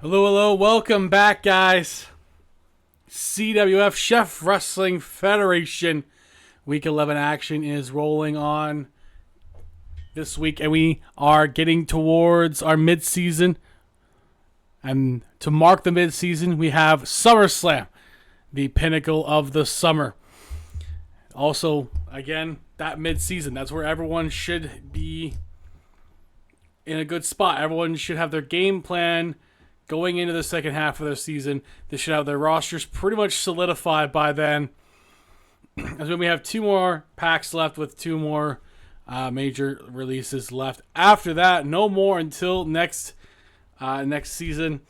Hello, hello, welcome back, guys. CWF Chef Wrestling Federation Week 11 action is rolling on this week, and we are getting towards our mid-season. And to mark the mid-season, we have SummerSlam, the pinnacle of the summer. Also, again, that mid-season, that's where everyone should be in a good spot. Everyone should have their game plan going into the second half of their season. They should have their rosters pretty much solidified by then. As when we have two more packs left with two more major releases left. After that, no more until next season.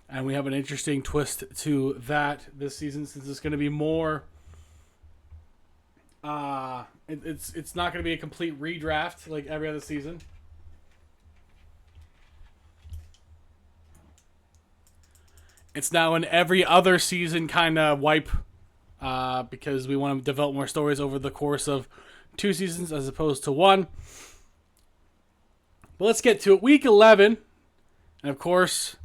And we have an interesting twist to that this season, since it's going to be more. It's not going to be a complete redraft like every other season. It's now an every other season kind of wipe because we want to develop more stories over the course of 2 seasons as opposed to 1. But let's get to it. Week 11. And of course,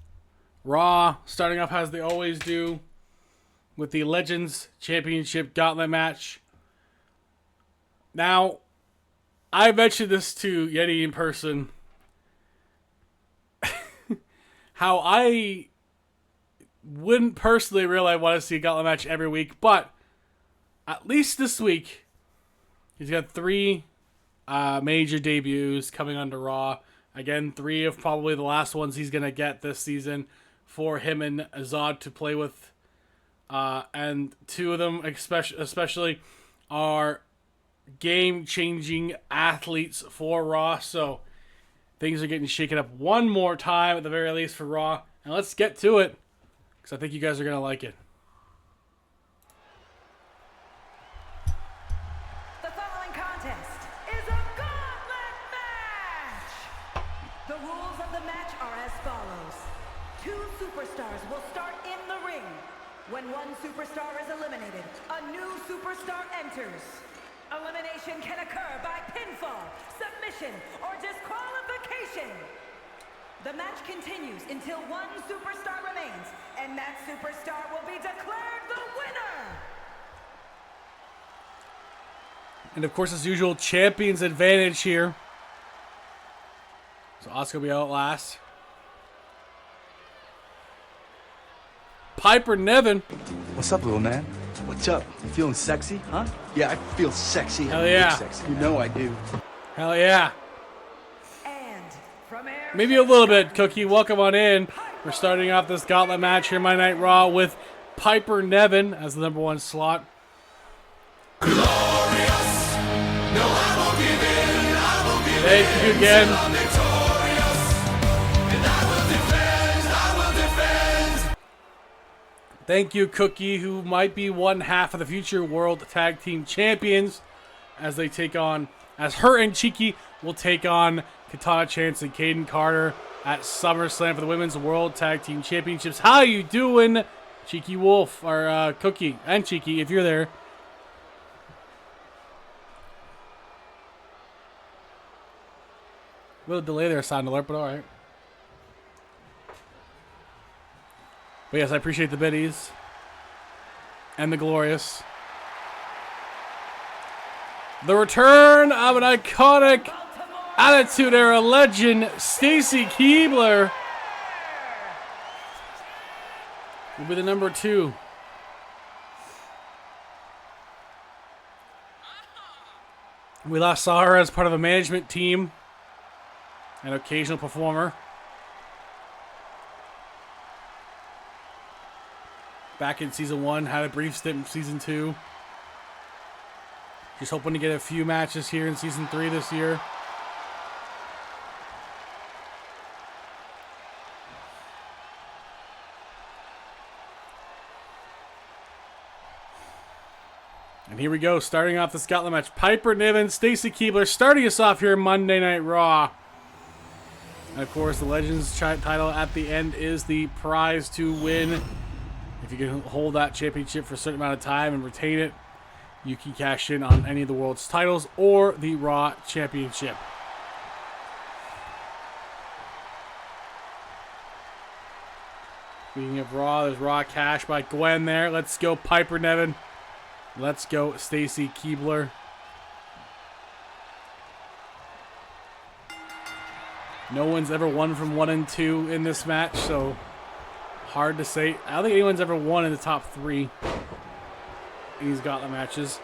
Raw starting off as they always do with the Legends Championship Gauntlet match. Now, I mentioned this to Yeti in person. How I wouldn't personally really want to see a gauntlet match every week, but at least this week, he's got 3 major debuts coming onto Raw. Again, 3 of probably the last ones he's going to get this season for him and Azad to play with. And 2 of them especially are game-changing athletes for Raw. So things are getting shaken up one more time at the very least for Raw. And let's get to it, because I think you guys are going to like it. The following contest is a gauntlet match! The rules of the match are as follows. 2 superstars will start in the ring. When one superstar is eliminated, a new superstar enters. Elimination can occur by pinfall, submission, or disqualification. The match continues until one superstar remains, and that superstar will be declared the winner! And of course, as usual, champion's advantage here. So Asuka will be out last. Piper Niven. What's up, little man? What's up? You feeling sexy, huh? Yeah, I feel sexy. Hell yeah. Sexy. You know I do. Hell yeah. And from Air Maybe a little bit, Cookie. Welcome on in. We're starting off this gauntlet match here, Monday Night Raw, with Piper Niven as the number 1 slot. Glorious. No, I won't give in. I won't give in. Thank you again. I'm victorious. And I will defend. Thank you, Cookie, who might be one half of the future World Tag Team Champions as they take on, as her and Cheeky will take on Katana Chance and Caden Carter at SummerSlam for the Women's World Tag Team Championships. How you doing, Cheeky Wolf, or Cookie and Cheeky, if you're there? A little delay there, sound alert, but all right. But yes, I appreciate the biddies and the glorious. The return of an iconic Attitude Era legend, Stacy Keibler, will be the number 2. We last saw her as part of a management team, an occasional performer. Back in Season 1, had a brief stint in Season 2. Just hoping to get a few matches here in Season 3 this year. And here we go, starting off this gauntlet match. Piper Niven, Stacy Keibler, starting us off here Monday Night Raw. And of course, the Legends title at the end is the prize to win. If you can hold that championship for a certain amount of time and retain it, you can cash in on any of the world's titles or the Raw Championship. Speaking of Raw, there's Raw Cash by Gwen there. Let's go Piper Niven. Let's go Stacy Keibler. No one's ever won from 1 and 2 in this match, so hard to say. I don't think anyone's ever won in the top 3 in these gauntlet matches.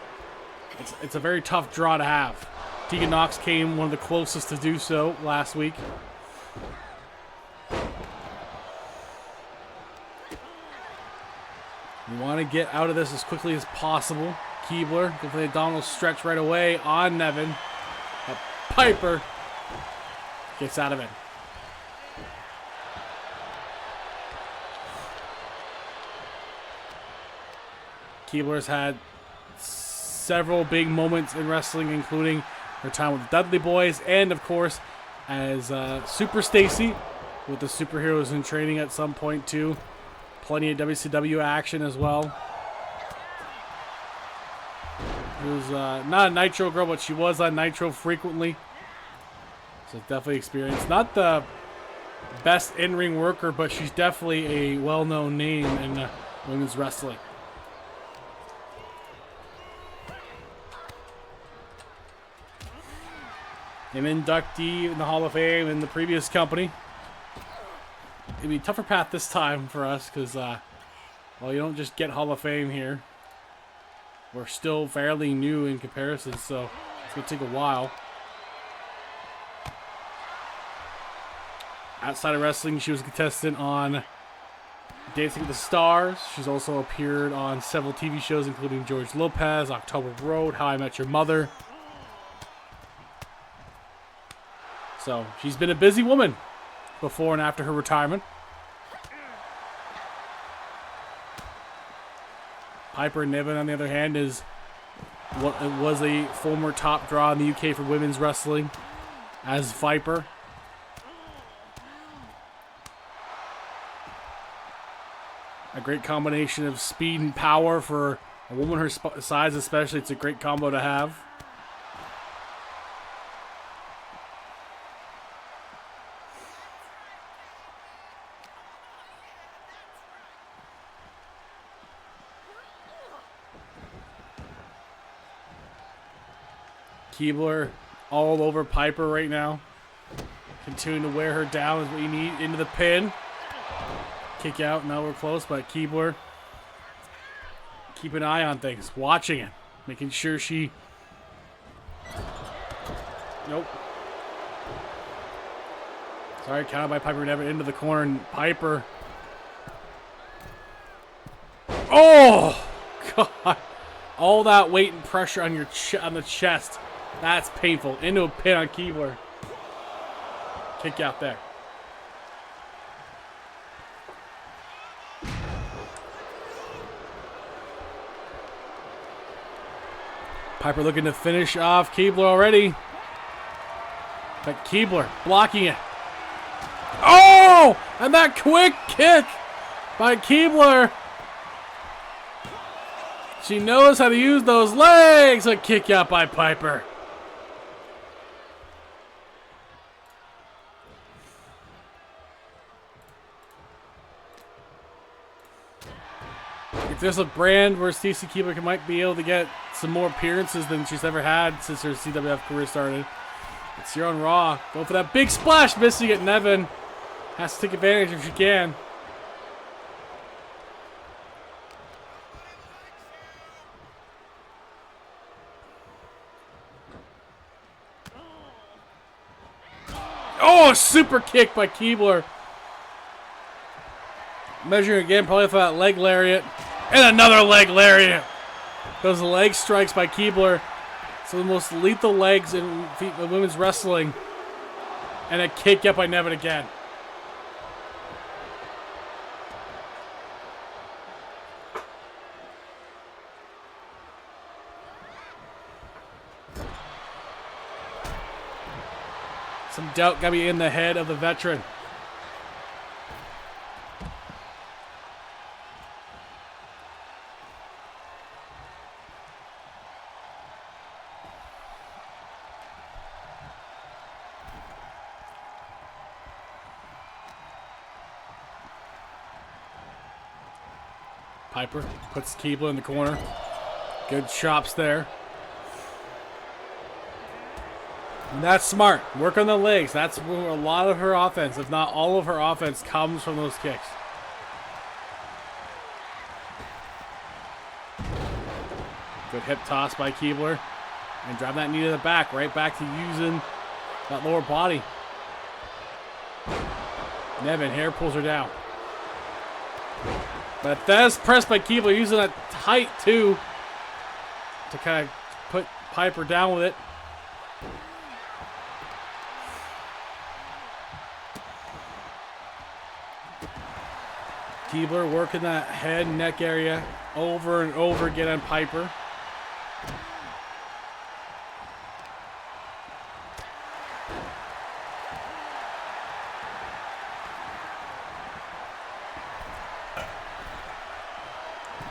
It's a very tough draw to have. Tegan Nox came one of the closest to do so last week. You want to get out of this as quickly as possible. Keibler, go for the abdominal stretch right away on Niven. But Piper gets out of it. Keibler's had several big moments in wrestling, including her time with the Dudley Boys, and of course, as Super Stacy with the Superheroes in Training at some point too. Plenty of WCW action as well. She was not a Nitro girl, but she was on Nitro frequently. So definitely experienced. Not the best in-ring worker, but she's definitely a well-known name in women's wrestling. An inductee in the Hall of Fame in the previous company. It'd be a tougher path this time for us because, well, you don't just get Hall of Fame here. We're still fairly new in comparison, so it's going to take a while. Outside of wrestling, she was a contestant on Dancing with the Stars. She's also appeared on several TV shows, including George Lopez, October Road, How I Met Your Mother. So she's been a busy woman before and after her retirement. Piper Niven, on the other hand, was a former top draw in the UK for women's wrestling as Viper. A great combination of speed and power for a woman her size, especially. It's a great combo to have. Keibler all over Piper right now. Continuing to wear her down is what you need. Into the pin. Kick out. Now we're close, but Keibler, keep an eye on things. Watching it. Making sure she... Nope. Sorry, counted by Piper Niven into the corner. And Piper... Oh! God. All that weight and pressure on your on the chest. That's painful. Into a pin on Keibler. Kick out there. Piper looking to finish off Keibler already. But Keibler blocking it. Oh! And that quick kick by Keibler. She knows how to use those legs. A kick out by Piper. If there's a brand where Stacy Keibler might be able to get some more appearances than she's ever had since her CWF career started, it's here on Raw. Go for that big splash, missing it. Niven has to take advantage if she can. Oh, a super kick by Keibler. Measuring again, probably for that leg lariat. And another leg lariat. Those leg strikes by Keibler. Some of the most lethal legs in women's wrestling. And a kick up by Niven again. Some doubt got to be in the head of the veteran. Piper puts Keebler in the corner. Good chops there. And that's smart. Work on the legs. That's where a lot of her offense, if not all of her offense, comes from those kicks. Good hip toss by Keebler. And drive that knee to the back. Right back to using that lower body. Nevin here pulls her down. But that's pressed by Keebler, using that height too to kind of put Piper down with it. Keebler working that head and neck area over and over again on Piper.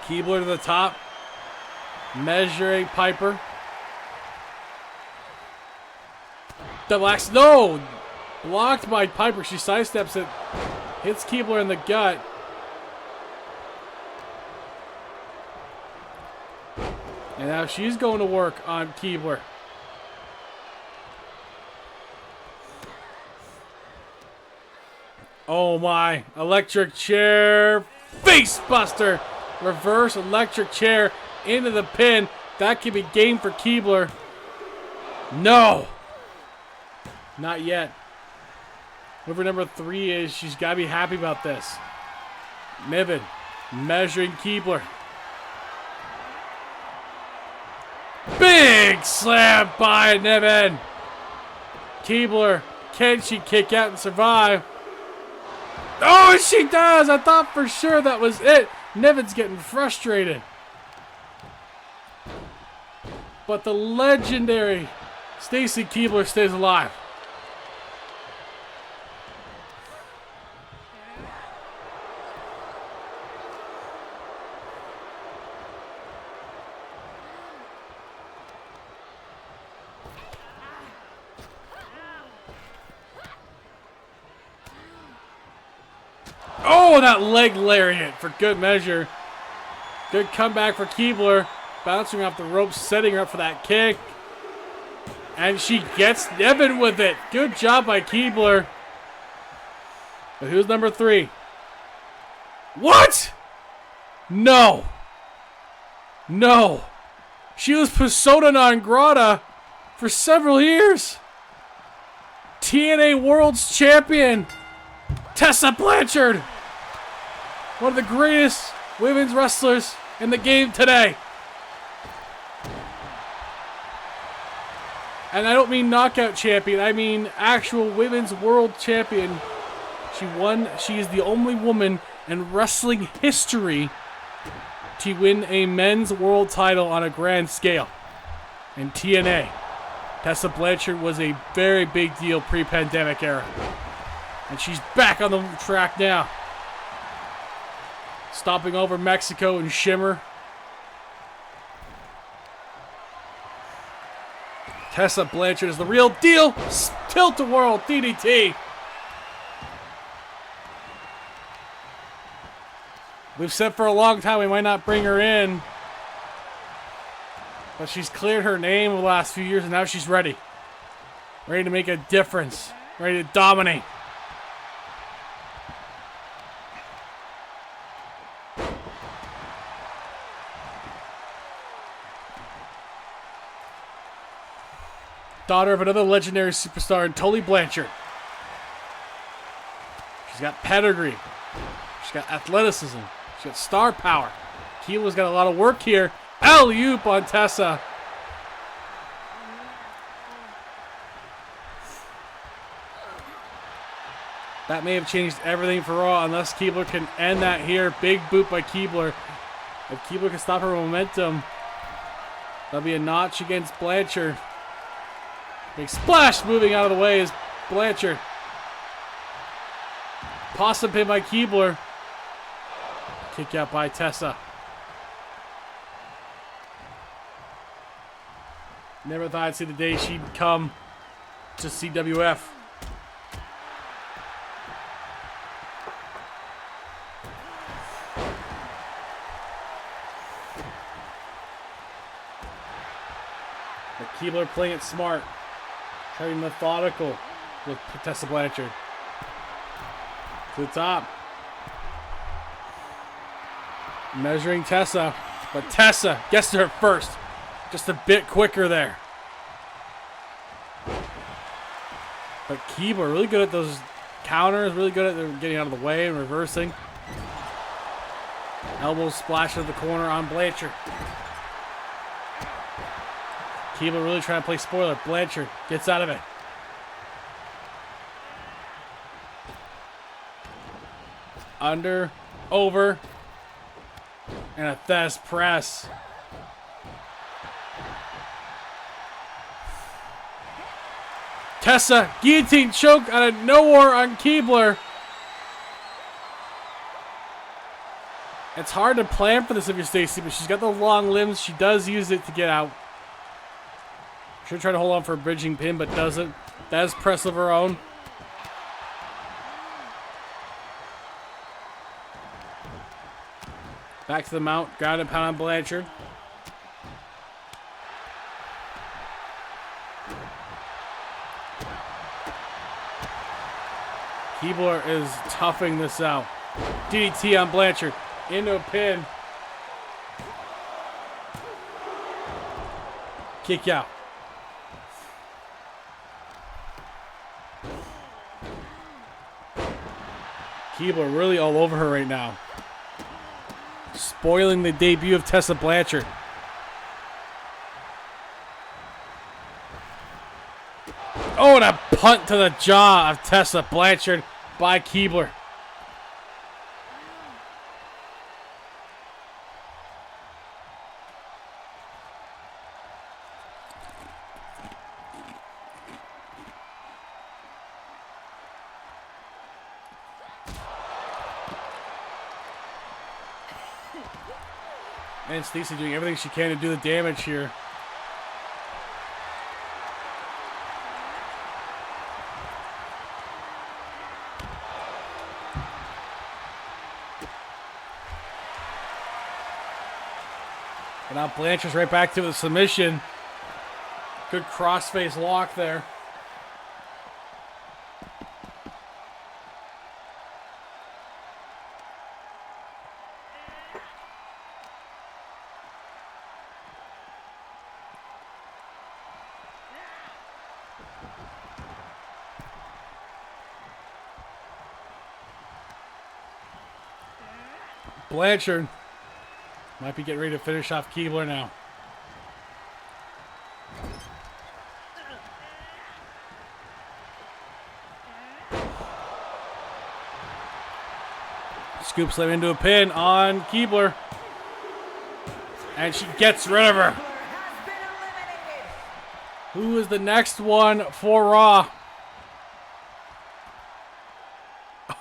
Keebler to the top. Measuring Piper. Double axe. No! Blocked by Piper. She sidesteps it. Hits Keebler in the gut. And now she's going to work on Keebler. Oh my. Electric chair. Face buster. Reverse electric chair into the pin. That could be game for Keebler. No. Not yet. Whoever number 3 is, she's got to be happy about this. Niven measuring Keebler. Big slam by Niven. Keebler, can she kick out and survive? Oh, she does! I thought for sure that was it. Niven's getting frustrated. But the legendary Stacy Keebler stays alive. Oh, that leg lariat for good measure. Good comeback for Keebler. Bouncing off the ropes, setting her up for that kick. And she gets Niven with it. Good job by Keebler. But who's number 3? What? No. No. She was persona non grata for several years. TNA World's Champion, Tessa Blanchard. One of the greatest women's wrestlers in the game today. And I don't mean knockout champion, I mean actual women's world champion. She is the only woman in wrestling history to win a men's world title on a grand scale in TNA. Tessa Blanchard was a very big deal pre-pandemic era. And she's back on the track now. Stomping over Mexico and Shimmer. Tessa Blanchard is the real deal. Tilt-a-whirl DDT. We've said for a long time we might not bring her in. But she's cleared her name over the last few years and now she's ready. Ready to make a difference. Ready to dominate. Daughter of another legendary superstar, Tully Blanchard. She's got pedigree. She's got athleticism. She's got star power. Keebler's got a lot of work here. Alley-oop on Tessa. That may have changed everything for Raw unless Keebler can end that here. Big boot by Keebler. If Keebler can stop her momentum, that'll be a notch against Blanchard. Big splash moving out of the way is Blanchard. Possum pin by Keebler. Kick out by Tessa. Never thought I'd see the day she'd come to CWF. Keebler playing it smart. Trying to be methodical with Tessa Blanchard. To the top. Measuring Tessa. But Tessa gets to her first. Just a bit quicker there. But Keebler really good at those counters. Really good at getting out of the way and reversing. Elbow splash into the corner on Blanchard. Keebler really trying to play spoiler. Blanchard gets out of it. Under, over, and a Thez press. Tessa guillotine choke out of nowhere on Keebler. It's hard to plan for this if you're Stacy, but she's got the long limbs. She does use it to get out. Should try to hold on for a bridging pin, but doesn't. Thez press of her own. Back to the mount. Ground and pound on Blanchard. Keebler is toughing this out. DDT on Blanchard. Into a pin. Kick out. Keebler really all over her right now. Spoiling the debut of Tessa Blanchard. Oh, and a punt to the jaw of Tessa Blanchard by Keebler. And Stacy doing everything she can to do the damage here. And now Blanchard's right back to the submission. Good crossface lock there. Blanchard might be getting ready to finish off Keebler now. Scoop slam into a pin on Keebler. And she gets rid of her. Who is the next one for Raw?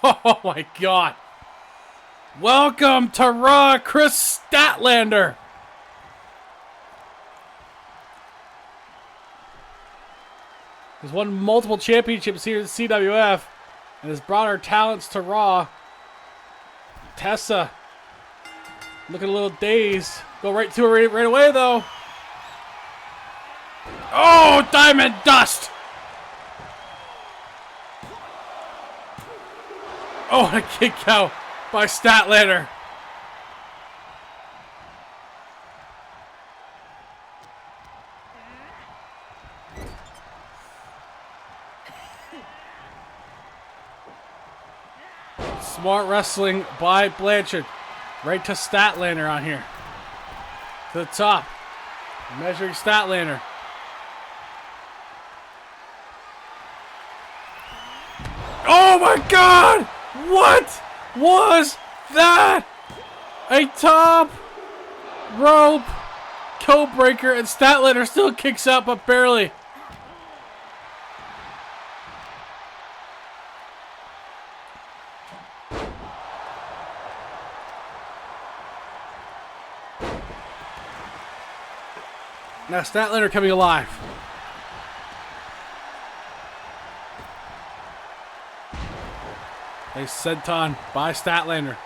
Oh my God. Welcome to Raw, Chris Statlander. He's won multiple championships here at CWF and has brought her talents to Raw. Tessa looking a little dazed. Go right to her right away, though. Oh, Diamond Dust. Oh, and a kick out by Statlander. Smart wrestling by Blanchard. Right to Statlander on here. To the top. Measuring Statlander. Oh my God! What was that? A top rope code breaker, and Statlander still kicks out, but barely. Now Statlander coming alive. A senton by Statlander.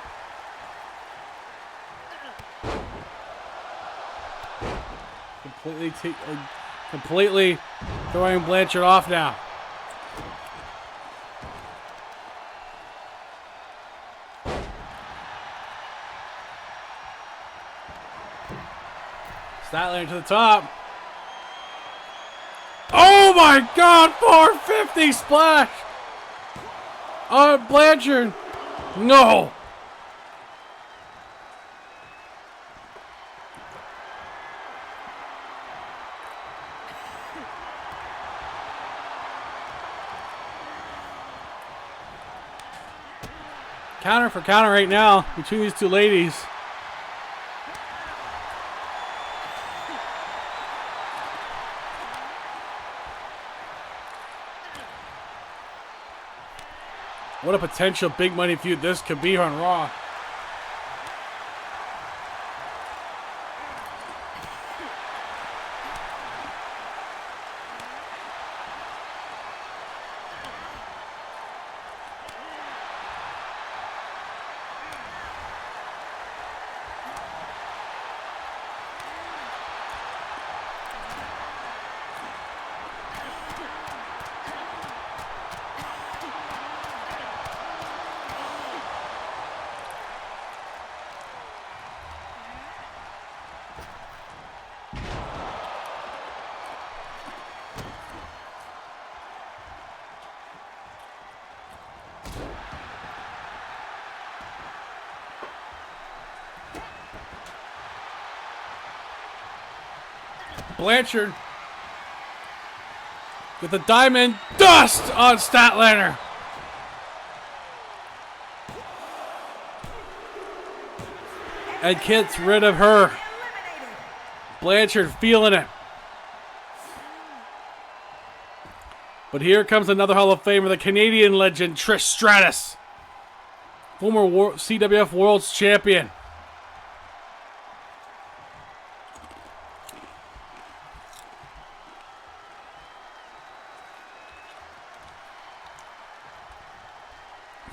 Completely completely throwing Blanchard off now. Statlander to the top. Oh my God, 450 splash on Blanchard. No. Counter for counter right now between these two ladies. What a potential big money feud this could be on Raw. Blanchard with the diamond dust on Statlander. And gets rid of her. Blanchard feeling it. But here comes another Hall of Famer, the Canadian legend Trish Stratus, former CWF World's Champion.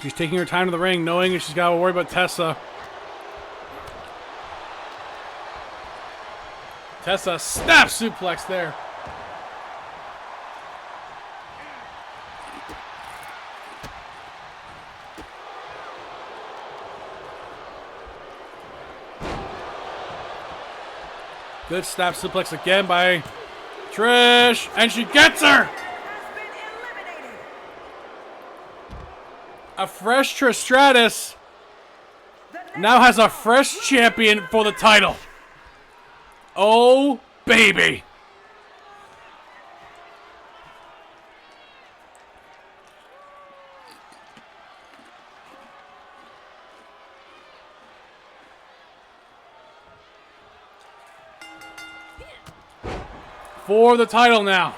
She's taking her time to the ring, knowing she's got to worry about Tessa. Tessa snap suplex there. Good snap suplex again by Trish, and she gets her! A fresh Trish Stratus now has a fresh champion for the title. Oh, baby. For the title now.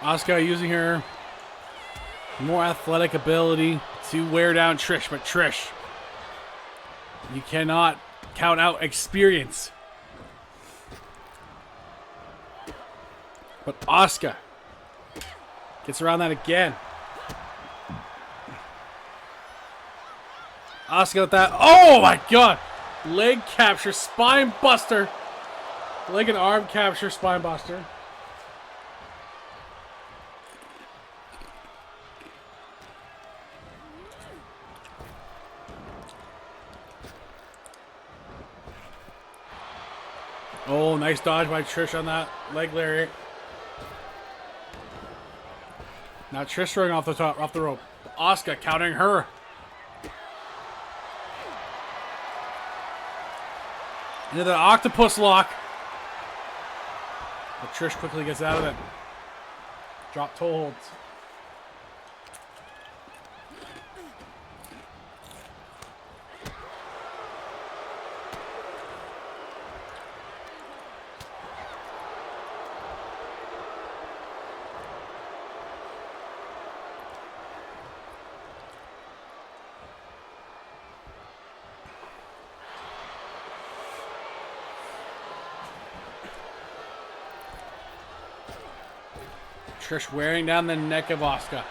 Asuka using her more athletic ability to wear down Trish, but Trish, you cannot count out experience. But Asuka gets around that again. Asuka with that. Oh my God! Leg capture, spine buster. Leg and arm capture, spine buster. Oh, nice dodge by Trish on that leg lariat. Now Trish throwing off the rope. Asuka countering her. Into the octopus lock. But Trish quickly gets out of it. Drop toe holds. Trish wearing down the neck of Asuka.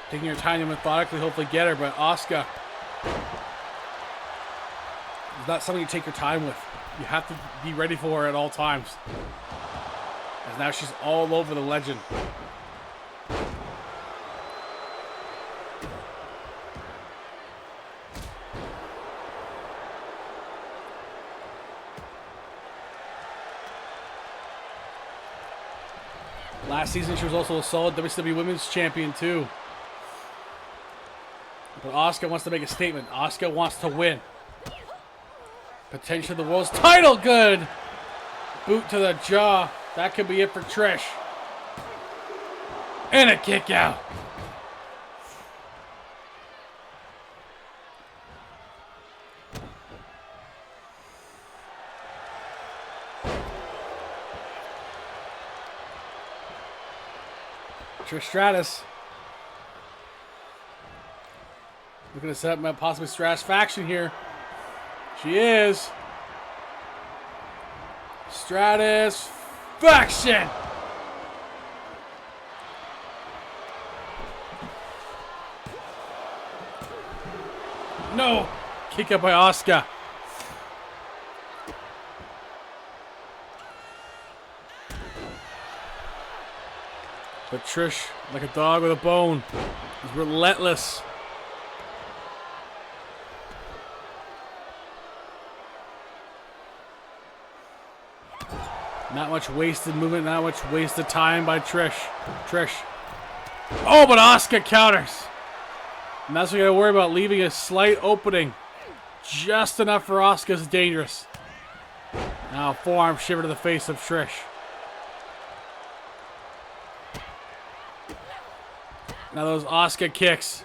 Taking her time to methodically hopefully get her, but Asuka is not something you take your time with. You have to be ready for her at all times. As now she's all over the legend. Last season, she was also a solid WCW Women's Champion, too. But Asuka wants to make a statement. Asuka wants to win. Potentially the world's title. Good. Boot to the jaw. That could be it for Trish. And a kick out. Trish Stratus. Looking to set up possibly Stratus faction here. She is. Stratus faction. No. Kick out by Asuka. But Trish, like a dog with a bone, is relentless. Not much wasted movement, not much wasted time by Trish. Oh, but Asuka counters. And that's what you gotta worry about, leaving a slight opening. Just enough for Asuka's dangerous. Now forearm shiver to the face of Trish. Now those Asuka kicks.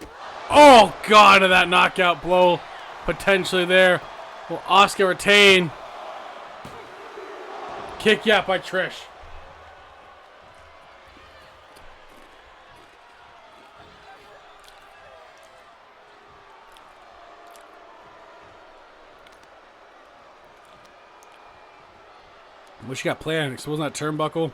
Oh, God, and that knockout blow potentially there. Will Asuka retain? Kick out by Trish. What you got planned? Exposing that turnbuckle.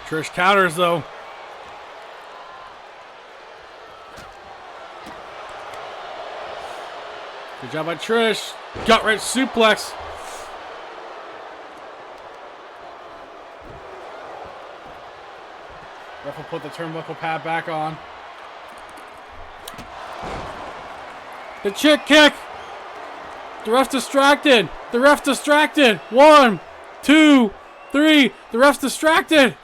Trish counters, though. Good job by Trish. Gut-wrench suplex. Ref will put the turnbuckle pad back on. The chick kick. The ref's distracted. The ref's distracted. 1, 2, 3. The ref's distracted.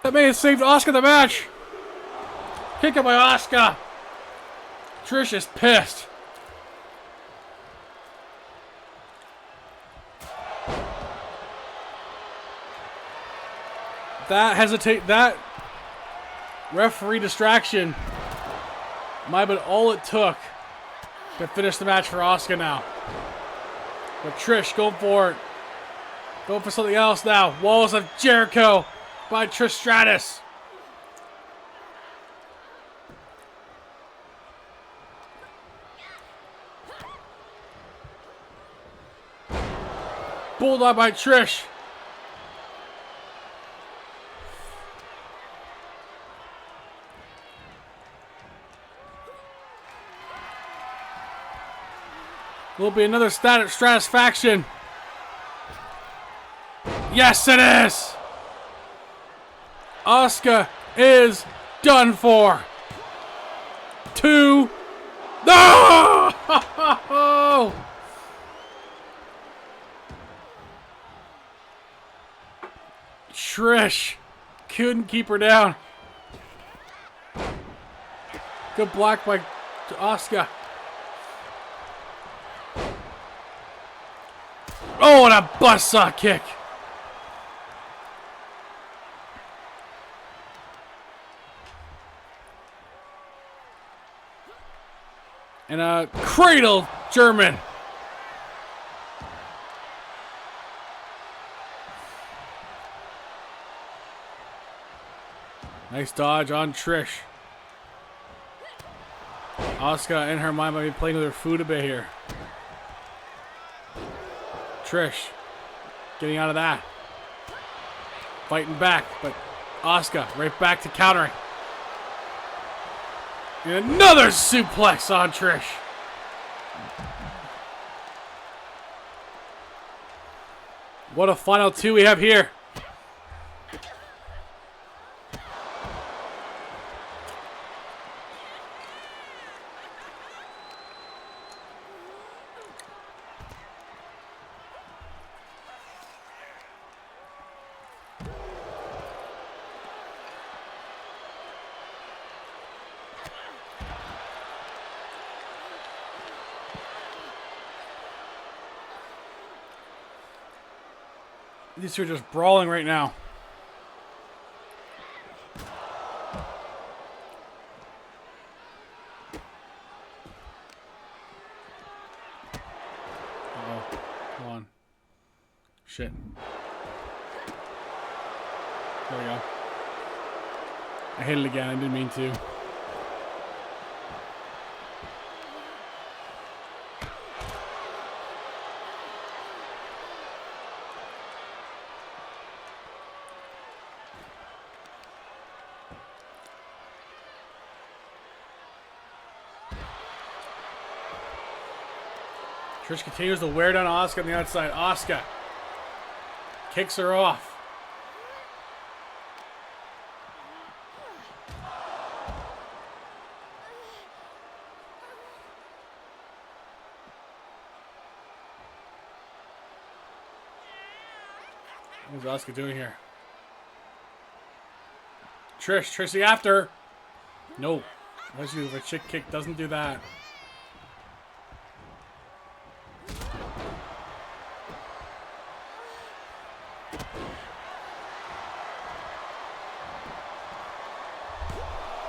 That may have saved Asuka the match. Kick out by Asuka. Trish is pissed. That referee distraction might have been all it took to finish the match for Asuka now. But Trish going for it. Going for something else now. Walls of Jericho by Trish Stratus. Bulldog by Trish. Will be another Stratus faction. Yes, it is. Asuka is done for. 2. No! Trish couldn't keep her down. Good block by Asuka. Oh, and a buzzsaw kick. And a cradle German. Nice dodge on Trish. Asuka in her mind might be playing with her food a bit here. Trish getting out of that. Fighting back, but Asuka right back to countering. And another suplex on Trish. What a final two we have here. These two are just brawling right now. Uh-oh. Come on. Shit. There we go. I hit it again. I didn't mean to. Trish continues to wear down Asuka on the outside. Asuka kicks her off. What's Asuka doing here? Trish after her. No. Unless you have a chick kick, doesn't do that.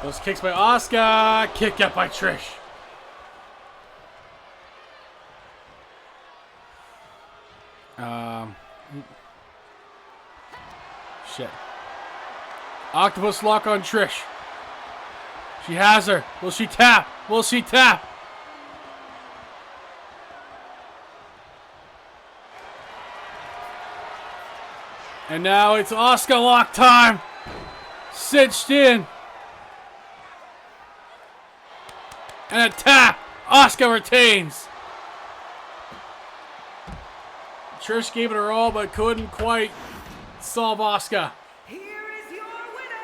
Those kicks by Asuka. Kick out by Trish. Shit. Octopus lock on Trish. She has her. Will she tap? Will she tap? And now it's Asuka lock time. Cinched in. And a tap. Asuka retains. Trish gave it her all, but couldn't quite solve Asuka. Here is your winner,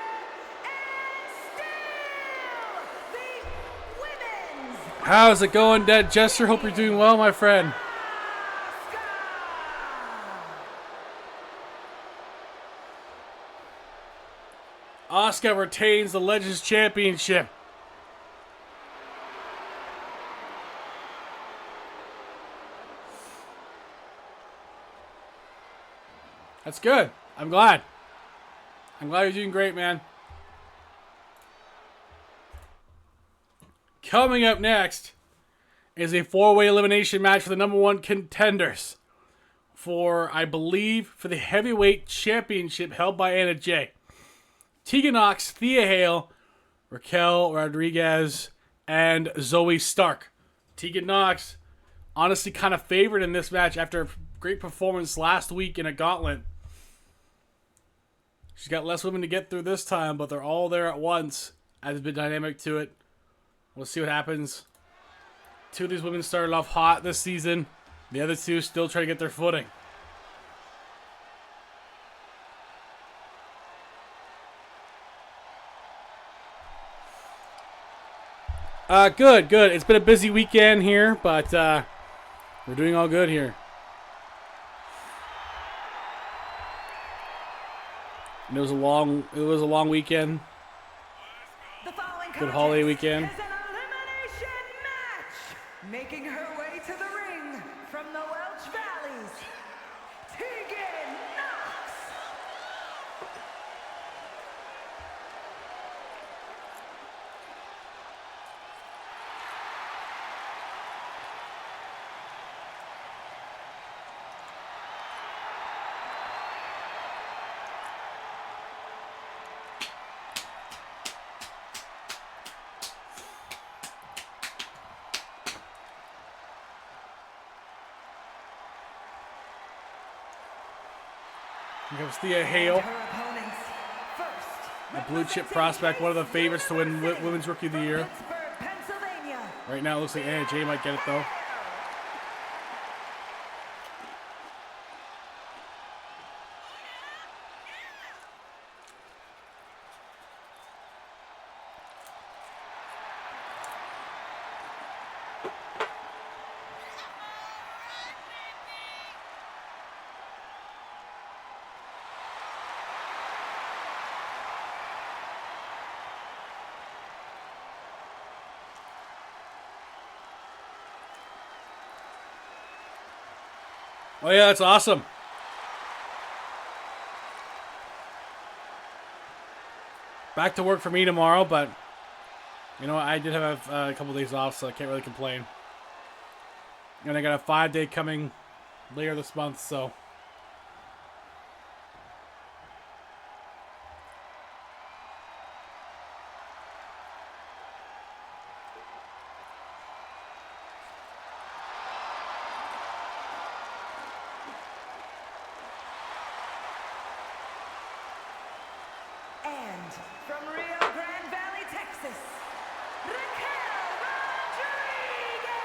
and still the women's How's it going, Dead Jester? Hope you're doing well, my friend. Asuka retains the Legends Championship. That's good. I'm glad. I'm glad you're doing great, man. Coming up next is a four-way elimination match for the number one contenders for, I believe, for the heavyweight championship held by Anna Jay. Tegan Nox, Thea Hale, Raquel Rodriguez, and Zoe Stark. Tegan Nox, honestly kind of favored in this match after a great performance last week in a gauntlet. She's got less women to get through this time, but they're all there at once. Adds a bit dynamic to it. We'll see what happens. Two of these women started off hot this season. The other two still trying to get their footing. Good. It's been a busy weekend here, but we're doing all good here. And it was a long weekend. The following Good holiday contest weekend. is an Making her way to the ring from the Welch Valleys, Tegan Knox. Here comes Thea Hale, Her opponents. First, a blue chip prospect, one of the favorites to win Women's Rookie of the Year. Pittsburgh, Pennsylvania. Right now, it looks like Anna Jay might get it though. Oh yeah, that's awesome. Back to work for me tomorrow, but you know I did have a couple days off, so I can't really complain. And I got a 5-day coming later this month, so. And from Rio Grande Valley, Texas, Raquel Rodriguez.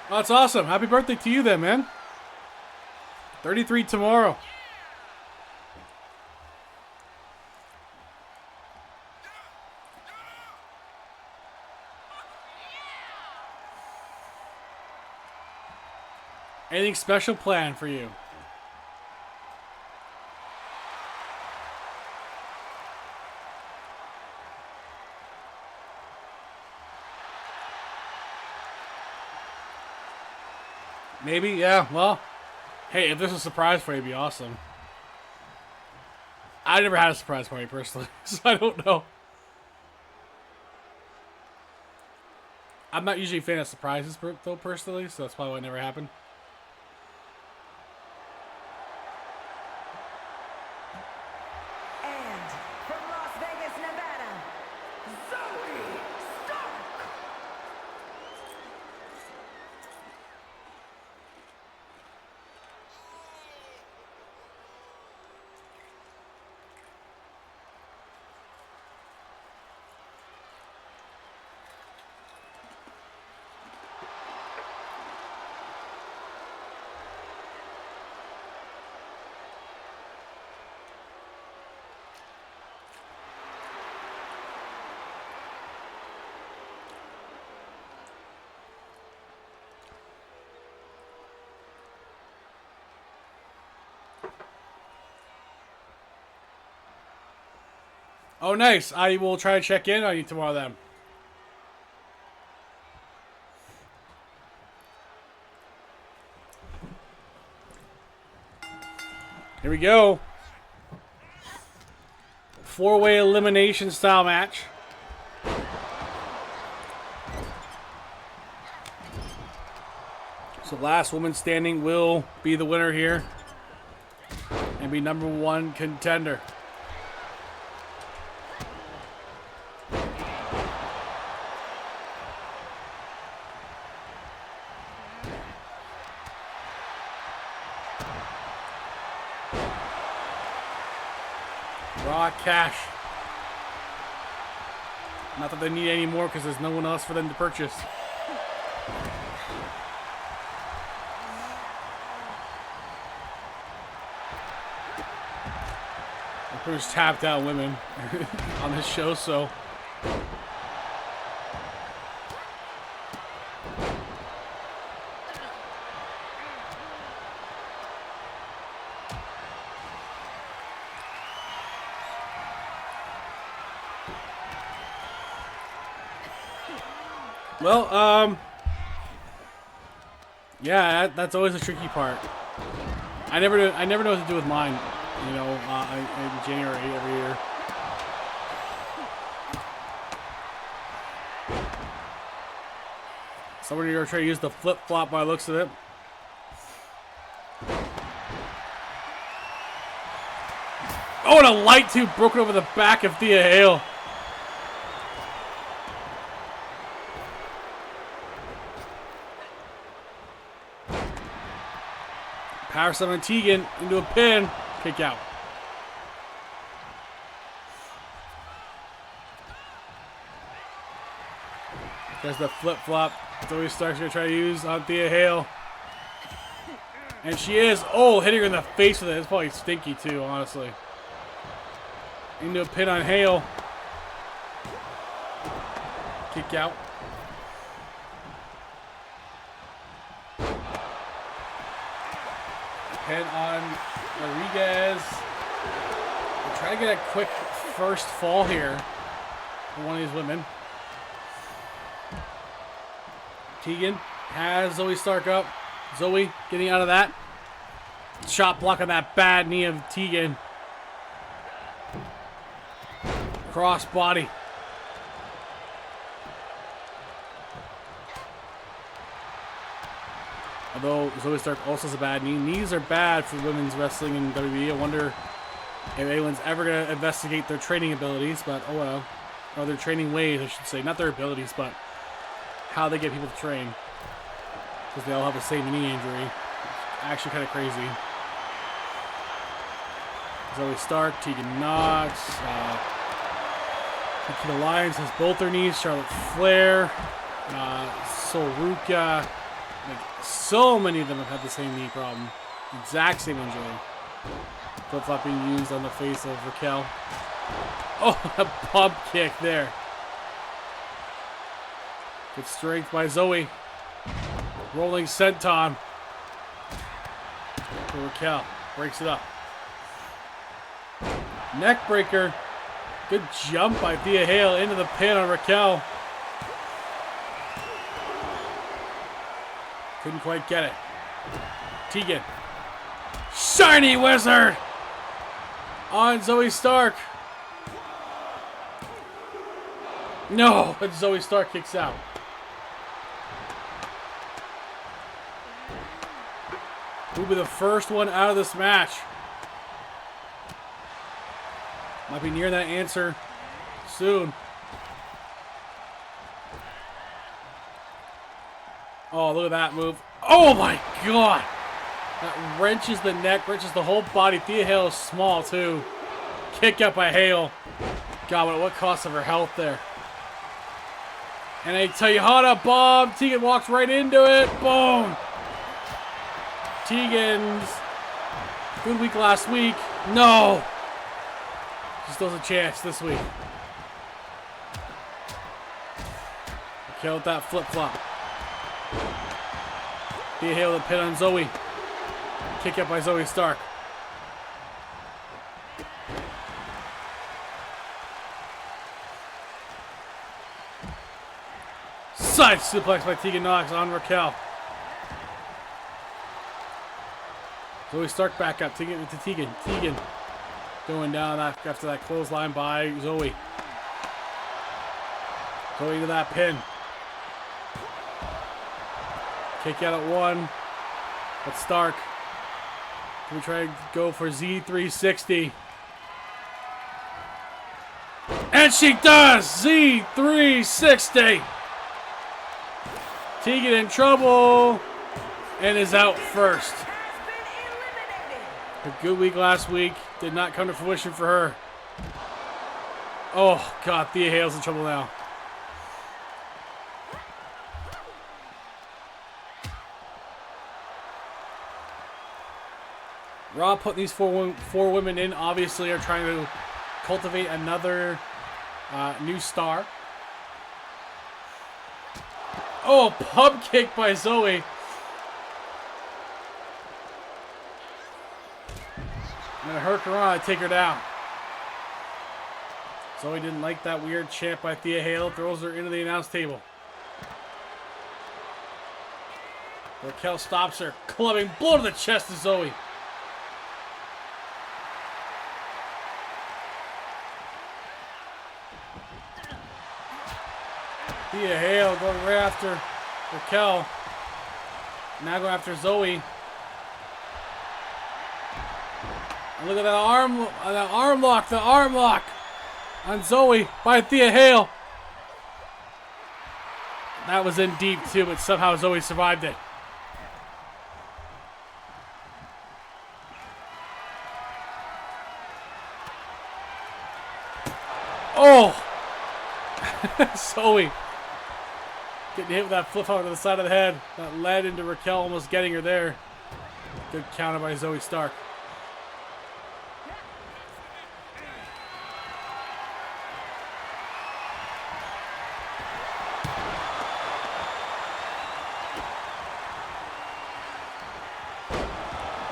Oh, that's awesome. Happy birthday to you then, man. 33 tomorrow. Anything special planned for you? Maybe, yeah. Well, hey, if there's a surprise for you, it'd be awesome. I never had a surprise party personally, so I don't know. I'm not usually a fan of surprises, though, personally, so that's probably why it never happened. And from Las Vegas, Nevada, Zoe Stark. Oh, nice. I will try to check in on you tomorrow then. Here we go. 4-way elimination style match. So last woman standing will be the winner here and be #1 contender. Raw cash. Not that they need any more because there's no one else for them to purchase. There's tapped out women on this show, so. Well, Yeah, that's always a tricky part. I never know what to do with mine. You know, in January every year. Somebody are trying to use the flip flop by the looks of it. Oh, and a light tube broken over the back of Thea Hale. Power summon Tegan into a pin. Kick out. There's the flip flop. Zoe Stark's gonna try to use on Thea Hale. And she is. Oh, hitting her in the face with it. It's probably stinky too, honestly. Into a pin on Hale. Kick out. Pin on Rodriguez. We'll try to get a quick first fall here for one of these women. Tegan has Zoe Stark up. Zoe getting out of that. Shot block on that bad knee of Tegan. Cross body. Although Zoe Stark also has a bad knee. Knees are bad for women's wrestling in WWE. I wonder if anyone's ever going to investigate their training abilities, but oh well. Or their training ways, I should say. Not their abilities, but how they get people to train. Because they all have the same knee injury. Actually kind of crazy. Zoe Stark, Tegan Knox, Nikita Lyons has both their knees. Charlotte Flair, Sol Ruka. Like, so many of them have had the same knee problem. Exact same injury. Flip-flop being used on the face of Raquel. Oh, a pump kick there. Good strength by Zoe. Rolling senton. For Raquel. Breaks it up. Neck breaker. Good jump by Thea Hale into the pin on Raquel. Couldn't quite get it. Tegan. Shiny Wizard! On Zoe Stark. No, but Zoe Stark kicks out. Who'll be the first one out of this match? Might be near that answer soon. Oh, look at that move. Oh my god! That wrenches the neck, wrenches the whole body. Thea Hale is small too. Kick up by Hale. God, what cost of her health there. And a Tejada bomb. Tegan walks right into it. Boom! Tegan's good week last week. No! She still has a chance this week. Kill with that flip-flop. Thea Hale with a pin on Zoe. Kick up by Zoe Stark. Side suplex by Tegan Knox on Raquel. Zoe Stark back up. Tegan into Tegan. Tegan going down after that clothesline by Zoe. Zoe to that pin. Kick out at one. But Stark. Can we try to go for Z360? And she does! Z360! Tegan in trouble. And is out first. A good week last week. Did not come to fruition for her. Oh, God. Thea Hale's in trouble now. Raw putting these four women in, obviously, are trying to cultivate another new star. Oh, pump kick by Zoe. I'm going to hurricane take her down. Zoe didn't like that weird chant by Thea Hale. Throws her into the announce table. Raquel stops her, clubbing blow to the chest of Zoe. Thea Hale going right after Raquel. Now going after Zoe. And look at that arm lock on Zoe by Thea Hale. That was in deep too, but somehow Zoe survived it. Oh! Zoe getting hit with that flip out to the side of the head. That led into Raquel almost getting her there. Good counter by Zoe Stark.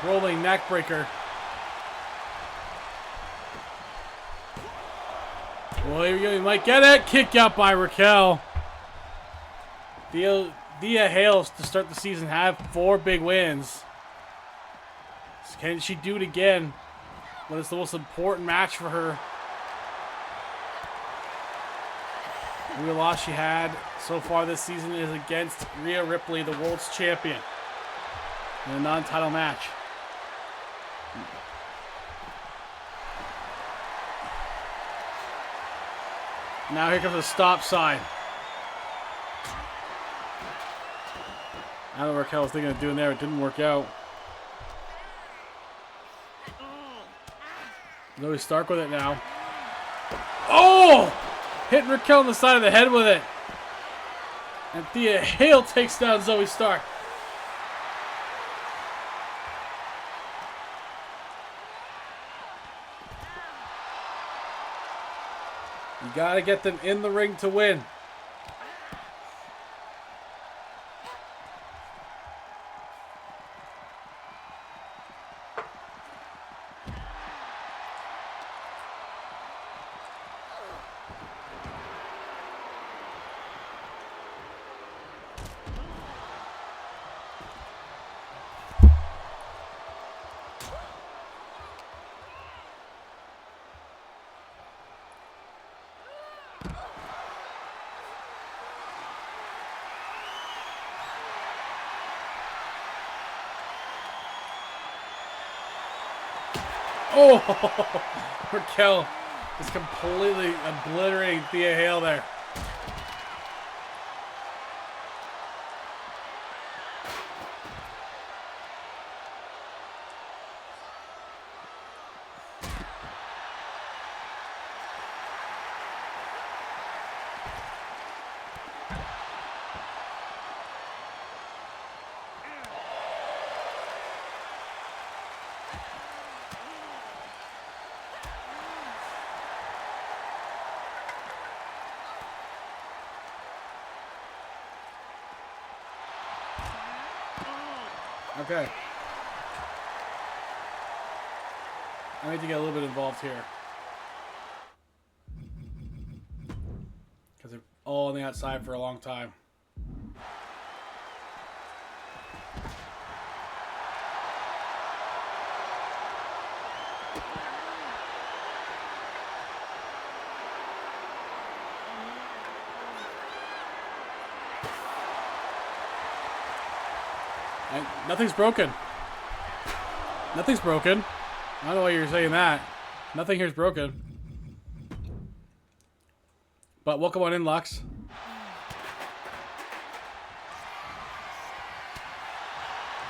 Rolling neck breaker. Well, here we go. You might get it. Kick out by Raquel. Thea Hale to start the season have 4 big wins. Can she do it again? What is the most important match for her? The only loss she had so far this season is against Rhea Ripley, the world's champion, in a non-title match. Now here comes a stop sign. I don't know what Raquel was thinking of doing there. It didn't work out. Zoe Stark with it now. Oh! Hitting Raquel on the side of the head with it. And Thea Hale takes down Zoe Stark. You gotta get them in the ring to win. Oh, Raquel is completely obliterating Thea Hale there. Okay. I need to get a little bit involved here. Because they're all on the outside for a long time. And nothing's broken. Nothing's broken. I don't know why you're saying that. Nothing here's broken. But welcome on in, Lux.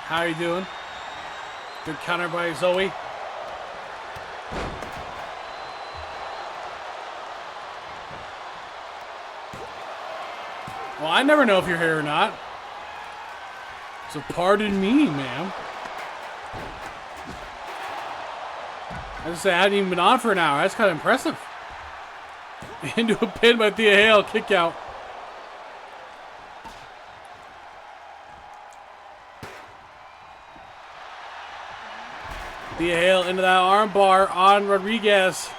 How are you doing? Good counter by Zoe. Well, I never know if you're here or not. So pardon me, ma'am. I just say I hadn't even been on for an hour. That's kind of impressive. Into a pin by Thea Hale. Kick out. Thea Hale into that arm bar on Rodriguez.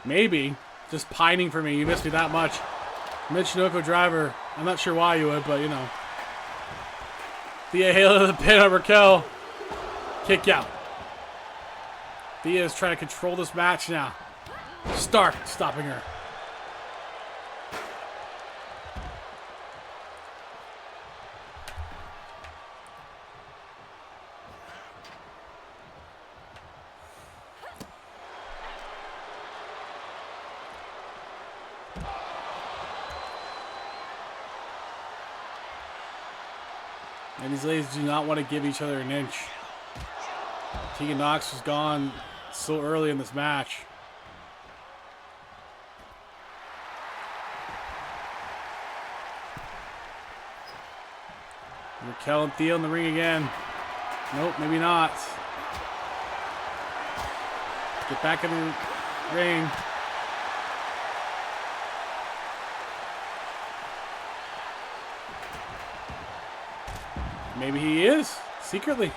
Maybe. Just pining for me. You missed me that much. Michinoku driver. I'm not sure why you would, but you know. Thea Hale to the pin on Raquel. Kick out. Thea is trying to control this match now. Stark stopping her. And these ladies do not want to give each other an inch. Tegan Knox was gone so early in this match. Raquel and Thea in the ring again. Nope, maybe not. Get back in the ring. Maybe he is, secretly.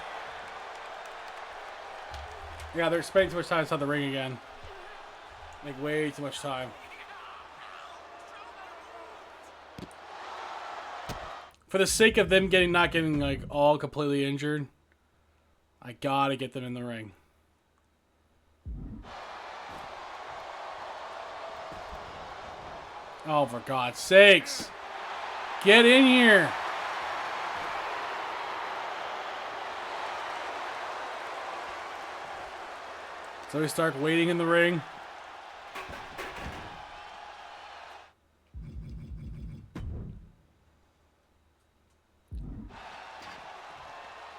Yeah, they're spending too much time inside the ring again. Like, way too much time. For the sake of them not getting, like, all completely injured, I gotta get them in the ring. Oh, for God's sakes. Get in here. Zoe Stark waiting in the ring.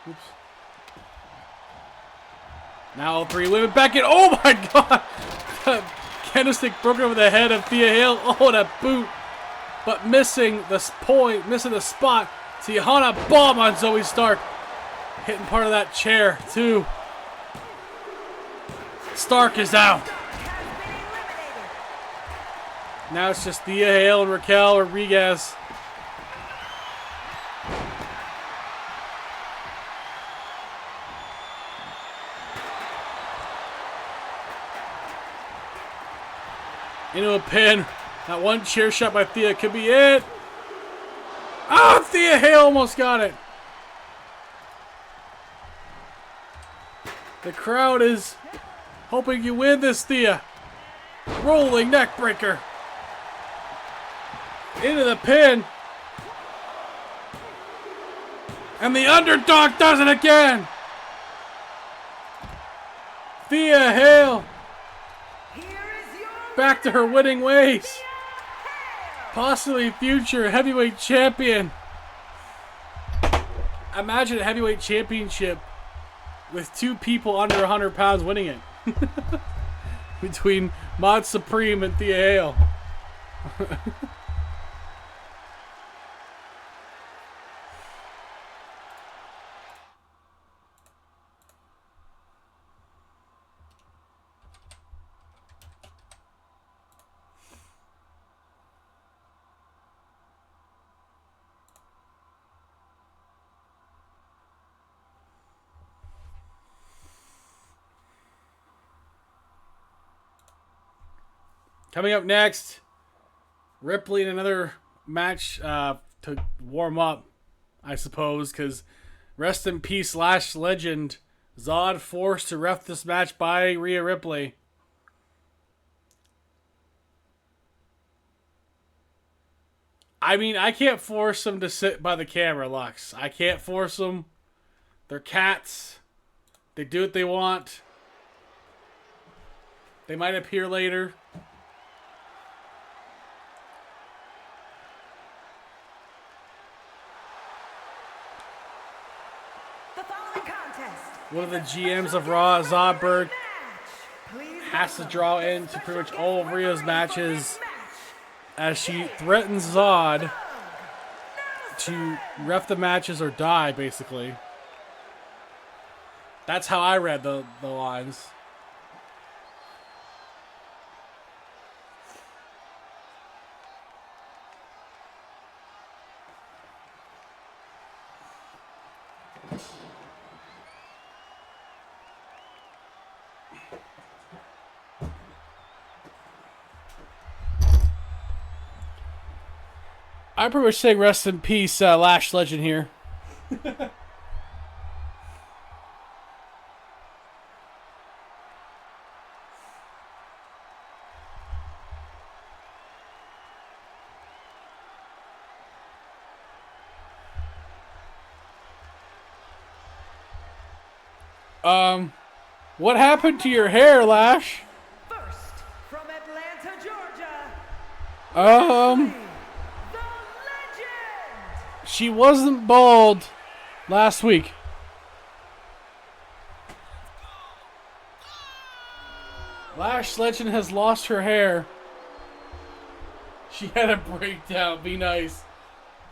Oops. Now all three women back in. Oh my God! Candlestick broken over the head of Thea Hale. Oh, that boot. But missing the point, missing the spot. Tijuana bomb on Zoe Stark. Hitting part of that chair, too. Stark is out. Now it's just Thea Hale and Raquel Rodriguez. Into a pin. That one chair shot by Thea could be it. Ah, Thea Hale almost got it. The crowd is hoping you win this, Thea. Rolling neck breaker. Into the pin. And the underdog does it again. Thea Hale. Back to her winning ways. Possibly future heavyweight champion. Imagine a heavyweight championship with two people under 100 pounds winning it. Between Mod Supreme and Thea Hale. Coming up next, Ripley in another match to warm up, I suppose, because rest in peace Lash legend Zod forced to ref this match by Rhea Ripley. I mean, I can't force them to sit by the camera, Lux. I can't force them. They're cats. They do what they want. They might appear later. One of the GMs of Raw, Zodberg, has to draw into pretty much all of Rhea's matches as she threatens Zod to ref the matches or die, basically. That's how I read the lines. I'm pretty much saying rest in peace, Lash Legend here. What happened to your hair, Lash? First, from Atlanta, Georgia, Um, the legend. she wasn't bald last week. Lash Legend has lost her hair. She had a breakdown. Be nice.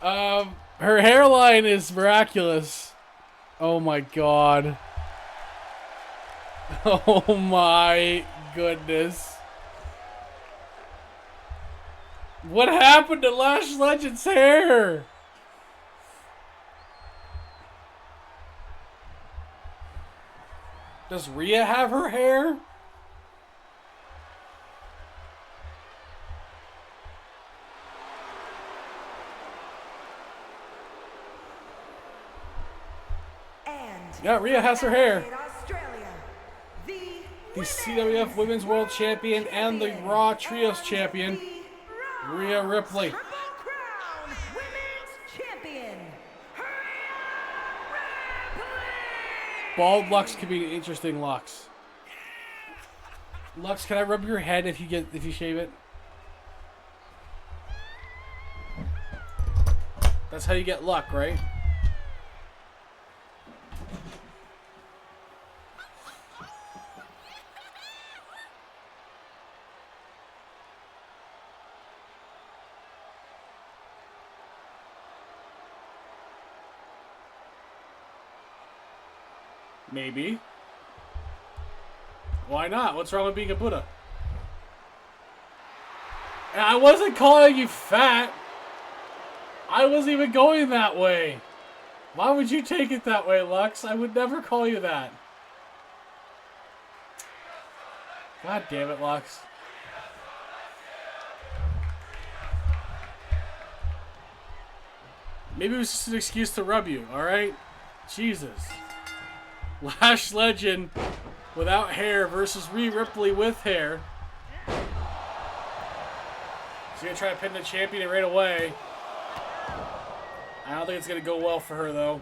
Her hairline is miraculous. Oh my god. Oh my goodness. What happened to Lash Legend's hair? Does Rhea have her hair? And Yeah, Rhea has her hair. in Australia, The CWF Women's World Champion and the Raw Trios Champion, Rhea Ripley. Triple Crown Women's Champion, Rhea Ripley. Bald Lux could be an interesting Lux. Lux, can I rub your head if you shave it? That's how you get luck, right? Maybe. Why not? What's wrong with being a Buddha? And I wasn't calling you fat. I wasn't even going that way. Why would you take it that way, Lux? I would never call you that. God damn it, Lux. Maybe it was just an excuse to rub you, alright? Jesus. Lash Legend without hair versus Rhea Ripley with hair. She's going to try to pin the champion right away. I don't think it's going to go well for her, though.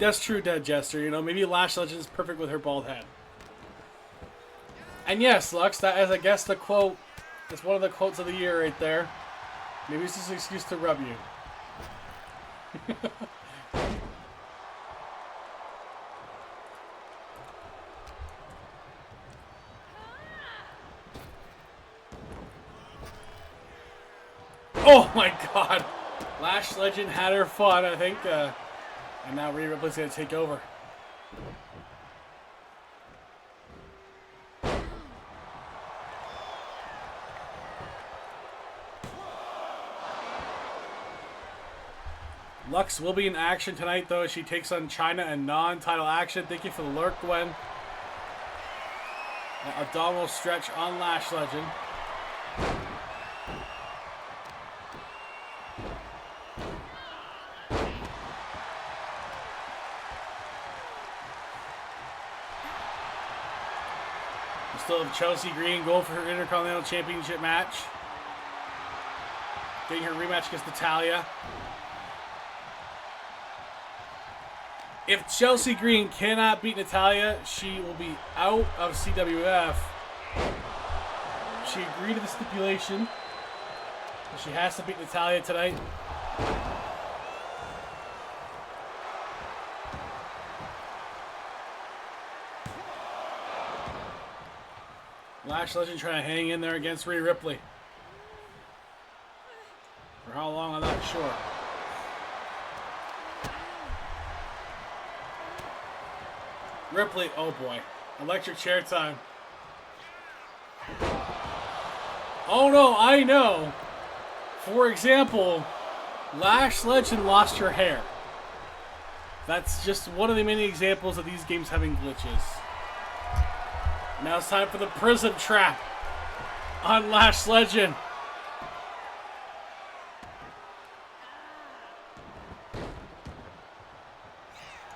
That's true, Dead Jester. You know, maybe Lash Legend is perfect with her bald head. And yes, Lux, that is, I guess, the quote. It's one of the quotes of the year right there. Maybe it's just an excuse to rub you. Oh my god! Lash Legend had her fun, I think. And now Rhea Ripley's going to take over. Lux will be in action tonight, though, as she takes on China in non-title action. Thank you for the lurk, Gwen. Abdominal stretch on Lash Legend. We still have Chelsea Green going for her Intercontinental Championship match. Getting her rematch against Natalya. If Chelsea Green cannot beat Natalya, she will be out of CWF. She agreed to the stipulation. But she has to beat Natalya tonight. Lash Legend trying to hang in there against Rhea Ripley. For how long, I'm not sure. Ripley, oh boy. Electric chair time. Oh no, I know. For example, Lash Legend lost her hair. That's just one of the many examples of these games having glitches. Now it's time for the Prism Trap on Lash Legend.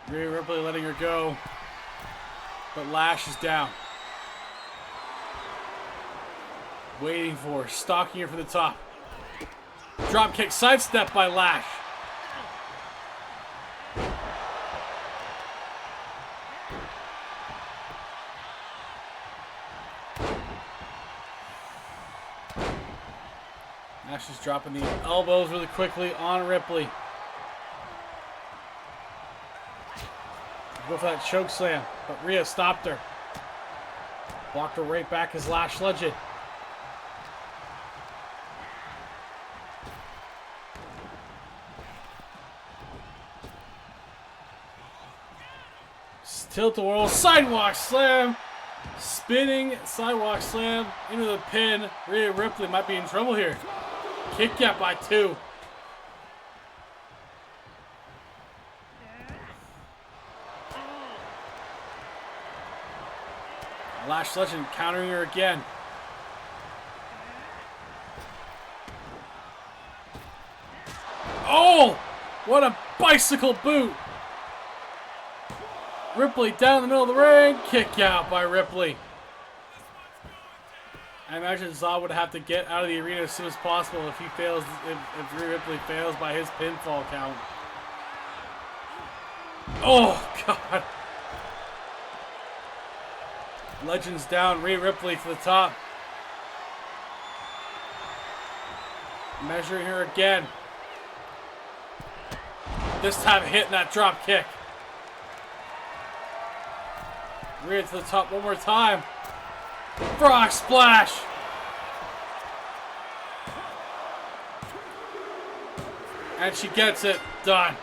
Rhea Ripley letting her go, but Lash is down. Waiting for her, stalking her for the top. Drop kick, sidestep by Lash. Lash is dropping the elbows really quickly on Ripley. Go for that choke slam, but Rhea stopped her. Blocked her right back as Lash Legend. Tilt-a-whirl, sidewalk slam. Spinning sidewalk slam into the pin. Rhea Ripley might be in trouble here. Kick out by 2. Lash Legend countering her again. Oh! What a bicycle boot! Ripley down the middle of the ring. Kick out by Ripley. I imagine Zaw would have to get out of the arena as soon as possible if he fails. If Rhea Ripley fails by his pinfall count. Oh God! Legends down. Rhea Ripley to the top. Measuring her again. This time hitting that drop kick. Rhea to the top one more time. Frog splash. And she gets it done.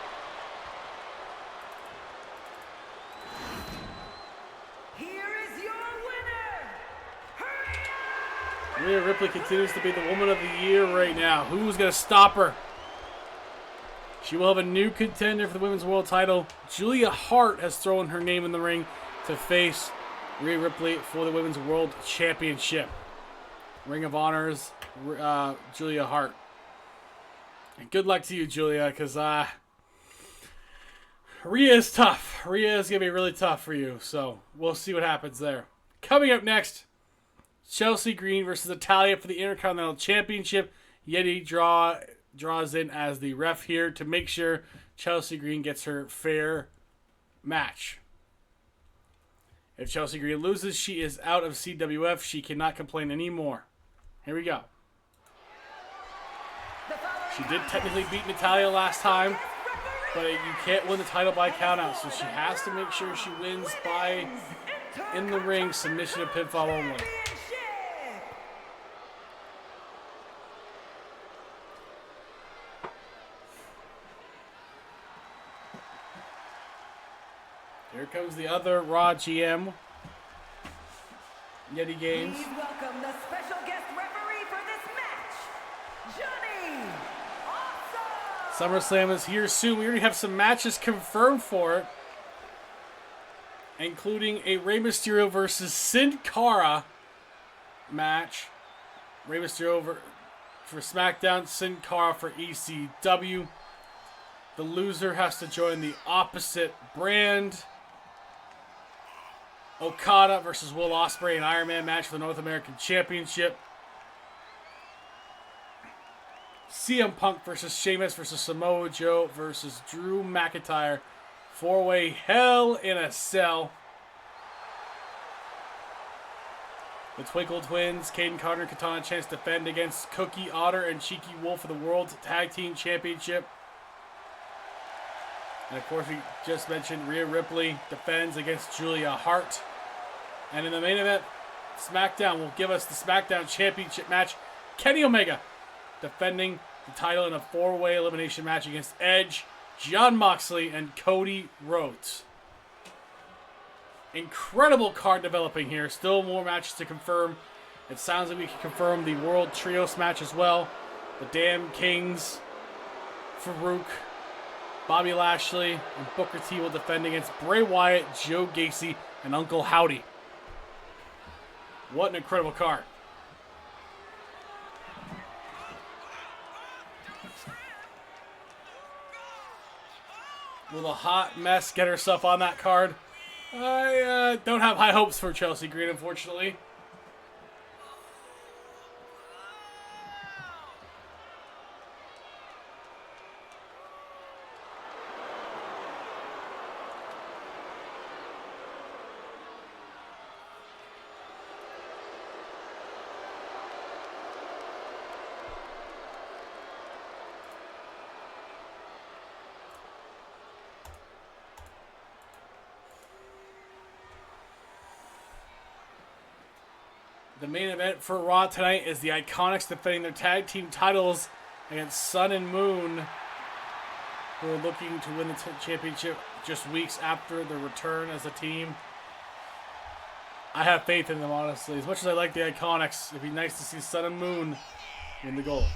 Here is your winner, Rhea Ripley continues to be the woman of the year right now. Who's going to stop her? She will have a new contender for the women's world title. Julia Hart has thrown her name in the ring to face Rhea Ripley for the women's world championship. Ring of Honor's Julia Hart. And good luck to you, Julia, because Rhea is tough. Rhea is going to be really tough for you, so we'll see what happens there. Coming up next, Chelsea Green versus Natalya for the Intercontinental Championship. Yeti draws in as the ref here to make sure Chelsea Green gets her fair match. If Chelsea Green loses, she is out of CWF. She cannot complain anymore. Here we go. She did technically beat Natalya last time, but you can't win the title by countout, so she has to make sure she wins by in the ring, submission and pinfall only. Here comes the other Raw GM. Yeti Games. Please welcome the special guest referee for this match, Johnny Awesome! SummerSlam is here soon. We already have some matches confirmed for it, including a Rey Mysterio versus Sin Cara match. Rey Mysterio for SmackDown, Sin Cara for ECW. The loser has to join the opposite brand. Okada versus Will Ospreay, an Iron Man match for the North American Championship. CM Punk versus Sheamus versus Samoa Joe versus Drew McIntyre. 4-way Hell in a Cell. The Twinkle Twins, Caden Carter and Katana Chance defend against Cookie Otter and Cheeky Wolf for the World Tag Team Championship. And of course, we just mentioned Rhea Ripley defends against Julia Hart. And in the main event, SmackDown will give us the SmackDown Championship match. Kenny Omega defending the title in a 4-way elimination match against Edge, Jon Moxley, and Cody Rhodes. Incredible card developing here. Still more matches to confirm. It sounds like we can confirm the World Trios match as well. The Damn Kings, Farouk, Bobby Lashley, and Booker T will defend against Bray Wyatt, Joe Gacy, and Uncle Howdy. What an incredible card. Will the hot mess get herself on that card? I don't have high hopes for Chelsea Green, unfortunately. The main event for Raw tonight is the Iconics defending their tag team titles against Sun and Moon, who are looking to win the championship just weeks after their return as a team. I have faith in them, honestly. As much as I like the Iconics, it'd be nice to see Sun and Moon win the gold.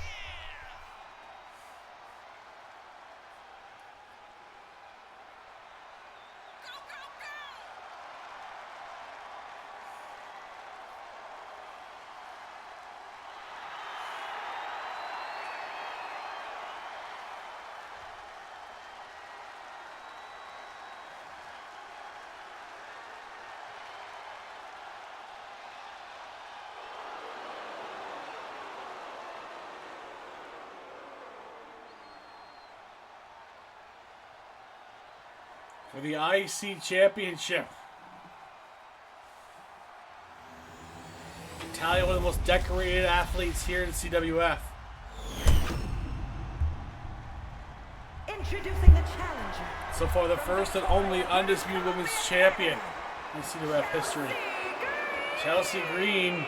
For the IC Championship, Natalya, one of the most decorated athletes here in CWF. Introducing the challenger. So far, the first and only undisputed women's champion in CWF history. Chelsea Green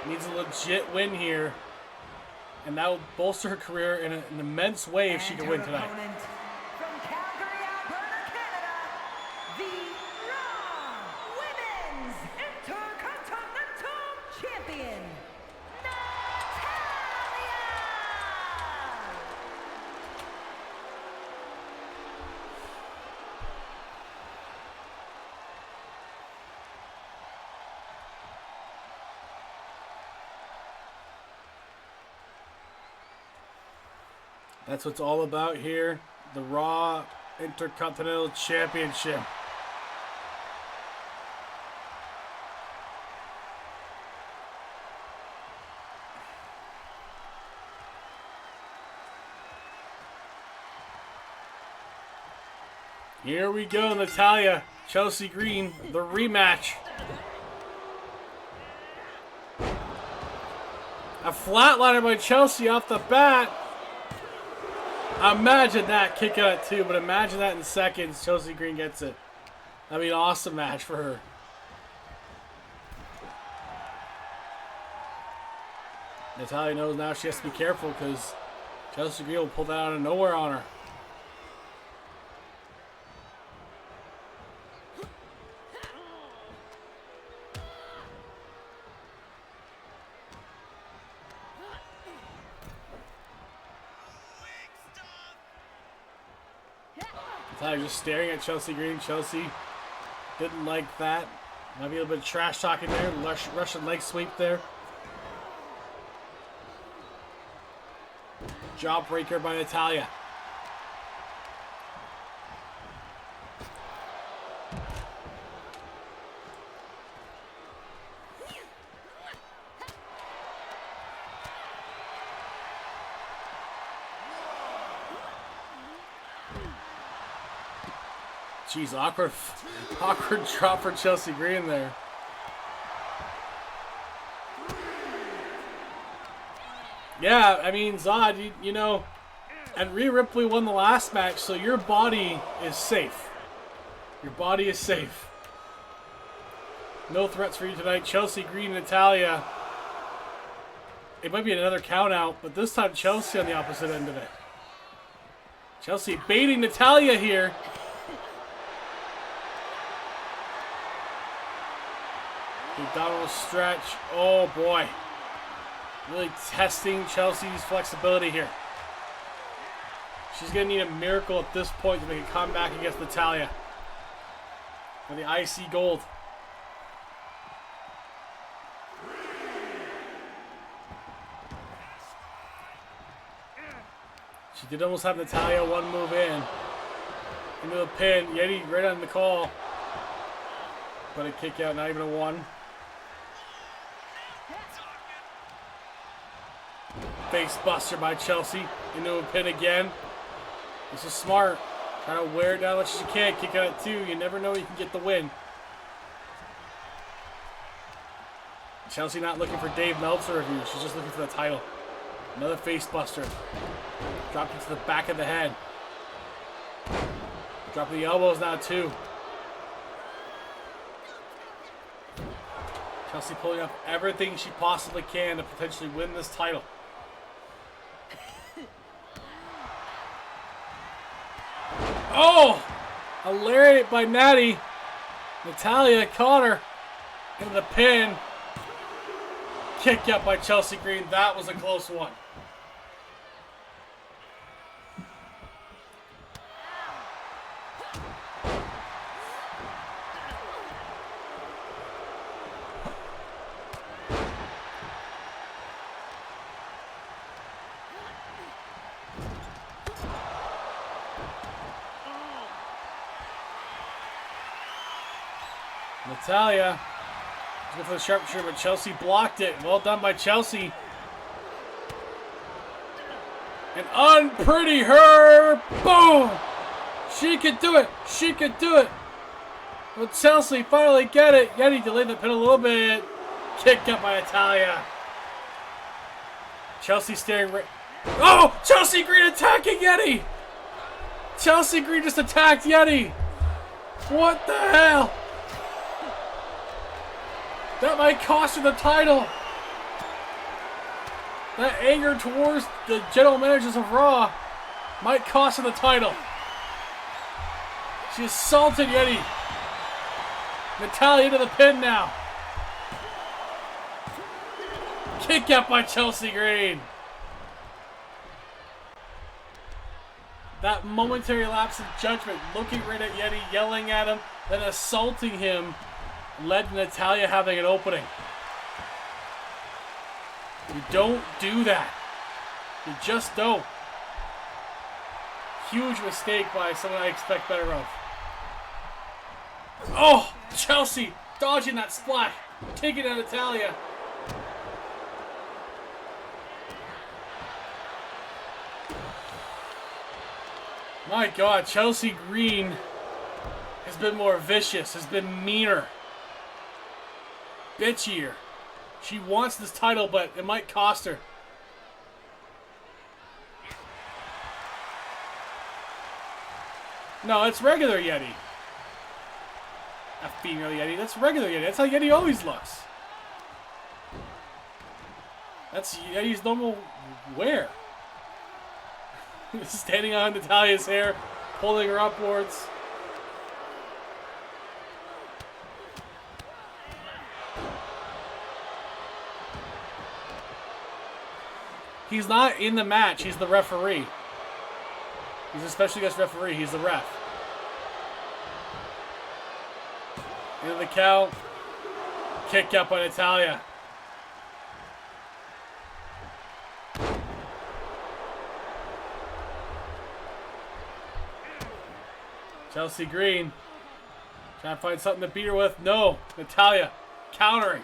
needs a legit win here, and that will bolster her career in an immense way if she can win tonight. From Calgary, Alberta, Canada, the Raw Women's Intercontinental Champion, Natalya! That's what it's all about here. The Raw Intercontinental Championship. Here we go, Natalya, Chelsea Green, the rematch. A flatliner by Chelsea off the bat. Imagine that, kick out at 2, but imagine that in seconds. Chelsea Green gets it. That'd be an awesome match for her. Natalya knows now she has to be careful because Chelsea Green will pull that out of nowhere on her. Natalya just staring at Chelsea Green. Chelsea didn't like that. Might be a little bit of trash talking there. Russian leg sweep there. Jawbreaker by Natalya. Jeez, awkward drop for Chelsea Green there. Yeah, I mean, Zod, you know, and Rhea Ripley won the last match, so your body is safe. Your body is safe. No threats for you tonight. Chelsea Green, Natalya. It might be another count out, but this time Chelsea on the opposite end of it. Chelsea baiting Natalya here. Abdominal stretch. Oh boy. Really testing Chelsea's flexibility here. She's going to need a miracle at this point to make a comeback against Natalya for the IC gold. She did almost have Natalya one move in. Into a pin. Yeti right on the call. But a kick out, not even a one. Face buster by Chelsea. Into a pin again. This is smart. Trying to wear it down as much as you can. Kick out at two. You never know you can get the win. Chelsea not looking for Dave Meltzer review. She's just looking for the title. Another face buster. Dropped into the back of the head. Dropping the elbows now too. Chelsea pulling up everything she possibly can to potentially win this title. Oh! A lariat by Natty. Natalya caught her into the pin. Kick out by Chelsea Green. That was a close one. Natalya going for the sharpshooter, but Chelsea blocked it. Well done by Chelsea. And unpretty her. Boom! She could do it. She could do it. Will Chelsea finally get it? Yeti delayed the pin a little bit. Kicked up by Natalya. Chelsea staring right. Oh! Chelsea Green attacking Yeti! Chelsea Green just attacked Yeti! What the hell? That might cost her the title. That anger towards the general managers of Raw might cost her the title. She assaulted Yeti. Natalya into the pin now. Kick out by Chelsea Green. That momentary lapse of judgment, looking right at Yeti, yelling at him, then assaulting him, led to Natalya having an opening. You don't do that. You just don't. Huge mistake by someone I expect better of. Oh, Chelsea dodging that splash, taking out Natalya. My God, Chelsea Green has been more vicious, has been meaner, bitchier. She wants this title, but it might cost her. No, it's regular Yeti. A female Yeti. That's regular Yeti. That's how Yeti always looks. That's Yeti's normal wear. Standing on Natalya's hair, pulling her upwards. He's not in the match. He's the referee. He's a special guest referee. He's the ref. Into the count. Kick out by Natalya. Chelsea Green trying to find something to beat her with. No. Natalya countering.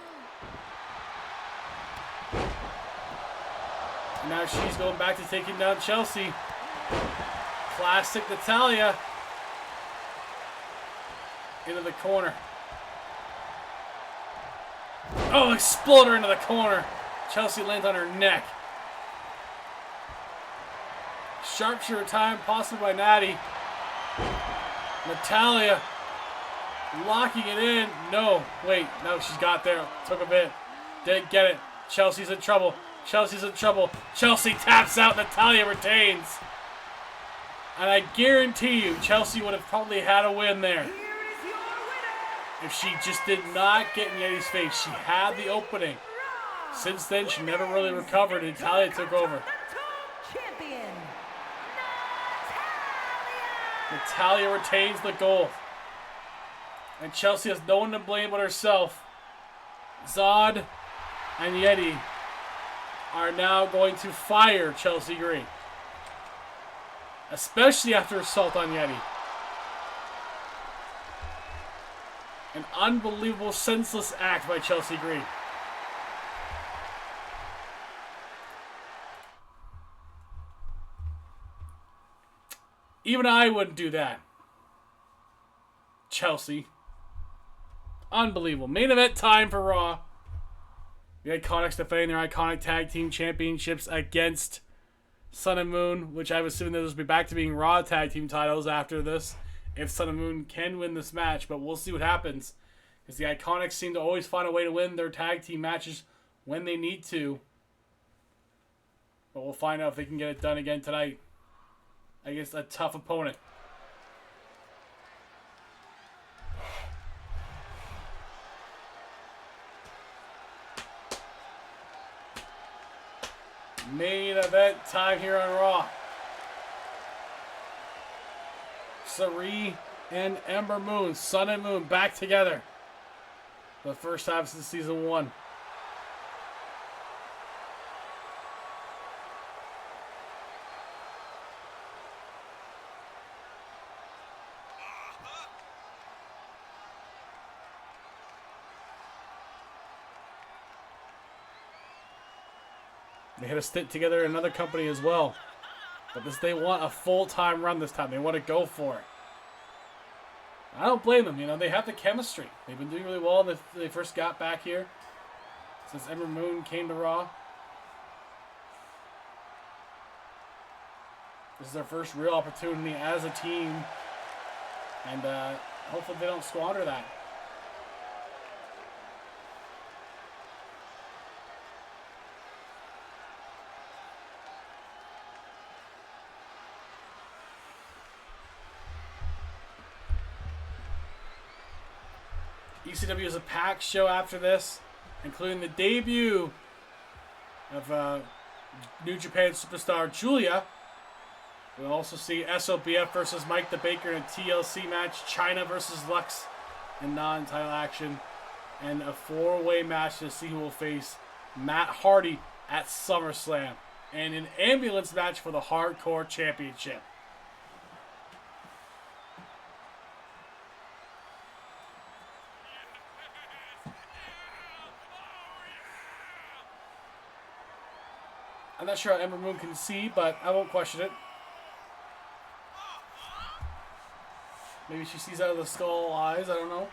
And now she's going back to taking down Chelsea. Classic Natalya. Into the corner. Oh, explode her into the corner. Chelsea lands on her neck. Sharpshooter time, possibly by Natty. Natalya locking it in. No, wait, no, she's got there. Took a bit. Didn't get it. Chelsea's in trouble. Chelsea's in trouble. Chelsea taps out. Natalya retains. And I guarantee you, Chelsea would have probably had a win there. If she just did not get in Yeti's face. She had the opening. Since then, she never really recovered, and Natalia took over. Champion, Natalia retains the gold. And Chelsea has no one to blame but herself. Zod and Yeti are now going to fire Chelsea Green. Especially after assault on Yeti. An unbelievable, senseless act by Chelsea Green. Even I wouldn't do that. Chelsea. Unbelievable. Main event time for Raw. The Iconics defending their iconic tag team championships against Sun and Moon, which I'm assuming those will be back to being Raw tag team titles after this, if Sun and Moon can win this match, but we'll see what happens. Because the Iconics seem to always find a way to win their tag team matches when they need to. But we'll find out if they can get it done again tonight against a tough opponent. Main event time here on Raw. Sari and Ember Moon, Sun and Moon, back together. The first time since season 1. They had a stint together in another company as well. But they want a full-time run this time. They want to go for it. I don't blame them. You know, they have the chemistry. They've been doing really well when they first got back here. Since Ember Moon came to Raw. This is their first real opportunity as a team. And hopefully they don't squander that. ECW is a packed show after this, including the debut of New Japan superstar Julia. We'll also see SOBF versus Mike the Baker in a TLC match, China versus Lux in non-title action, and a 4-way match to see who will face Matt Hardy at SummerSlam, and an ambulance match for the Hardcore Championship. I'm not sure how Ember Moon can see, but I won't question it. Maybe she sees out of the skull eyes, I don't know.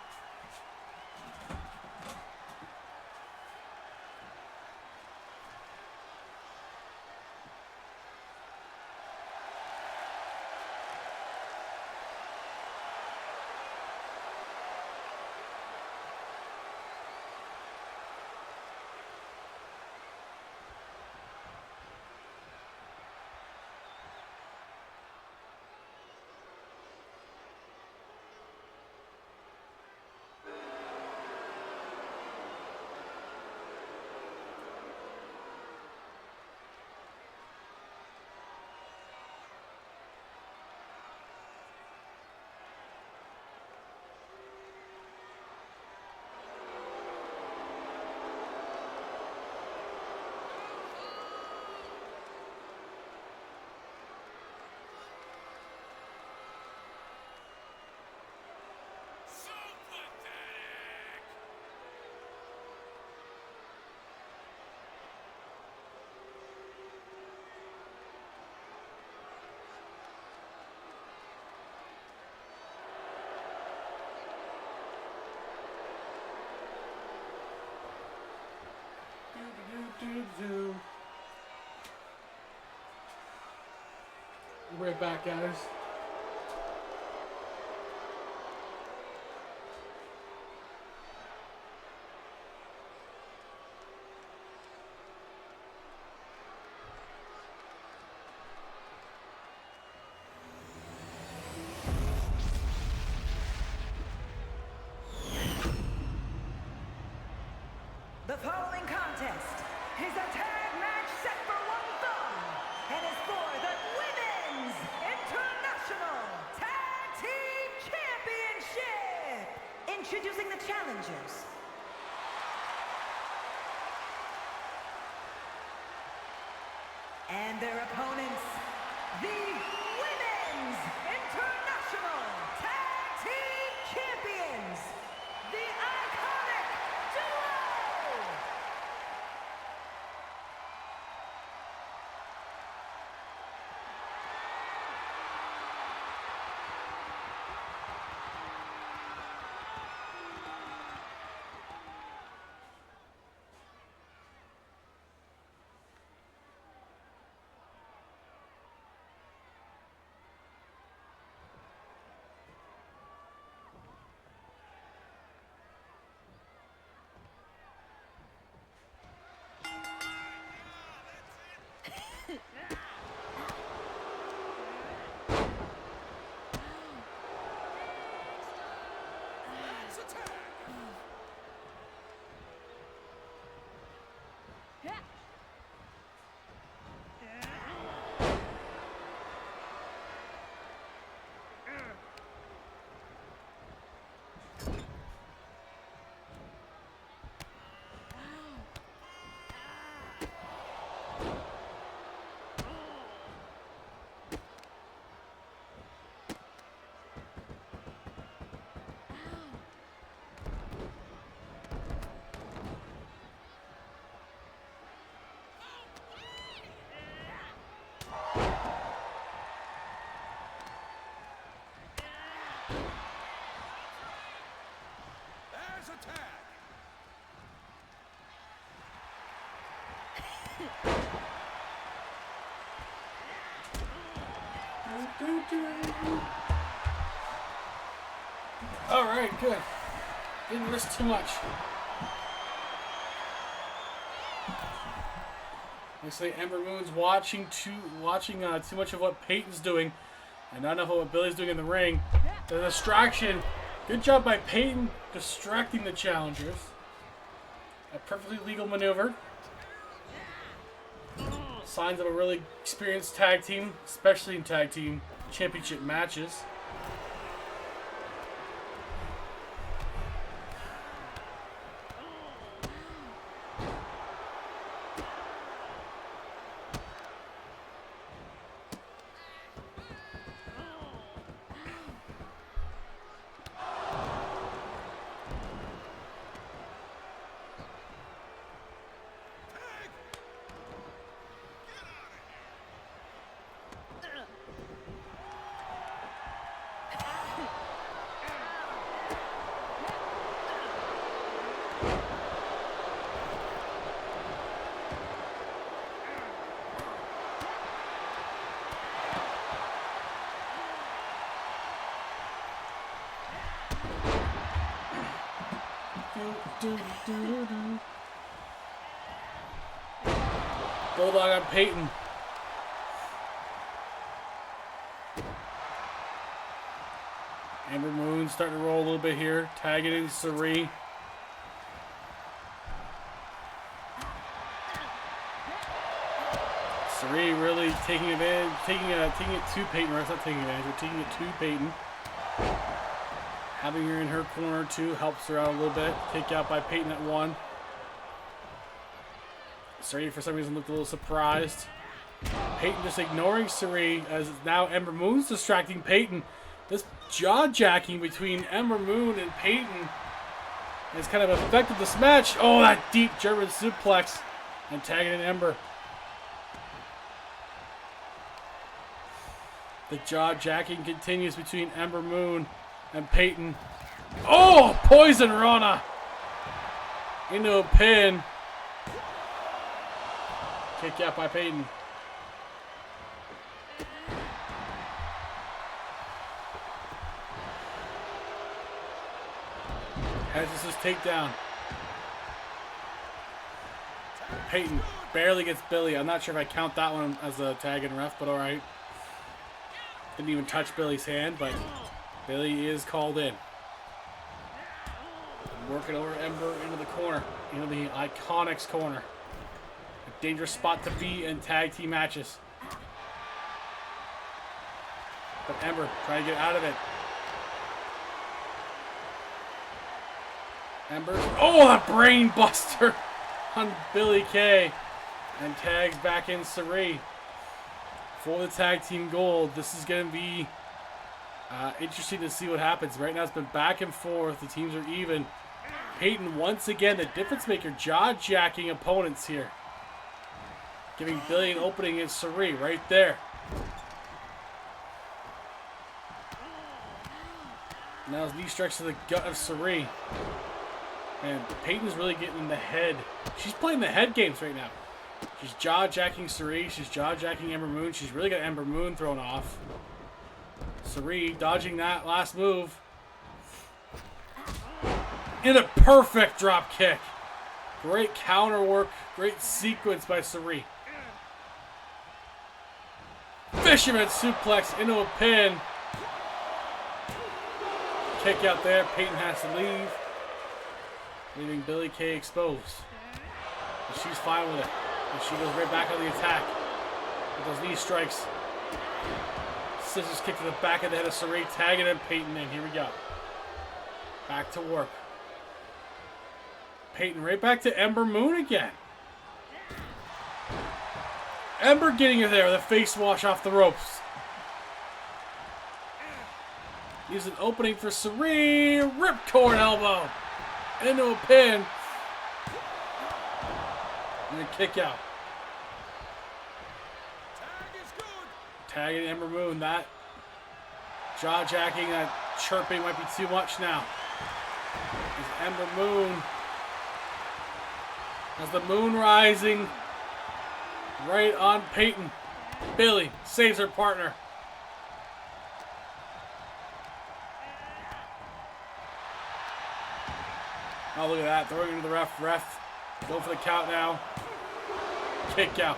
We're right back, guys. The following contest Introducing the challengers. And their opponents, the Women's International Tag Team Champions, the Iconic Duo! There's a tag. All right, good. Didn't risk too much. They say Ember Moon's watching too much of what Peyton's doing, and not enough of what Billy's doing in the ring. The distraction. Good job by Peyton distracting the challengers. A perfectly legal maneuver. Signs of a really experienced tag team, especially in tag team championship matches. Bulldog on Peyton. Ember Moon starting to roll a little bit here. Tagging in Sari. Sari really taking advantage, taking it to Peyton. Or not taking advantage, but taking it to Peyton. Having her in her corner too helps her out a little bit. Take out by Peyton at 1. Sari for some reason looked a little surprised. Peyton just ignoring Sari as now Ember Moon's distracting Peyton. This jaw-jacking between Ember Moon and Peyton has kind of affected this match. Oh, that deep German suplex and tagging in Ember. The jaw-jacking continues between Ember Moon and Peyton. Oh, Poison Rana into a pin. Kick out by Peyton. Has this takedown. Peyton barely gets Billy. I'm not sure if I count that one as a tag and ref, but alright. Didn't even touch Billy's hand, but Billy is called in. Working over Ember into the corner, into the Iconics corner. A dangerous spot to be in tag team matches. But Ember trying to get out of it. Ember. Oh, a brain buster on Billy Kay. And tags back in Sari for the tag team gold. This is going to be interesting to see what happens. Right now it's been back and forth. The teams are even. Peyton once again, the difference maker, jaw-jacking opponents here. Giving Billy an opening in Sari right there. Now his knee strikes to the gut of Sari. And Peyton's really getting in the head. She's playing the head games right now. She's jaw-jacking Sari. She's jaw-jacking Ember Moon. She's really got Ember Moon thrown off. Sari dodging that last move. And a perfect drop kick. Great counter work. Great sequence by Sari. Fisherman suplex into a pin. Kick out there. Peyton has to leave. Leaving Billy Kay exposed. And she's fine with it. And she goes right back on the attack. With those knee strikes. Scissors kick to the back of the head of Sari. Tagging in Peyton in. Here we go. Back to work. Peyton right back to Ember Moon again. Ember getting her there with a face wash off the ropes. Use an opening for Sari. Ripcord elbow. Into a pin. And a kick out. Tagging Ember Moon. That jaw-jacking, that chirping might be too much now. As Ember Moon, as the moon rising right on Peyton. Billy saves her partner. Oh, look at that. Throwing into the ref. Ref, go for the count now. Kick out.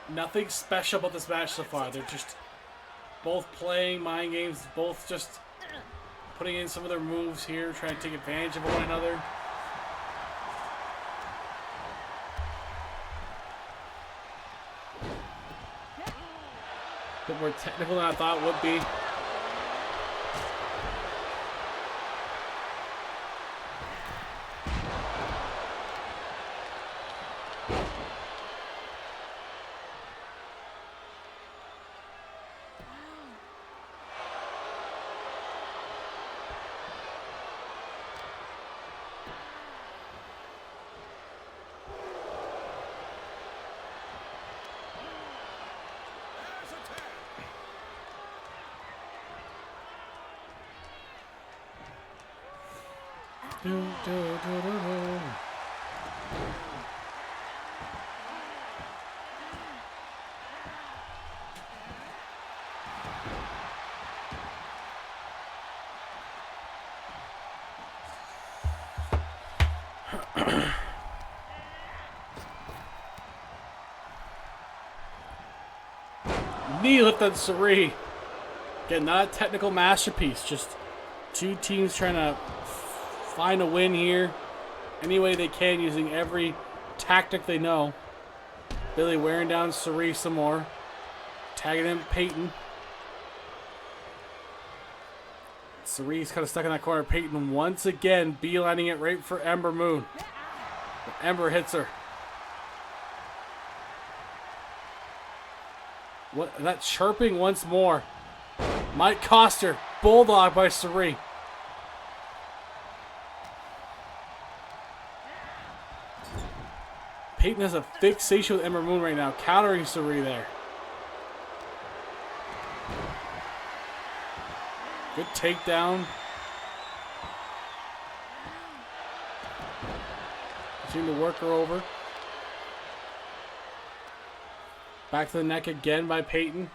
Nothing special about this match so far. They're just both playing mind games, both just putting in some of their moves here, trying to take advantage of one another. A bit more technical than I thought it would be. Knee lift on Sari. Again, not a technical masterpiece. Just two teams trying to find a win here any way they can, using every tactic they know. Billy wearing down Sari some more. Tagging in Peyton. Sari's kind of stuck in that corner. Peyton once again beelining it right for Ember Moon. But Ember hits her. What, that chirping once more might cost her. Bulldog by Sari. Peyton has a fixation with Ember Moon right now, countering Sari there. Good takedown. Seem to work her over. Back to the neck again by Peyton.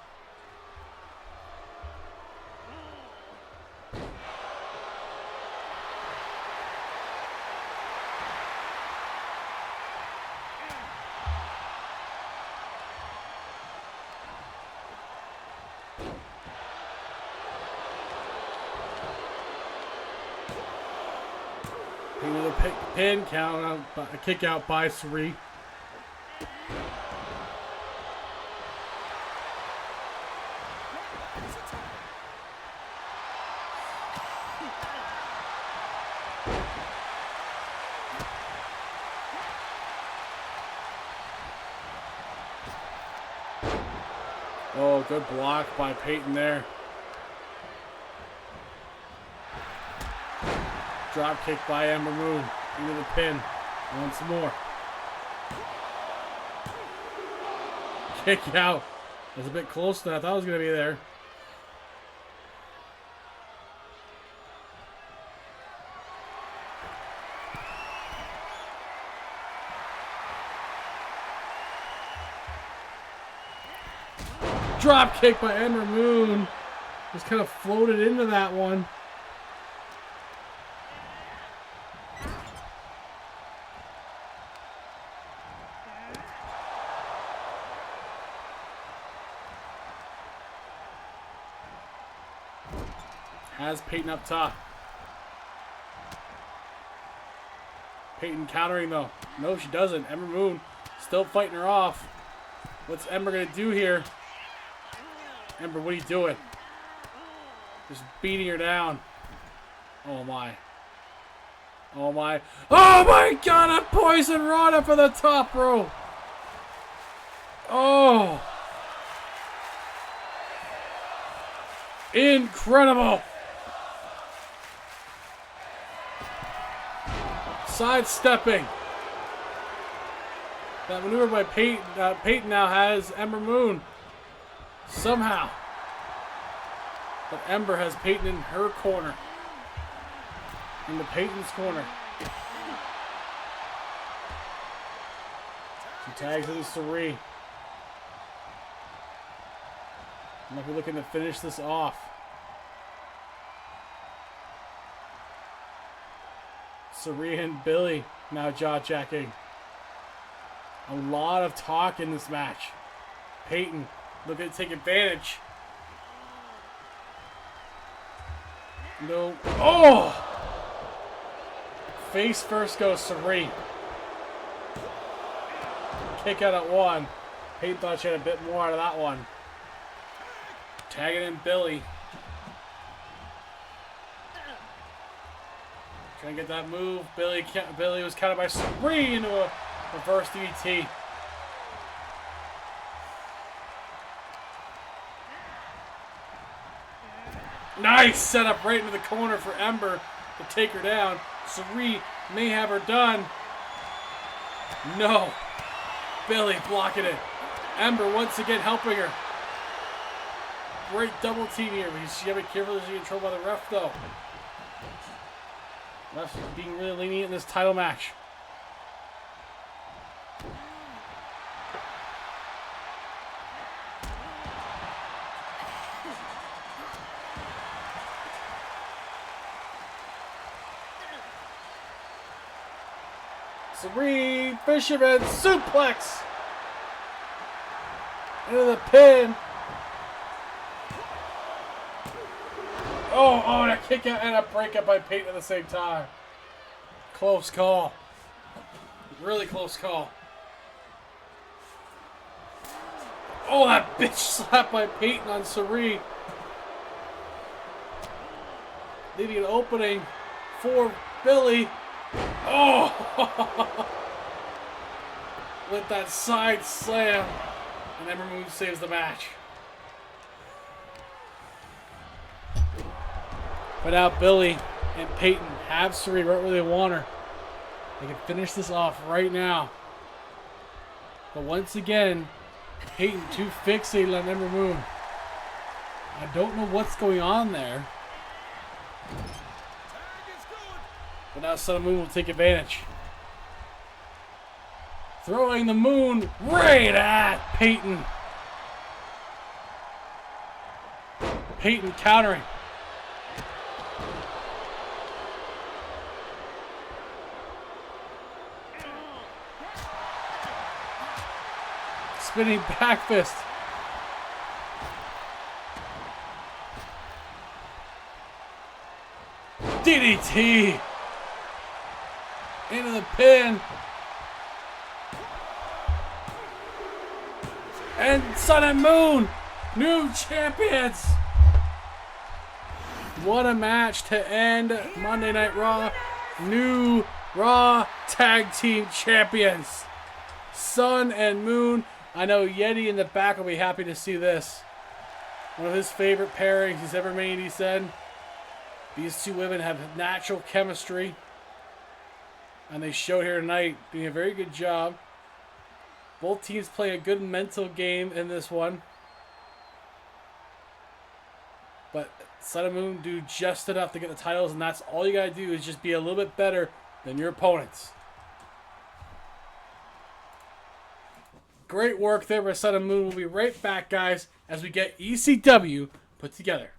Peyton with a pin count, a kick out by Sari. Oh, good block by Peyton there. Drop kick by Ember Moon into the pin once more. Kick out. It was a bit close to that. I thought it was going to be there. Drop kick by Ember Moon. Just kind of floated into that one. Has Peyton up top. Peyton countering though. No, she doesn't. Ember Moon still fighting her off. What's Ember gonna do here? Ember, what are you doing? Just beating her down. Oh my. Oh my. Oh my god, a poison rod for the top rope. Oh. Incredible. Sidestepping. That maneuver by Peyton. Peyton now has Ember Moon. Somehow. But Ember has Peyton in her corner. Into Peyton's corner. She tags into Sari. Might be looking to finish this off. Sari and Billy now jaw-jacking. A lot of talk in this match. Peyton looking to take advantage. No. Oh! Face first goes Sari. Kick out at one. Peyton thought she had a bit more out of that one. Tagging in Billy. Trying to get that move. Billy was counted by Sari into a reverse DDT. Nice setup right into the corner for Ember to take her down. Sari may have her done. No. Billy blocking it. Ember once again helping her. Great double team here. She's got to be careful as she's controlled by the ref though. Ref's being really lenient in this title match. Sari, Fisherman, suplex! Into the pin. Oh, and a kick out and a breakup by Peyton at the same time. Close call. Really close call. Oh, that bitch slap by Peyton on Sari. Leaving an opening for Billy. Oh! With that side slam. And Ember Moon saves the match. But now Billy and Peyton have Sari right where they want her. They can finish this off right now. But once again, Peyton too fixated on Ember Moon. I don't know what's going on there. But now Son of Moon will take advantage. Throwing the Moon right at Peyton. Peyton countering. Spinning back fist. DDT. Into the pin. And Sun and Moon, new champions. What a match to end Monday Night Raw. New Raw Tag Team Champions. Sun and Moon. I know Yeti in the back will be happy to see this. One of his favorite pairings he's ever made, he said. These two women have natural chemistry. And they showed here tonight, doing a very good job. Both teams play a good mental game in this one. But Sun and Moon do just enough to get the titles, and that's all you gotta do is just be a little bit better than your opponents. Great work there by Sun and Moon. We'll be right back, guys, as we get ECW put together.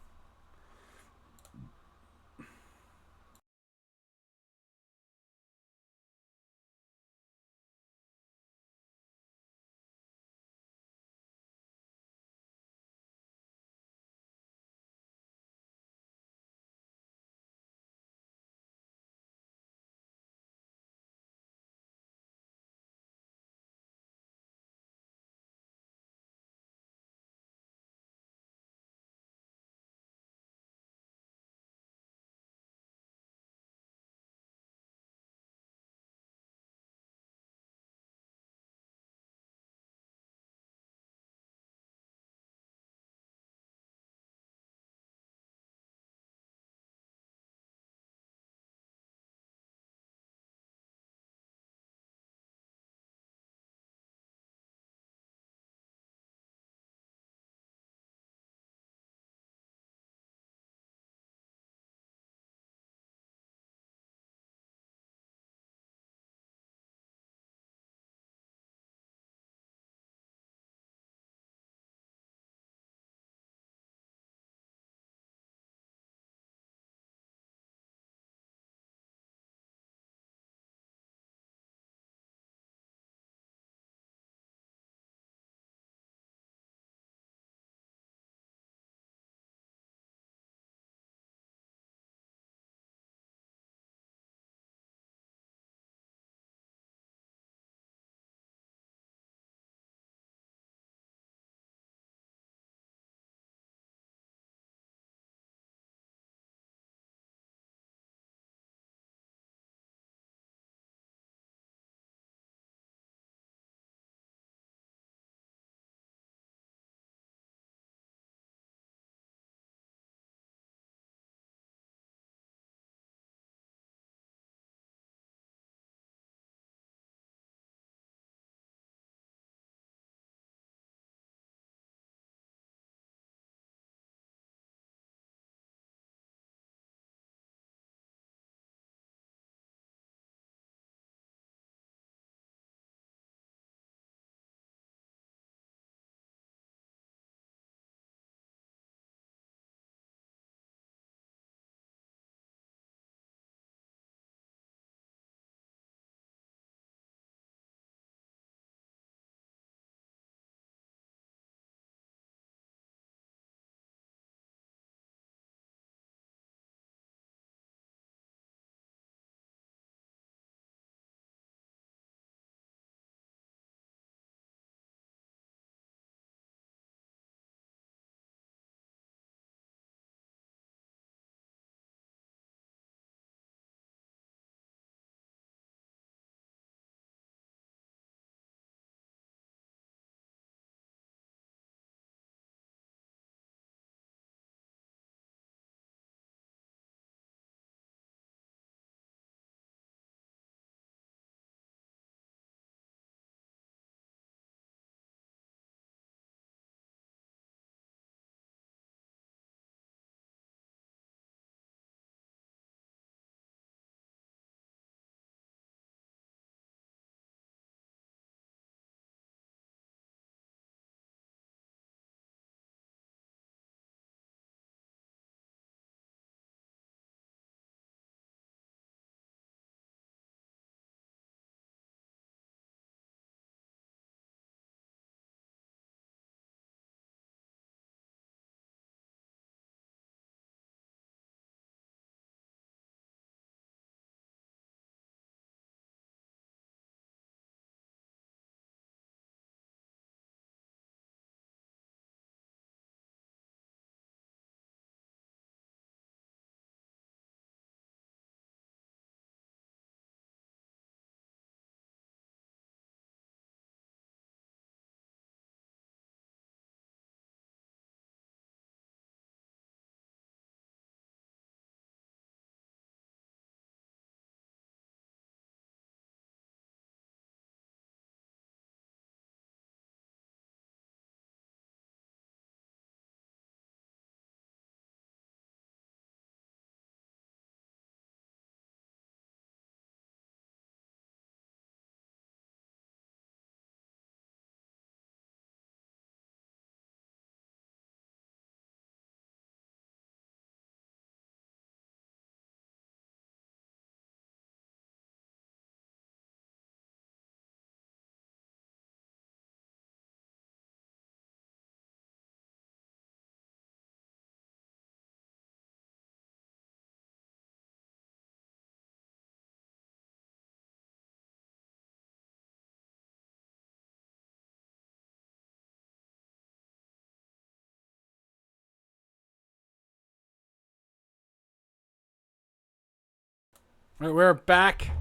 Alright, we're back.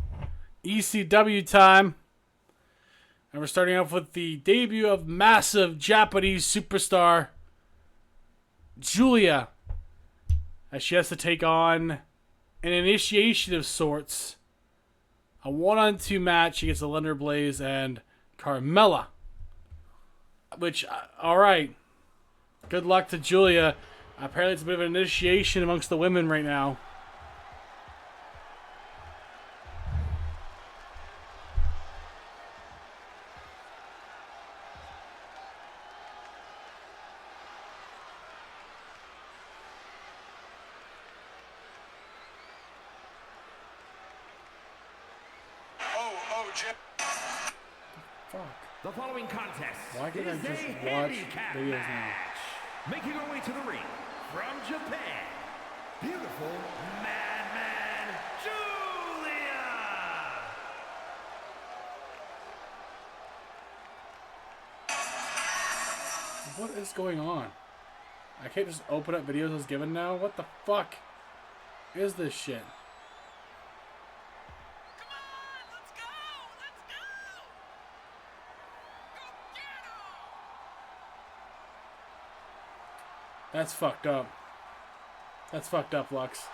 ECW time. And we're starting off with the debut of massive Japanese superstar Julia, as she has to take on an initiation of sorts. A 1-on-2 match against the Lunder Blaze and Carmella. Which, alright. Good luck to Julia. Apparently it's a bit of an initiation amongst the women right now. Fuck. The following contest Why can't I is just a watch handicap videos now? match. Making her way to the ring from Japan, beautiful Madman Julia. What is going on? I can't just open up videos I was given now? What the fuck is this shit? That's fucked up. That's fucked up, Lux.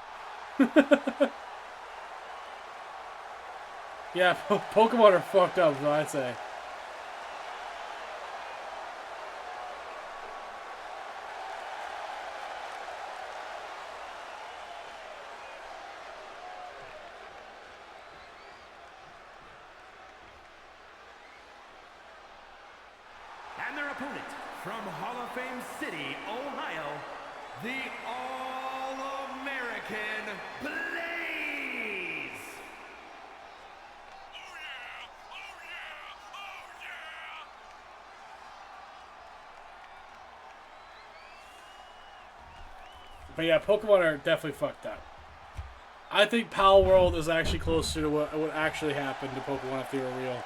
Yeah, Pokemon are fucked up, is what I'd say. And their opponent from Hall of Fame City, Ohio, the All-American Blaze. But yeah, Pokemon are definitely fucked up. I think Pal World is actually closer to what would actually happen to Pokemon if they were real.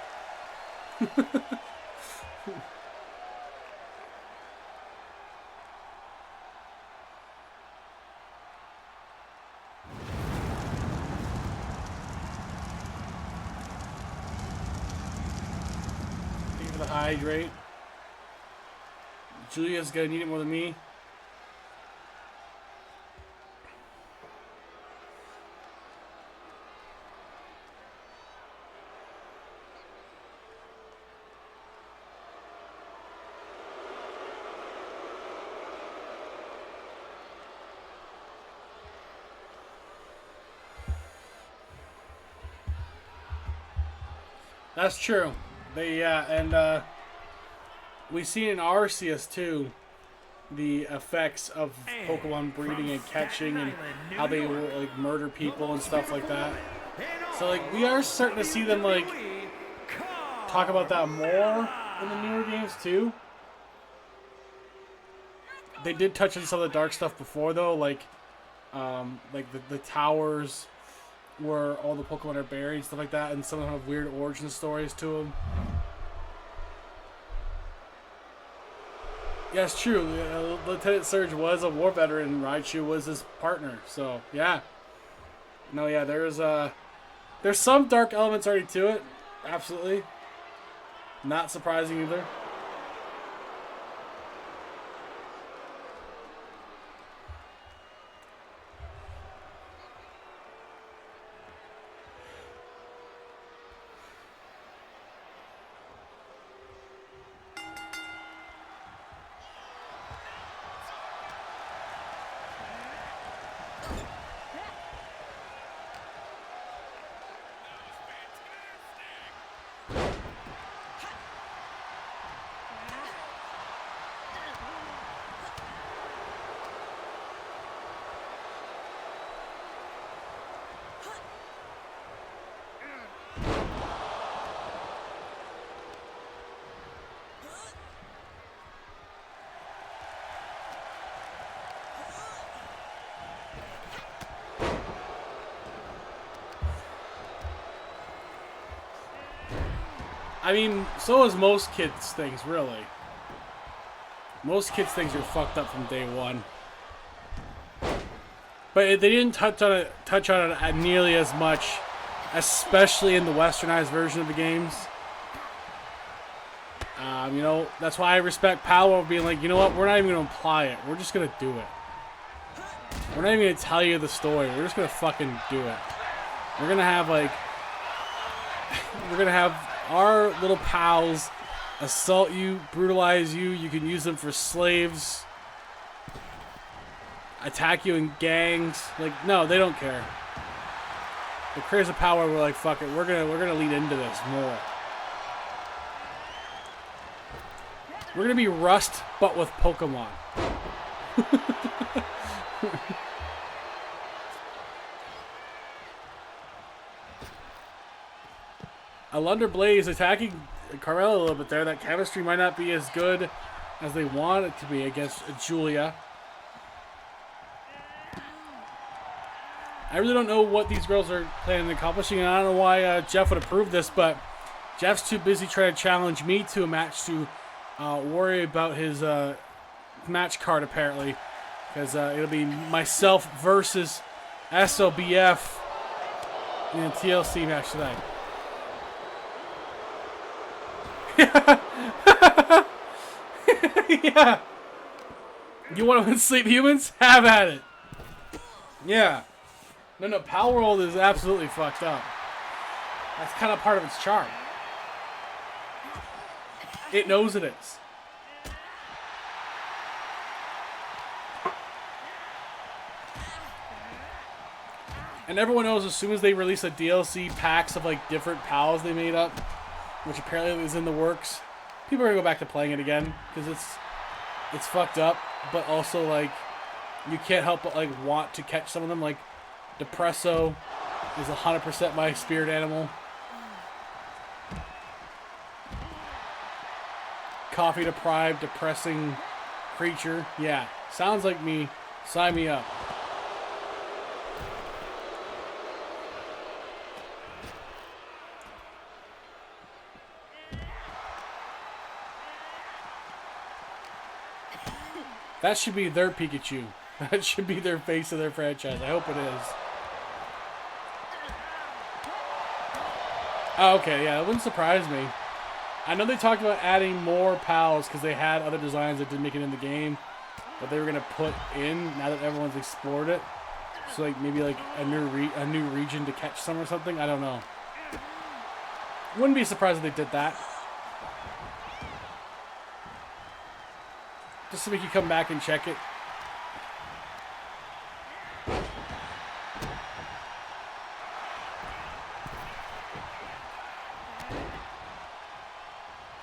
Thank you for the hydrate. Julia's gonna need it more than me. That's true. And we see in Arceus too the effects of Pokemon breeding and catching and how they will like murder people and stuff like that. So like we are starting to see them like talk about that more in the newer games too. They did touch on some of the dark stuff before though, like the towers where all the Pokemon are buried, stuff like that, and some of them have weird origin stories to them. Yeah, it's true. Lieutenant Surge was a war veteran, and Raichu was his partner. So yeah, no, yeah, there's some dark elements already to it. Absolutely, not surprising either. I mean, so is most kids' things, really. Most kids' things are fucked up from day one. But they didn't touch on it nearly as much especially in the westernized version of the games. You know, that's why I respect Power being like, you know what, we're not even going to imply it. We're just going to do it. We're not even going to tell you the story. We're just going to fucking do it. We're going to have, like, we're going to have our little pals assault you, brutalize you. You can use them for slaves. Attack you in gangs. Like, no, they don't care. The creators of Power were like, fuck it, we're gonna lead into this more. We're gonna be Rust, but with Pokemon. Alundra Blaze attacking Carmella a little bit there. That chemistry might not be as good as they want it to be against Julia. I really don't know what these girls are planning on accomplishing, and I don't know why Jeff would approve this, but Jeff's too busy trying to challenge me to a match to worry about his match card, apparently. Because it'll be myself versus SOBF in a TLC match tonight. Yeah. You want to sleep humans? Have at it. Yeah. No, Power World is absolutely fucked up. That's kind of part of its charm. It knows it is. And everyone knows as soon as they release a DLC packs of like different pals they made up, which apparently is in the works, people are gonna go back to playing it again because it's fucked up, but also like you can't help but like want to catch some of them. Like Depresso is 100% my spirit animal. Coffee deprived, depressing creature. Yeah, sounds like me. Sign me up. That should be their Pikachu. That should be their face of their franchise. I hope it is. Oh, okay, yeah, it wouldn't surprise me. I know they talked about adding more pals because they had other designs that didn't make it in the game, but they were gonna put in now that everyone's explored it. So like maybe like a new region to catch some or something. I don't know. Wouldn't be surprised if they did that. Just so we can come back and check it.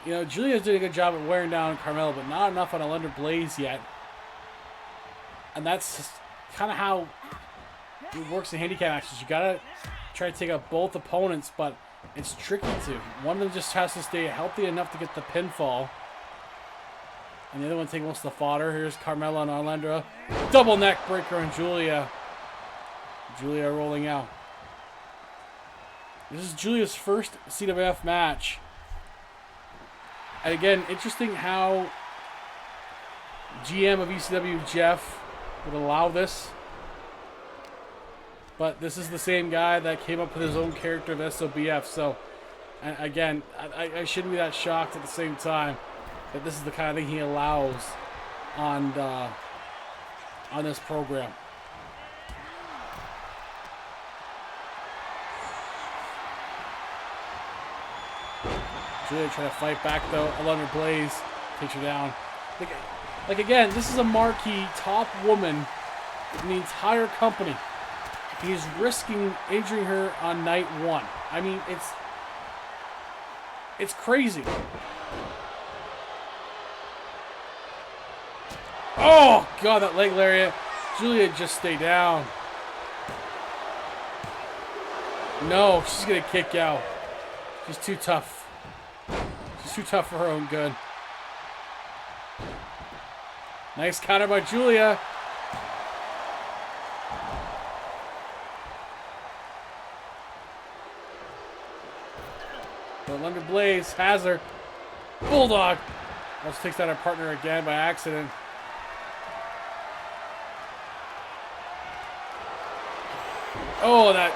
You know, Julia's doing a good job at wearing down Carmella, but not enough on Alundra Blaze yet. And that's kind of how it works in handicap matches. You gotta try to take out both opponents, but it's tricky to. One of them just has to stay healthy enough to get the pinfall. And the other one taking most of the fodder. Here's Carmella and Alundra. Double neck breaker on Julia. Julia rolling out. This is Julia's first CWF match. And again, interesting how GM of ECW Jeff would allow this. But this is the same guy that came up with his own character of SOBF. So, again, I shouldn't be that shocked at the same time that this is the kind of thing he allows on this program. Julia trying to fight back though. Alundra Blaze takes her down. Like again, this is a marquee top woman in the entire company. He's risking injuring her on night one. I mean, it's crazy. Oh god, that leg lariat. Julia just stay down. No, she's gonna kick out. She's too tough. She's too tough for her own good. Nice counter by Julia. But Alundra Blaze has her. Bulldog. Almost takes out her partner again by accident. Oh, that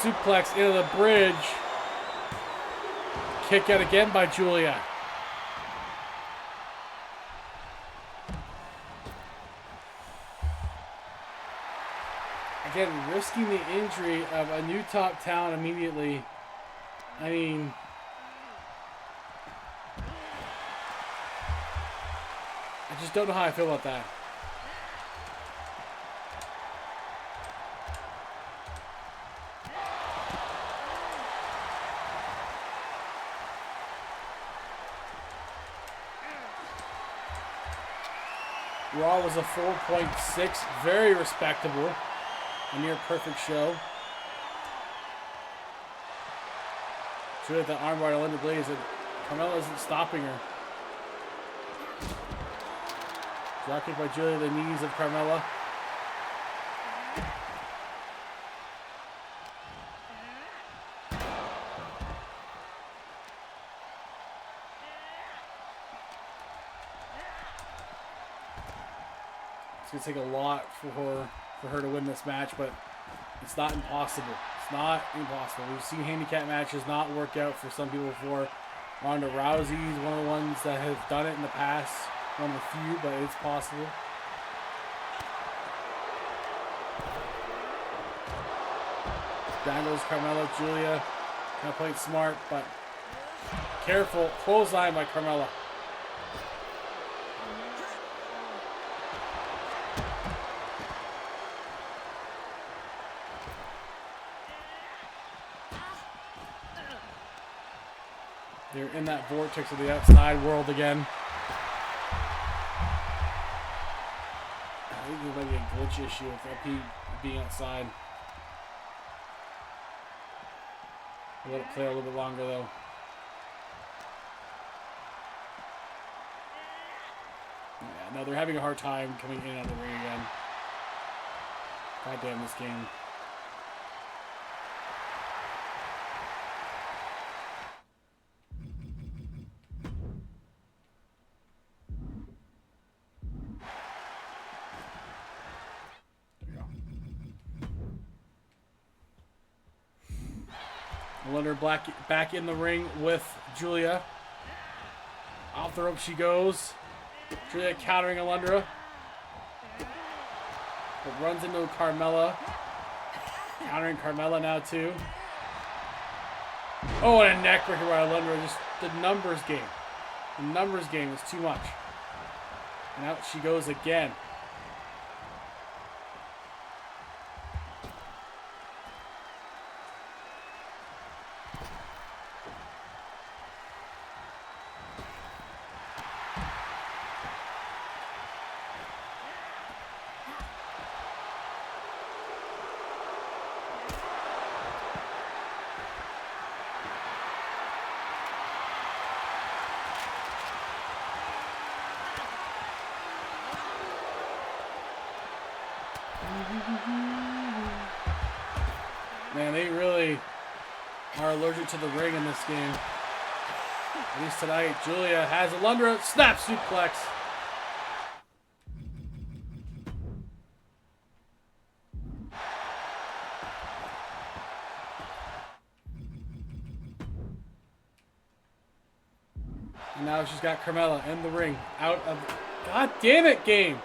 suplex into the bridge. Kick out again by Julia. Again, risking the injury of a new top talent immediately. I mean, I just don't know how I feel about that. Raw was a 4.6, very respectable. A near perfect show. She had the armbar to Linda Blaze, and Carmella isn't stopping her. Drop kick by Julia, the knees of Carmella. It's gonna take a lot for her to win this match, but it's not impossible. It's not impossible. We've seen handicap matches not work out for some people before. Ronda Rousey is one of the ones that has done it in the past. One of the few, but it's possible. Dangles, Carmella, Julia. Kind of played smart, but careful. Clothesline by Carmella. They're in that vortex of the outside world again. I think there might be a glitch issue with LP being outside. We'll let it play a little bit longer though. Yeah, no, they're having a hard time coming in and out of the ring again. God damn this game. Melinda back in the ring with Julia. Off the rope she goes. Julia countering Alundra. But runs into Carmella. Countering Carmella now too. Oh, and a neckbreaker by Alundra. Just the numbers game. The numbers game is too much. And out she goes again. Man, they really are allergic to the ring in this game. At least tonight, Julia has Alundra, snap suplex. And now she's got Carmella in the ring, out of, god damn it, game.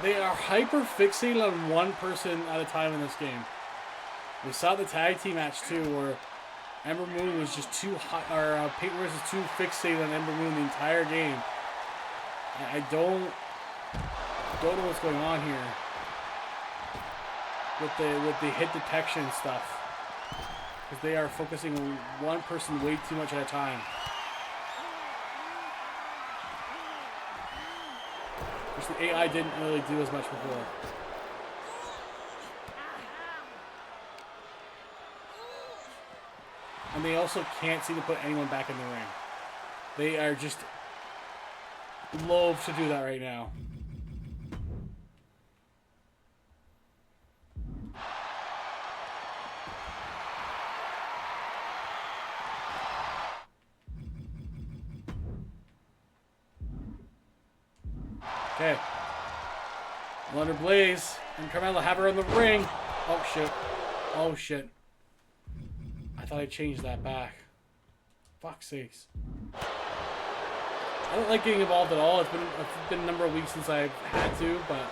They are hyper fixated on one person at a time in this game. We saw the tag team match too, where Ember Moon was just too hot, or Peyton Royce was too fixated on Ember Moon the entire game. I don't know what's going on here with the hit detection stuff, because they are focusing on one person way too much at a time. Which the AI didn't really do as much before. And they also can't seem to put anyone back in the ring. They are just loath to do that right now. Okay. Alundra Blaze and Carmella have her in the ring. Oh shit. Oh, shit. I thought I changed that back. Fuck's sakes. I don't like getting involved at all. It's been a number of weeks since I've had to, but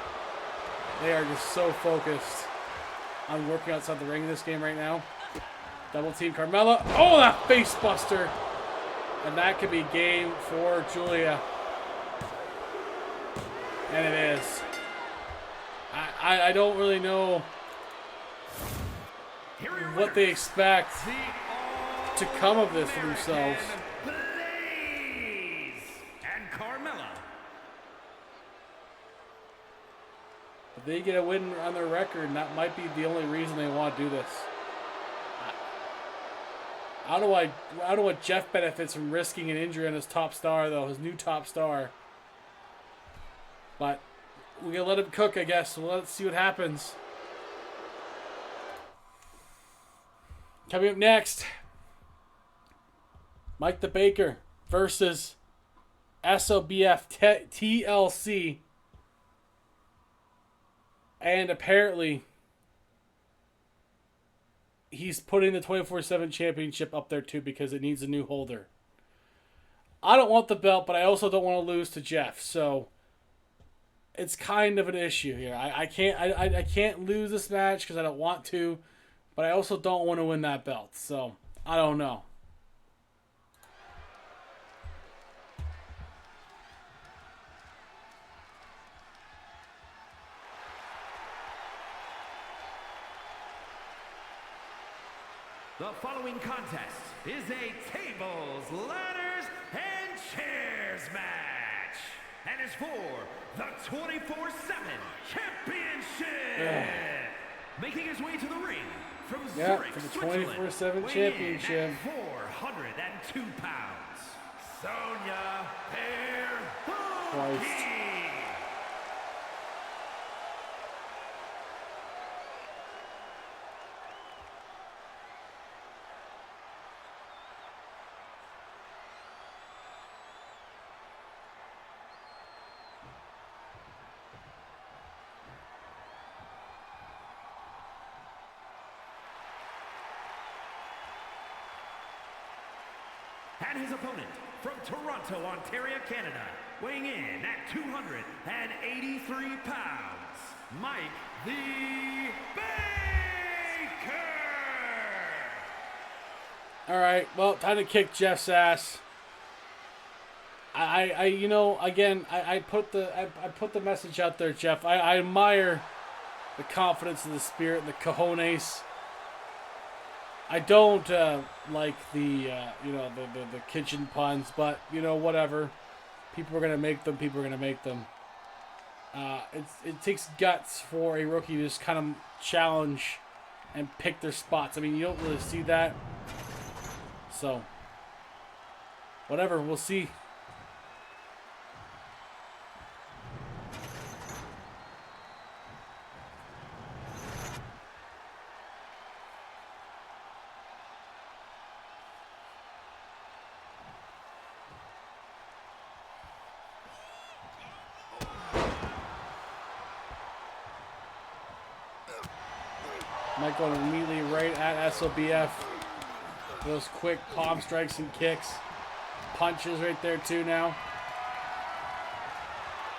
they are just so focused on working outside the ring in this game right now. Double team Carmella. Oh, that face buster. And that could be game for Julia. And it is. I don't really know what they expect to come of this for themselves. And Carmella. If they get a win on their record, and that might be the only reason they want to do this. I don't know what Jeff benefits from risking an injury on his top star, though, his new top star. But we're going to let him cook, I guess. So let's see what happens. Coming up next, Mike the Baker versus SOBF TLC. And apparently, he's putting the 24/7 championship up there too because it needs a new holder. I don't want the belt, but I also don't want to lose to Jeff. So it's kind of an issue here. I can't lose this match because I don't want to, but I also don't want to win that belt. So I don't know. The following contest is a tables, ladders, and chairs match. And is for the 24/7 championship. Making his way to the ring from Zurich, for the Switzerland, 24/7 weighing championship. in at 402 pounds. Sonya Christ. And his opponent from Toronto, Ontario, Canada, weighing in at 283 pounds, Mike the Baker! All right, well, time to kick Jeff's ass. You know, again, I put the message out there, Jeff. I admire the confidence and the spirit and the cojones. I don't like the the kitchen puns, but you know, whatever. People are gonna make them. People are gonna make them. It takes guts for a rookie to just kind of challenge and pick their spots. I mean, you don't really see that. So, whatever. We'll see. Mike going immediately right at SOBF. Those quick palm strikes and kicks. Punches right there too now.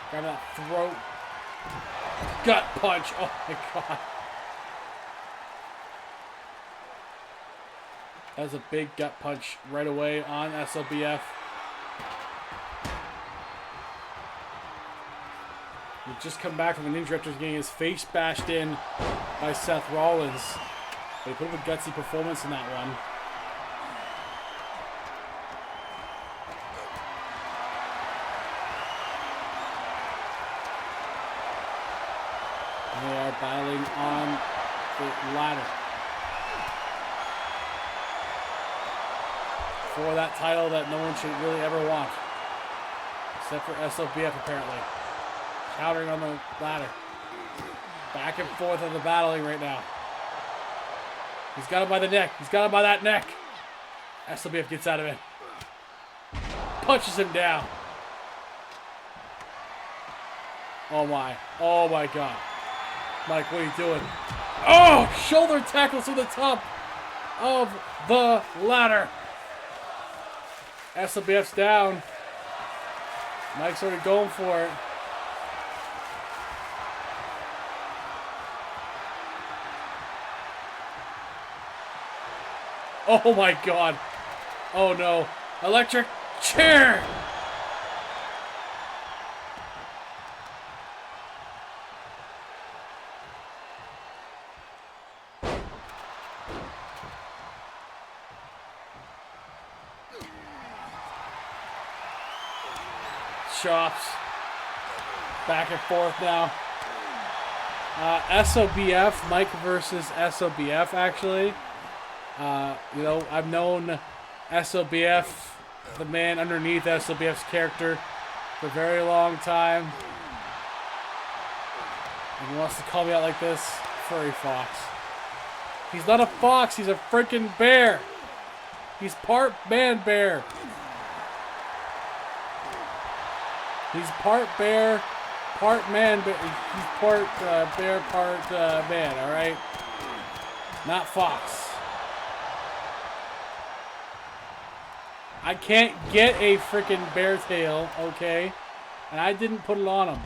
Grab that throat. Gut punch. Oh my god. That was a big gut punch right away on SOBF. He just come back from an injury after getting his face bashed in by Seth Rollins. But he put up a gutsy performance in that one. And they are battling on the ladder for that title that no one should really ever want. Except for SOBF apparently. Countering on the ladder. Back and forth on the battling right now. He's got him by the neck. He's got him by that neck. SOBF gets out of it. Punches him down. Oh my. Oh my god. Mike, what are you doing? Oh, shoulder tackles to the top of the ladder. SLBF's down. Mike's already going for it. Oh my god. Oh no. Electric chair. Chops. Back and forth now. SOBF, Mike versus SOBF, actually. You know, I've known SOBF, the man underneath SOBF's character, for a very long time. And he wants to call me out like this. Furry fox. He's not a fox, he's a freaking bear. He's part man bear. He's part bear, part man. He's part bear, part man, alright? Not fox. I can't get a freaking bear tail, okay? And I didn't put it on him.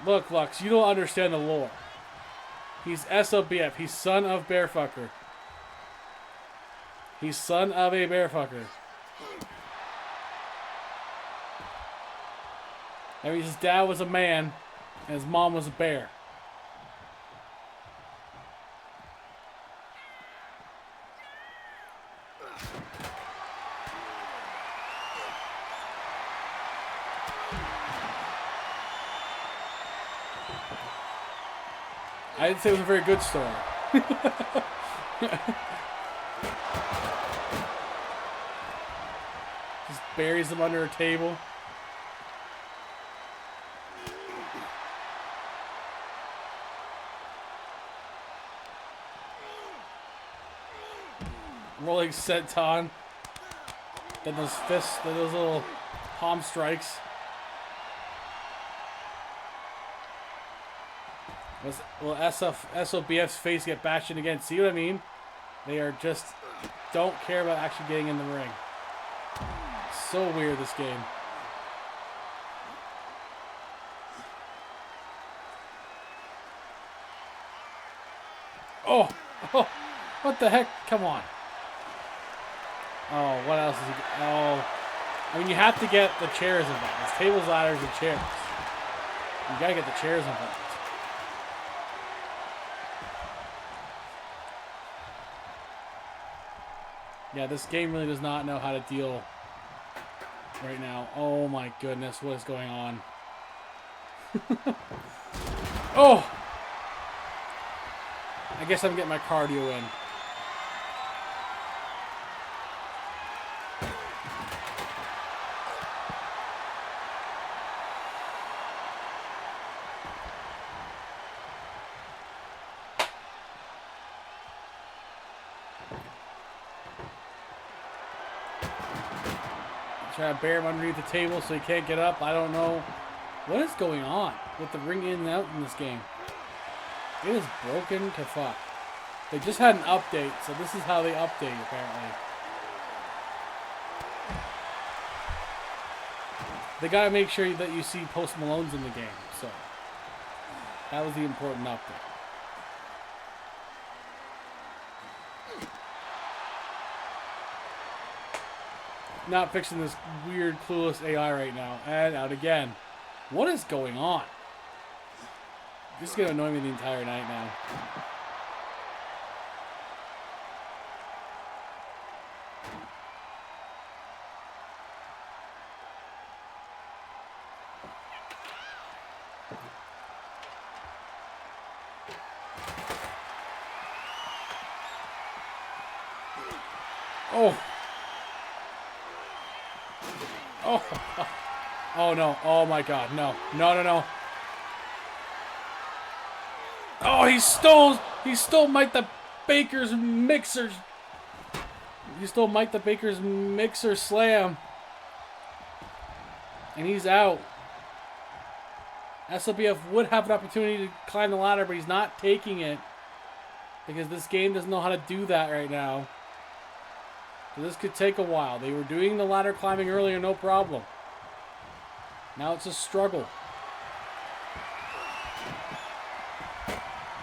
Look, Lux, you don't understand the lore. He's SOBF. He's son of Bearfucker. He's son of a Bearfucker. That means his dad was a man, and his mom was a bear. I didn't say it was a very good story. Just buries them under a table. Rolling senton. Then those fists, then those little palm strikes. Will SOBF's face get bashed in again? See what I mean? They are just don't care about actually getting in the ring. So weird, this game. Oh, what the heck? Come on. Oh, what else is he? Oh, I mean, you have to get the chairs involved. It's tables, ladders, and chairs. You gotta get the chairs involved. Yeah, this game really does not know how to deal right now. Oh my goodness, what is going on? Oh! I guess I'm getting my cardio in. Try to bear him underneath the table so he can't get up. I don't know. What is going on with the ring in and out in this game? It is broken to fuck. They just had an update, so this is how they update, apparently. They gotta make sure that you see Post Malone's in the game, so. That was the important update. Not fixing this weird, clueless AI right now. And out again. What is going on? This is going to annoy me the entire night now. Oh. Oh. Oh no. Oh my god. No. No, no, no. Oh, he stole Mike the Baker's mixer. He stole Mike the Baker's mixer slam. And he's out. SLBF would have an opportunity to climb the ladder, but he's not taking it because this game doesn't know how to do that right now. So this could take a while. They were doing the ladder climbing earlier, no problem. Now it's a struggle.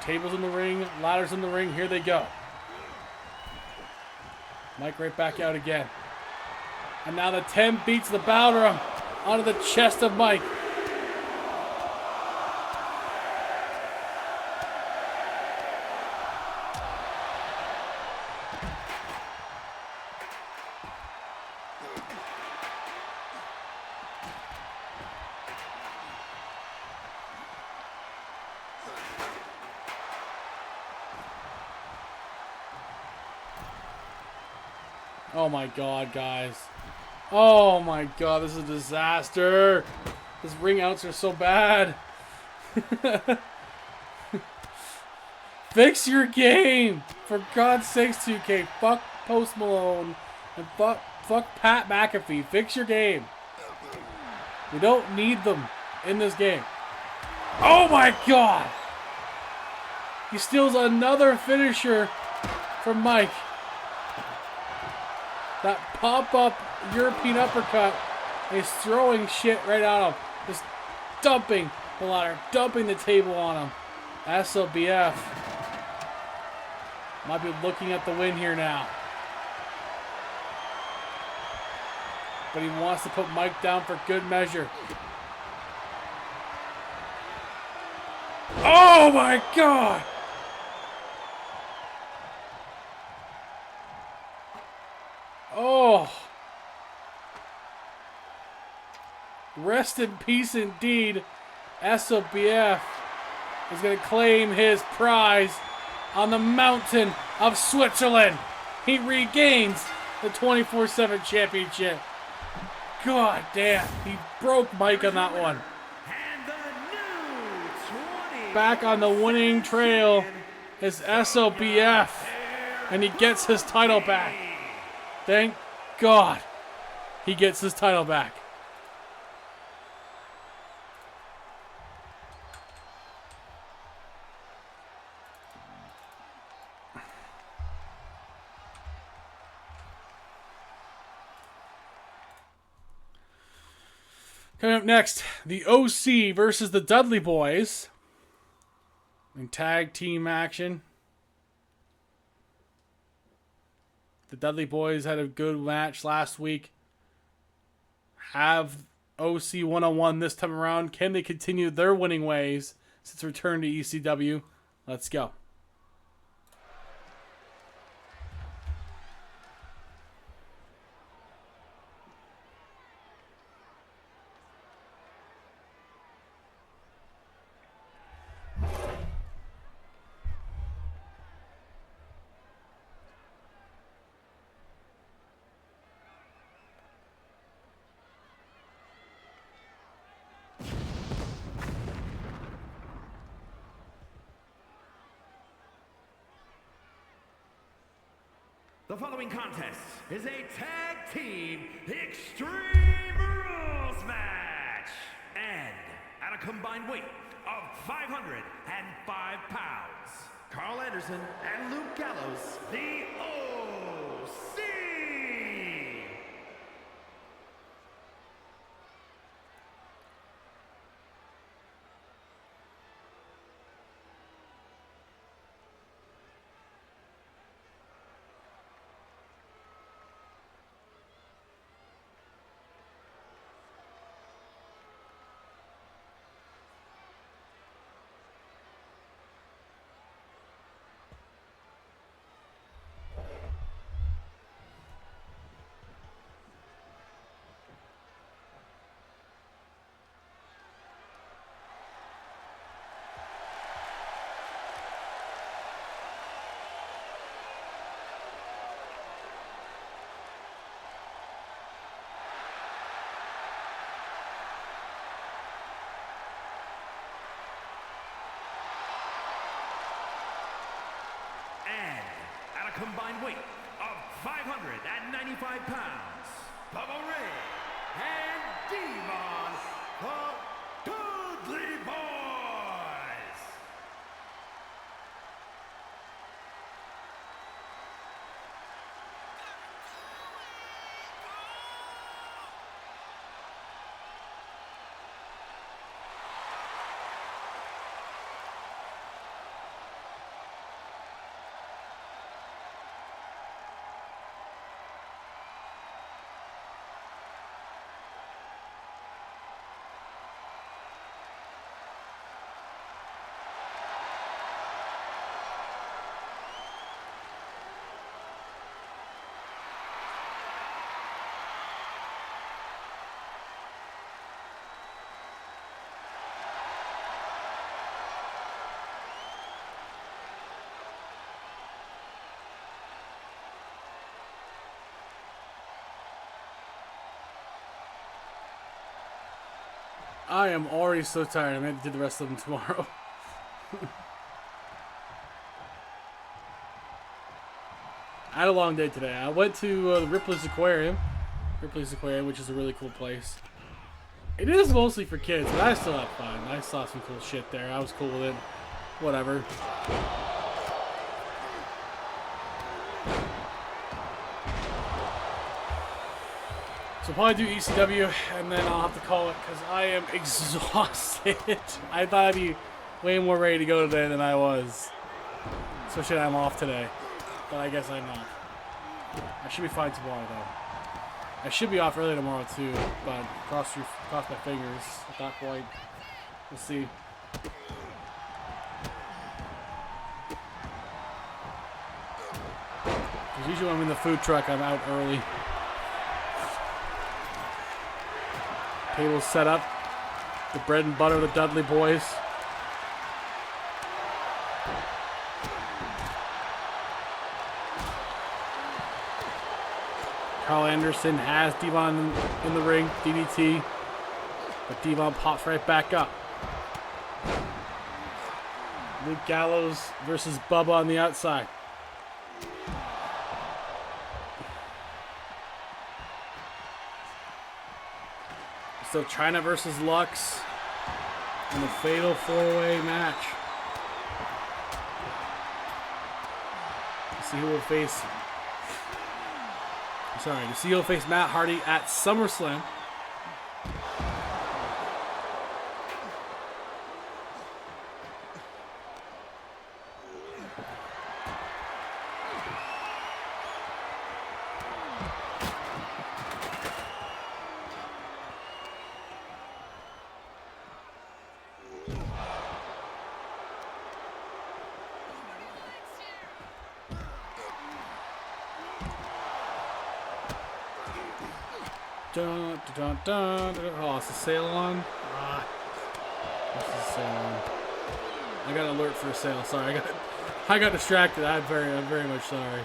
Tables in the ring, ladders in the ring, here they go. Mike right back out again. And now the 10 beats the bow drum onto the chest of Mike. Oh my god, guys. Oh my god, this is a disaster. These ring outs are so bad. Fix your game! For God's sakes, 2K. Fuck Post Malone. And fuck Pat McAfee. Fix your game. We don't need them in this game. Oh my god! He steals another finisher from Mike. That pop-up European uppercut is throwing shit right at him. Just dumping the ladder, dumping the table on him. SLBF might be looking at the win here now. But he wants to put Mike down for good measure. Oh my god! Oh. Rest in peace indeed. SLBF is going to claim his prize on the mountain of Switzerland. He regains the 24/7 championship. God damn. He broke Mike on that one. And the new Back on the winning trail is SLBF. And he gets his title back. Thank God he gets his title back. Coming up next, the OC versus the Dudley Boys in tag team action. The Dudley Boys had a good match last week. Have OC 1-on-1 this time around. Can they continue their winning ways since return to ECW? Let's go. The following contest is a tag team Extreme Rules match. And at a combined weight of 505 pounds, Carl Anderson and Luke Gallows, the OC. At a combined weight of 595 pounds, Bubba Ray and Devon the Dudley Dudley Boys. I am already so tired. I'm going to do the rest of them tomorrow. I had a long day today. I went to the Ripley's Aquarium, which is a really cool place. It is mostly for kids, but I still had fun. I saw some cool shit there. I was cool with it. Whatever. So I'll probably do ECW, and then I'll have to call it because I am exhausted. I thought I'd be way more ready to go today than I was. Especially I'm off today. But I guess I'm not. I should be fine tomorrow, though. I should be off early tomorrow, too. But cross my fingers at that point. We'll see. Because usually when I'm in the food truck, I'm out early. Table set up. The bread and butter of the Dudley Boys. Carl Anderson has Devon in the ring, DDT, but Devon pops right back up. Luke Gallows versus Bubba on the outside. So China versus Lux in the fatal four-way match. Let's see who will face. Sorry, the CEO faced Matt Hardy at SummerSlam. Dun, dun, dun, dun. Oh, it's a sale on? What's the sale on? I got an alert for a sale. Sorry, I got distracted. I'm very much sorry.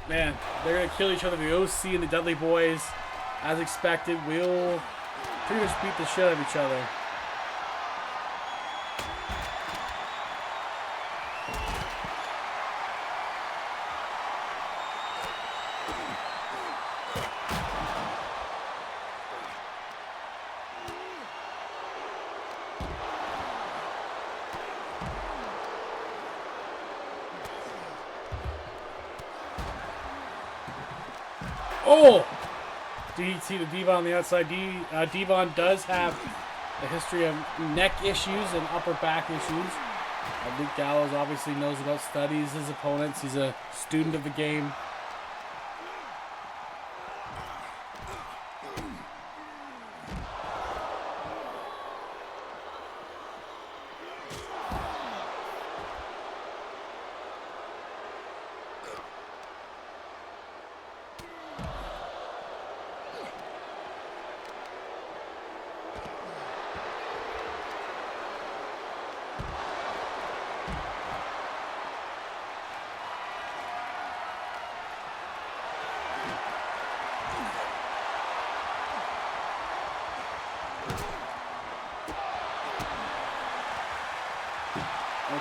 Man, they're going to kill each other. The OC and the Dudley Boys, as expected, will pretty much beat the shit out of each other. Oh! DDT to Devon on the outside. Devon does have a history of neck issues and upper back issues. Luke Gallows obviously knows about studies his opponents. He's a student of the game.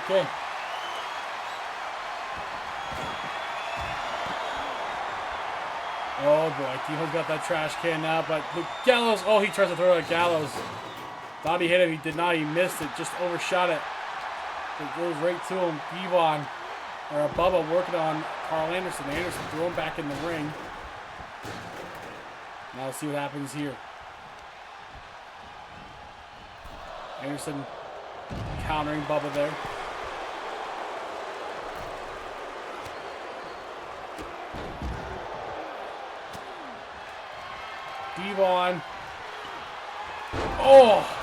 Okay. Oh boy, Diva's got that trash can now, but Luke Gallows, oh, he tries to throw it at Gallows. Thought he hit him, he did not, he missed it, just overshot it. It goes right to him. Devon, or Bubba working on Carl Anderson. Anderson threw him back in the ring. Now let's see what happens here. Anderson countering Bubba there. Devon. Oh!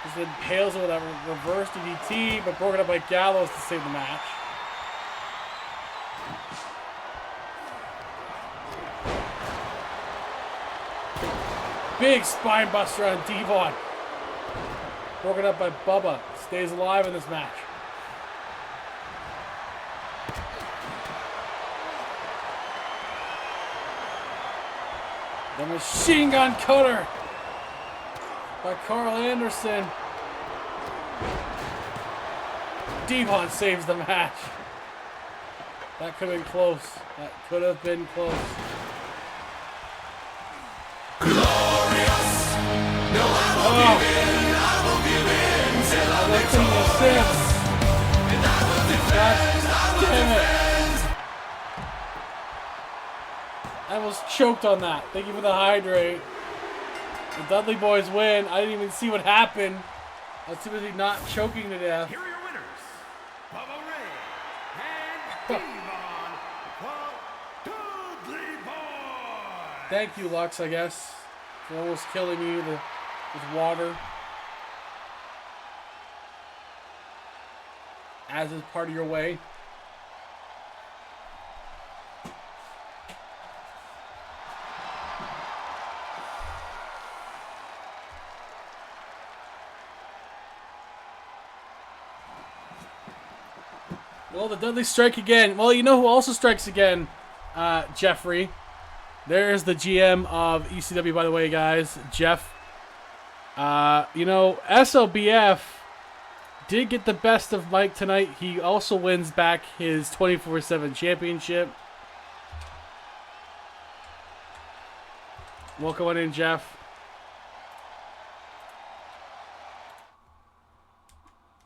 Just impales him with that reverse DDT, but broken up by Gallows to save the match. Big spine buster on Devon. Broken up by Bubba. Stays alive in this match. The machine gun cutter by Carl Anderson. Devon saves the match. That could have been close. That could have been close. Glorious. No, I won't give in till I'm victorious. And I will defend, I will defend. I almost choked on that. Thank you for the hydrate. The Dudley boys win. I didn't even see what happened. I was too busy not choking to death. Here are your winners, Bubba Ray and Devon, the Dudley Boys. Thank you, Lux, I guess, for almost killing me with water. As is part of your way. Well, the Dudley strike again. Well, you know who also strikes again? Jeffrey. There's the GM of ECW, by the way, guys. Jeff. You know, SLBF did get the best of Mike tonight. He also wins back his 24/7 championship. Welcome on in, Jeff.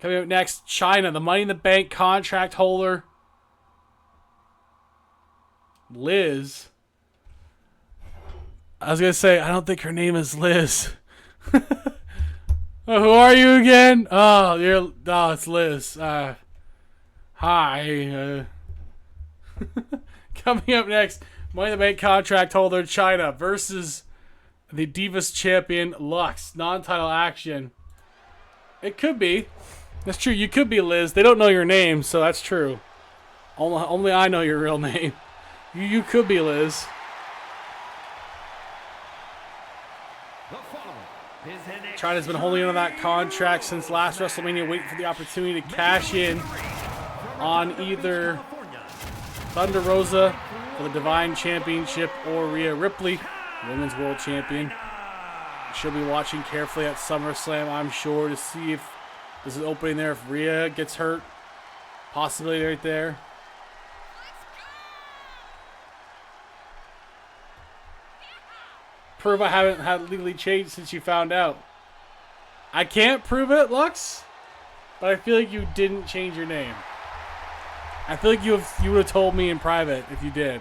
Coming up next, China, the Money in the Bank contract holder. Liz. I was going to say, I don't think her name is Liz. Oh, who are you again? Oh, it's Liz. Hi. Coming up next, Money in the Bank contract holder, China versus the Divas champion, Lux. Non-title action. It could be. That's true. You could be Liz. They don't know your name, so that's true. Only I know your real name. You could be Liz. China's been holding on to that contract since last WrestleMania, waiting for the opportunity to cash in on either Thunder Rosa for the Divine Championship or Rhea Ripley, Women's World Champion. She'll be watching carefully at SummerSlam, I'm sure, to see if this is opening there, if Rhea gets hurt. Possibility right there. Prove I haven't had legally changed since you found out. I can't prove it, Lux, but I feel like you didn't change your name. I feel like you would have told me in private if you did.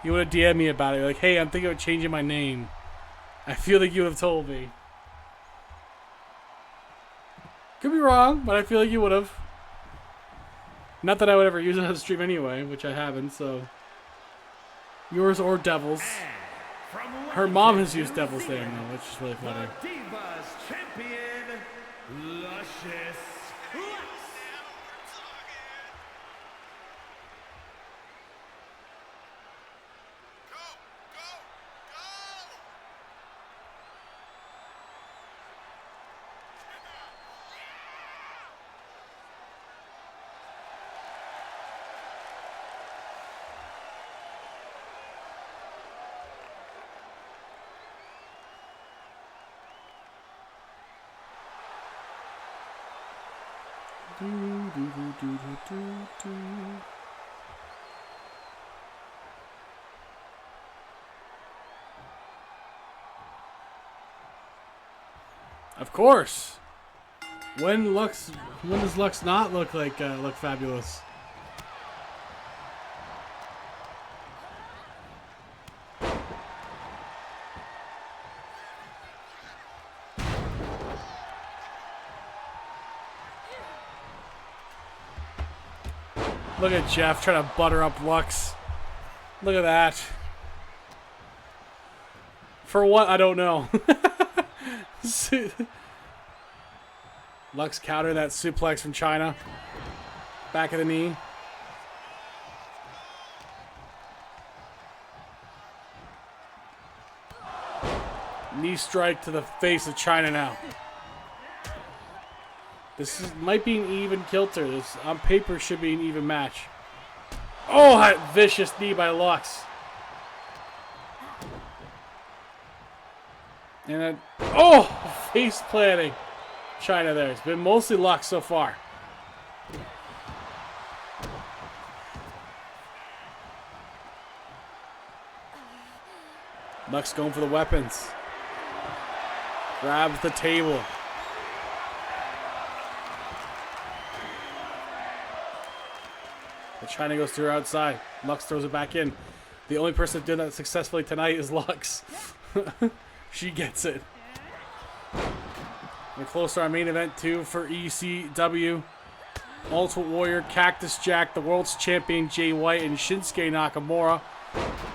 You would have DM'd me about it. You're like, hey, I'm thinking of changing my name. I feel like you would have told me. Could be wrong, but I feel like you would have. Not that I would ever use it on the stream anyway, which I haven't, so. Yours or Devil's. Her mom has used Devil's name, though, which is really funny. The Divas champion, Luscious Lux. Of course. When does Lux not look look fabulous? Look at Jeff trying to butter up Lux. Look at that. For what? I don't know. Lux counter that suplex from China. Back of the knee. Knee strike to the face of China now. Might be an even kilter. This on paper should be an even match. Oh, that vicious knee by Lux. And then, oh, face planting. China there. It's been mostly Lux so far. Lux going for the weapons. Grabs the table. But China goes to her outside. Lux throws it back in. The only person doing that successfully tonight is Lux. She gets it. We're close to our main event too for ECW. Ultimate Warrior, Cactus Jack, the world's champion Jay White, and Shinsuke Nakamura.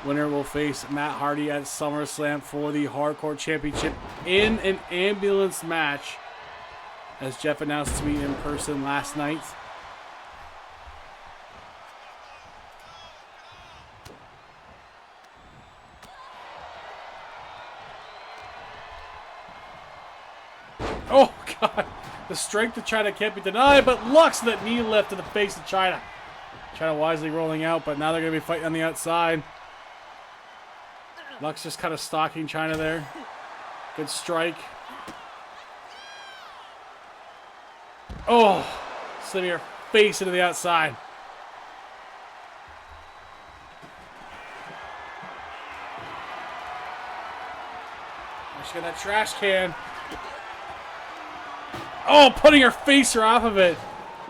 Winner will face Matt Hardy at SummerSlam for the Hardcore Championship in an ambulance match, as Jeff announced to me in person last night. Oh, God. The strength of China can't be denied, but Lux, that knee lift to the face of China. China wisely rolling out, but now they're going to be fighting on the outside. Lux just kind of stalking China there. Good strike. Oh, slamming her face into the outside. She got that trash can. Oh, putting her facer off of it.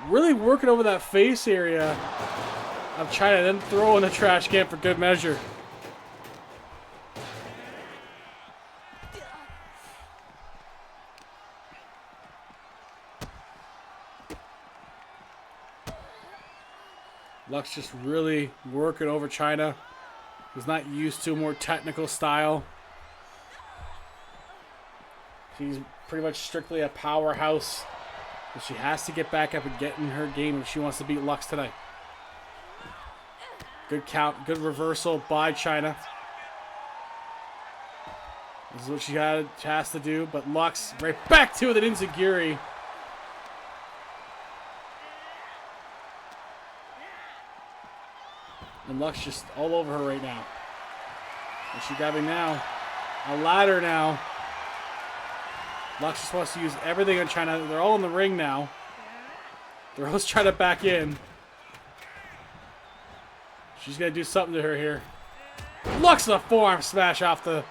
Really working over that face area of China, then throwing the trash can for good measure. Lux just really working over China, who's not used to a more technical style. She's pretty much strictly a powerhouse. But she has to get back up and get in her game if she wants to beat Lux tonight. Good count, good reversal by China. This is what she has to do, but Lux right back to it with an enziguri. And Lux just all over her right now. What's she grabbing now? A ladder now. Lux just wants to use everything on China. They're all in the ring now. They're always trying to back in. She's going to do something to her here. Lux with a forearm smash off the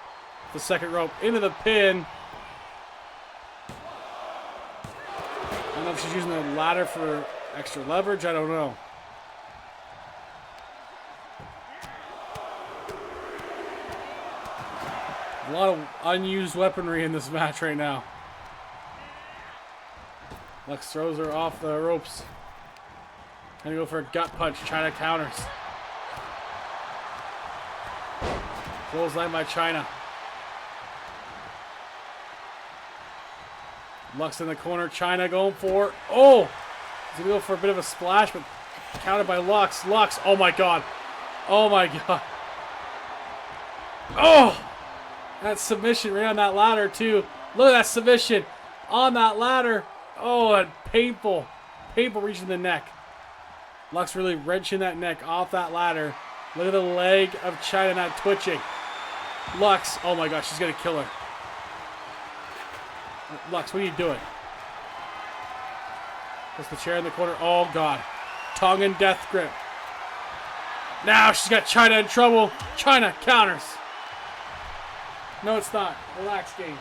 second rope. Into the pin. I don't know if she's using the ladder for extra leverage. I don't know. A lot of unused weaponry in this match right now. Lux throws her off the ropes. Gonna go for a gut punch. China counters. Clothesline by China. Lux in the corner. China going for. Oh! He's gonna go for a bit of a splash, but countered by Lux. Lux. Oh my God. Oh my God. Oh! That submission right on that ladder too. Look at that submission on that ladder. Oh, and painful. Painful reaching the neck. Lux really wrenching that neck off that ladder. Look at the leg of China not twitching. Lux, oh my gosh, she's gonna kill her. Lux, what are you doing? Puts the chair in the corner. Oh, God. Tongue and death grip. Now she's got Chyna in trouble. Chyna counters. No, it's not. Relax, game.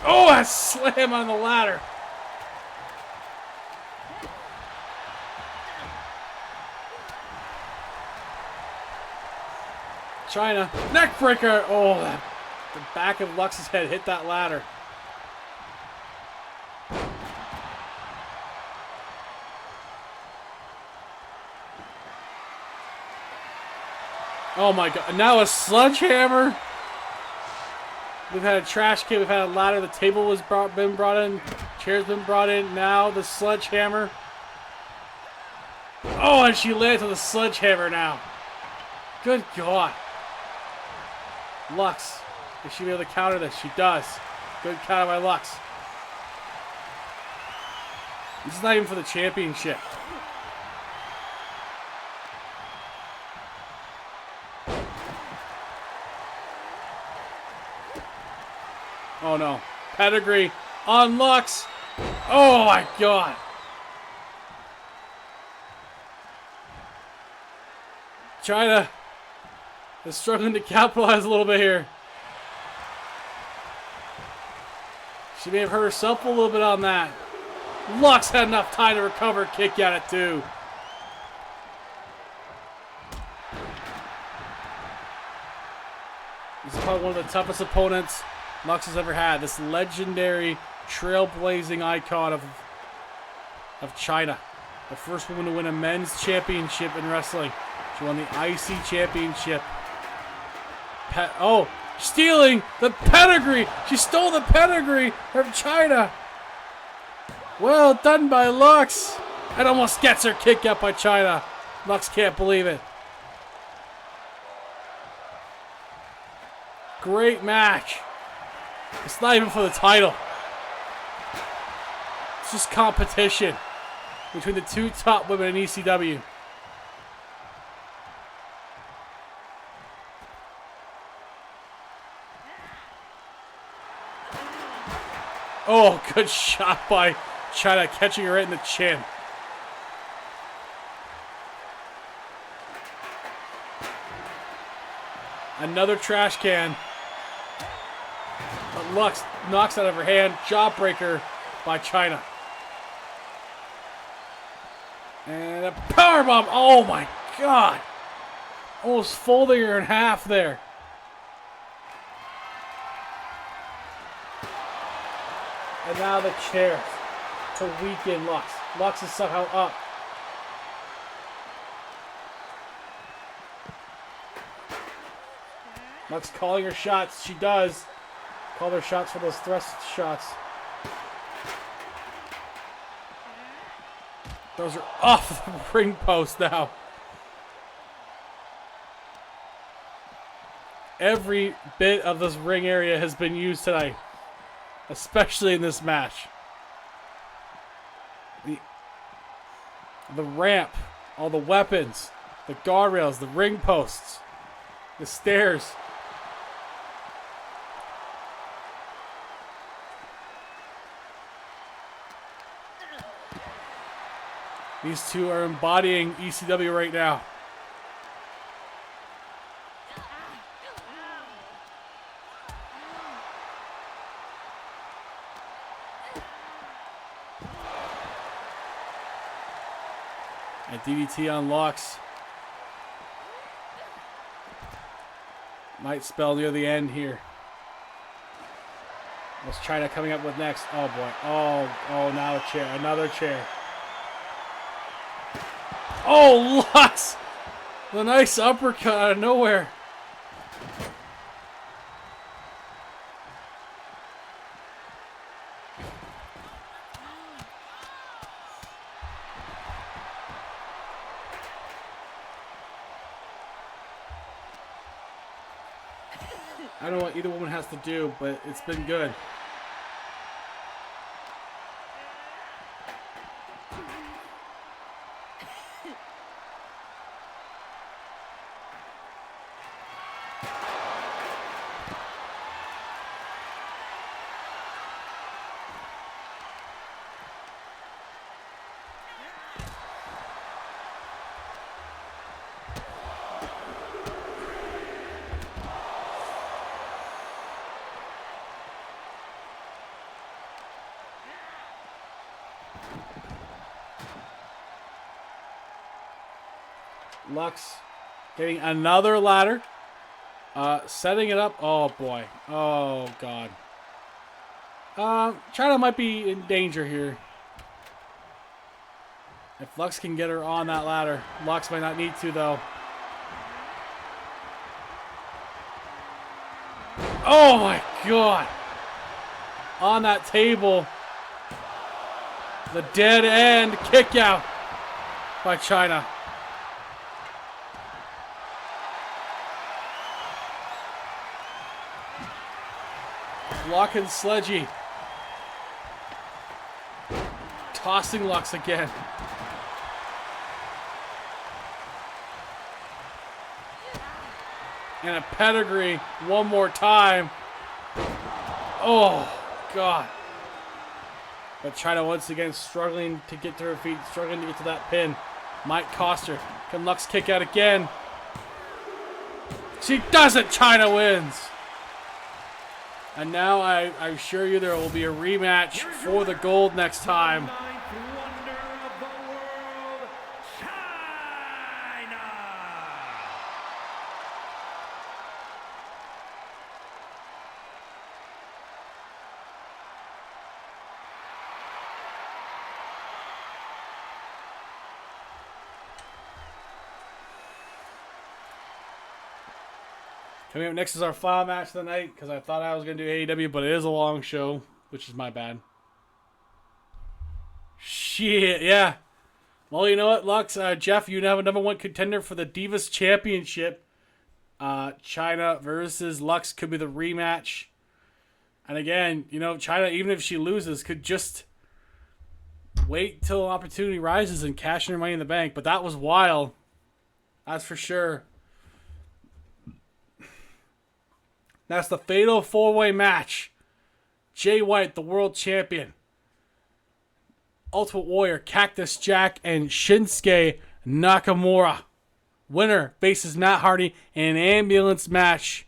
Oh, a slam on the ladder. Chyna. Neck breaker. Oh, the back of Lux's head hit that ladder. Oh my God. Now a sledgehammer. We've had a trash can. We've had a ladder. The table was been brought in. Chair's been brought in. Now the sledgehammer. Oh, and she lands on the sledgehammer now. Good God. Lux. Is she be able to counter this? She does. Good counter by Lux. This is not even for the championship. Oh no. Pedigree on Lux. Oh my God. Chyna is struggling to capitalize a little bit here. She may have hurt herself a little bit on that. Lux had enough time to recover, kick at it too. This is probably one of the toughest opponents Lux has ever had. This legendary, trailblazing icon of Chyna. The first woman to win a men's championship in wrestling. She won the IC championship. Stealing the pedigree. She stole the pedigree from Chyna. Well done by Lux. And almost gets her kick out by Chyna. Lux can't believe it. Great match. It's not even for the title. It's just competition between the two top women in ECW. Oh, good shot by Chyna, catching her right in the chin. Another trash can. But Lux knocks out of her hand. Jawbreaker by Chyna. And a powerbomb. Oh my God. Almost folding her in half there. And now the chairs to weaken Lux. Lux is somehow up. Lux calling her shots. She does. Call her shots for those thrust shots. Those are off the ring post now. Every bit of this ring area has been used tonight. Especially in this match. The ramp, all the weapons, the guardrails, the ring posts, the stairs. These two are embodying ECW right now. And DDT on Lux. Might spell near the end here. What's Chyna coming up with next? Oh boy. Oh, now a chair. Another chair. Oh, Lux! The nice uppercut out of nowhere. I don't know what either woman has to do, but it's been good. Lux getting another ladder. Setting it up. Oh, boy. Oh, God. China might be in danger here. If Lux can get her on that ladder. Lux might not need to, though. Oh, my God. On that table. The dead end kick out by China. Blocking Sledgy. Tossing Lux again. And a pedigree one more time. Oh, God. But China once again struggling to get to her feet, struggling to get to that pin. Might cost her. Can Lux kick out again? She doesn't. China wins. And now I assure you there will be a rematch for the gold next time. Ninth wonder of the world, China. Coming up next is our final match of the night, because I thought I was going to do AEW, but it is a long show, which is my bad. Shit, yeah. Well, you know what, Lux? Jeff, you have a number one contender for the Divas Championship. China versus Lux could be the rematch. And again, you know, China, even if she loses, could just wait till an opportunity rises and cash in her Money in the Bank. But that was wild. That's for sure. That's the Fatal 4-Way match. Jay White, the world champion. Ultimate Warrior, Cactus Jack, and Shinsuke Nakamura. Winner faces Matt Hardy in an ambulance match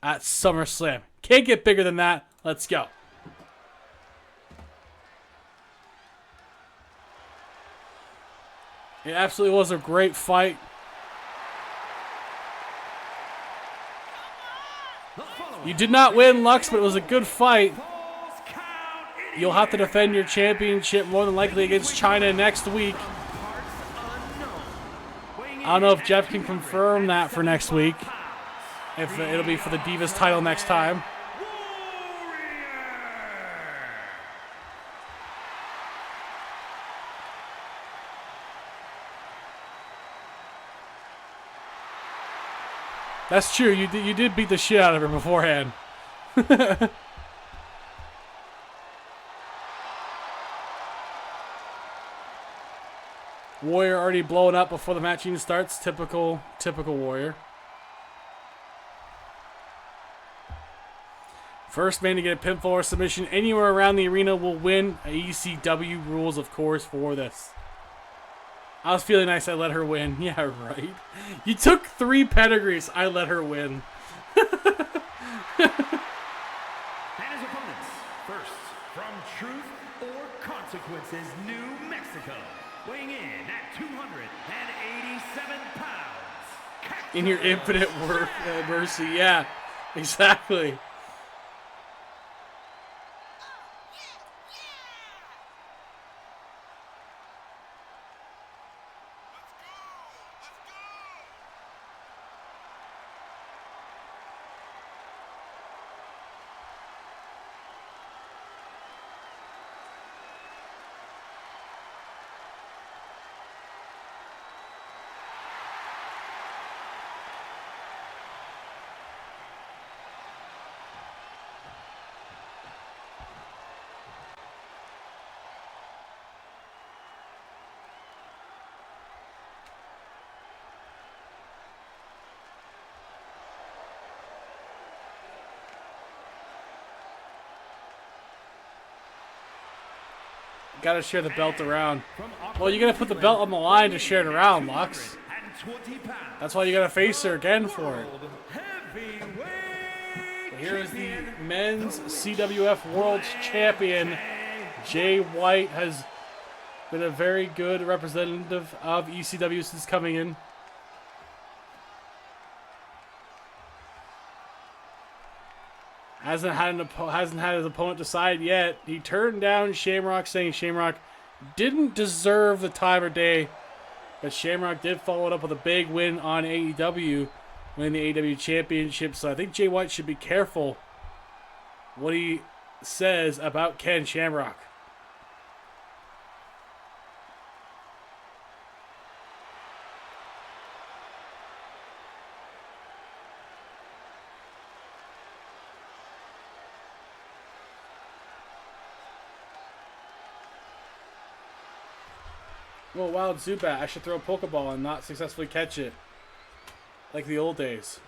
at SummerSlam. Can't get bigger than that. Let's go. It absolutely was a great fight. You did not win, Lux, but it was a good fight. You'll have to defend your championship more than likely against China next week. I don't know if Jeff can confirm that for next week. If it'll be for the Divas title next time. That's true. You did beat the shit out of her beforehand. Warrior already blowing up before the match even starts. Typical Warrior. First man to get a pinfall or submission anywhere around the arena will win. ECW rules, of course, for this. I was feeling nice I let her win. Yeah, right. You took 3 pedigrees. I let her win. And his opponents, first, from Truth or Consequences, New Mexico, weighing in at 287 pounds. In your infinite mercy. Yeah, exactly. Gotta share the belt around. Well, you gotta put the belt on the line to share it around, Lux. That's why you gotta face her again for it. So here is the men's CWF World Champion. Jay White has Been a very good representative of ECW since coming in. Hasn't had his opponent decide yet. He turned down Shamrock, saying Shamrock didn't deserve the time or day. But Shamrock did follow it up with a big win on AEW, winning the AEW Championship. So I think Jay White should be careful what he says about Ken Shamrock. Well, Wild Zubat, I should throw a Pokeball and not successfully catch it. Like the old days.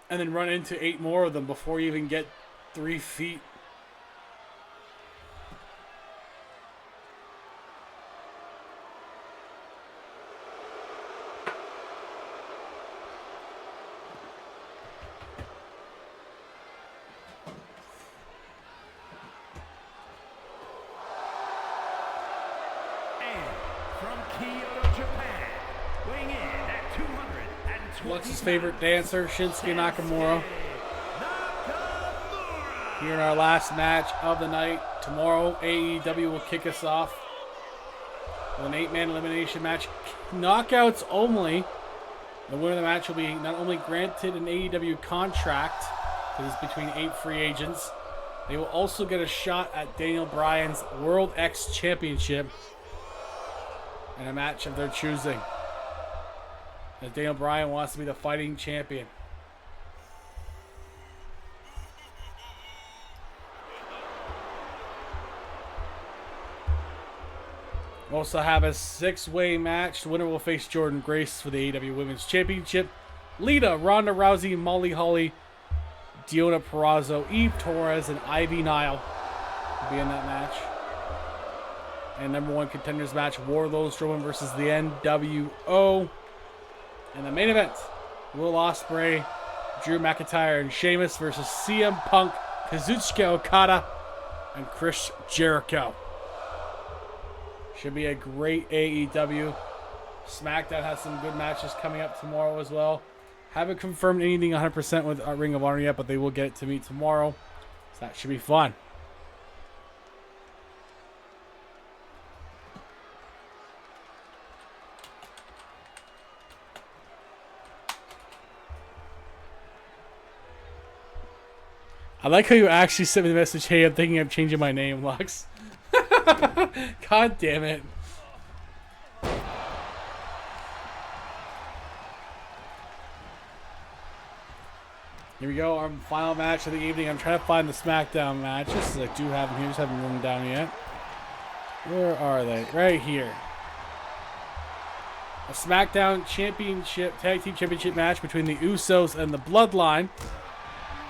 And then run into 8 more of them before you even get 3 feet. Lux's favorite dancer, Shinsuke Nakamura. Here in our last match of the night. Tomorrow, AEW will kick us off with an 8-man elimination match. Knockouts only. The winner of the match will be not only granted an AEW contract, because it's between 8 free agents, they will also get a shot at Daniel Bryan's World X Championship in a match of their choosing, as Daniel Bryan wants to be the fighting champion. We also have a 6-way match. The winner will face Jordynne Grace for the AEW Women's Championship. Lita, Ronda Rousey, Molly Holly, Deonna Purrazzo, Eve Torres, and Ivy Nile will be in that match. And number 1 contenders match, Wardlow Strowman versus the NWO. And the main event, Will Ospreay, Drew McIntyre, and Sheamus versus CM Punk, Kazuchika Okada, and Chris Jericho. Should be a great AEW. SmackDown has some good matches coming up tomorrow as well. Haven't confirmed anything 100% with Ring of Honor yet, but they will get it to me tomorrow. So that should be fun. I like how you actually sent me the message, hey, I'm thinking of changing my name, Lux. God damn it. Here we go, our final match of the evening. I'm trying to find the SmackDown matches, as I do have them here, just haven't written them down yet. Where are they? Right here. A SmackDown Championship, Tag Team Championship match between the Usos and the Bloodline.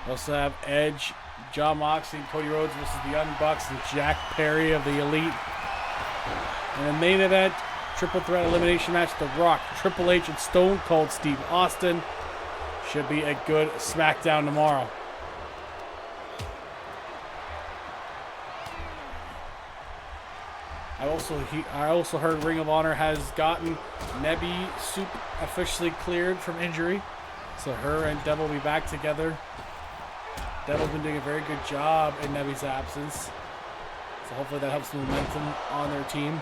We also have Edge, Jon Moxley, and Cody Rhodes versus the Young Bucks and Jack Perry of the Elite. And the main event, triple threat elimination match, The Rock, Triple H, and Stone Cold Steve Austin. Should be a good SmackDown tomorrow. I also heard Ring of Honor has gotten Nebby Soup officially cleared from injury. So her and Devil will be back together. Devil's been doing a very good job in Nebby's absence. So hopefully that helps the momentum on their team.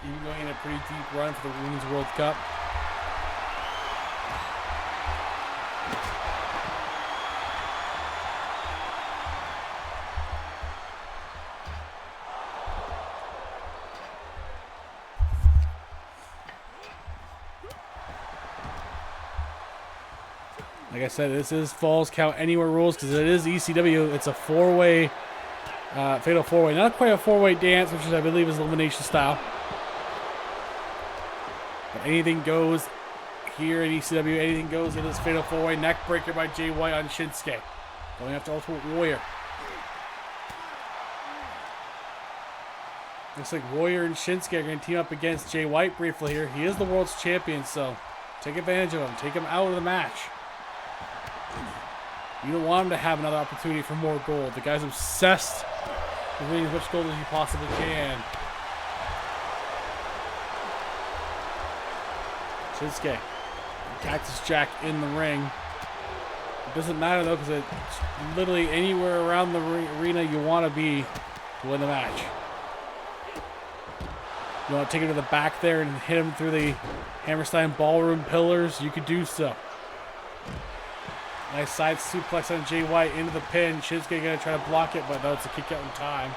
Even going in a pretty deep run for the Women's World Cup. Like I said, this is Falls Count Anywhere rules because it is ECW. It's a 4-way, fatal 4-way. Not quite a 4-way dance, which is, I believe, is elimination style. But anything goes here in ECW. Anything goes in this fatal 4-way. Neck breaker by Jay White on Shinsuke. Going after Ultimate Warrior. Looks like Warrior and Shinsuke are going to team up against Jay White briefly here. He is the world's champion, so take advantage of him. Take him out of the match. You don't want him to have another opportunity for more gold. The guy's obsessed with winning as much gold as he possibly can. Shinsuke. Cactus Jack in the ring. It doesn't matter though, because it's literally anywhere around the arena you want to be to win the match. You want to take him to the back there and hit him through the Hammerstein ballroom pillars, you could do so. Nice side suplex on Jay White into the pin. Shinsuke going to try to block it, but no, it's a kick out in time.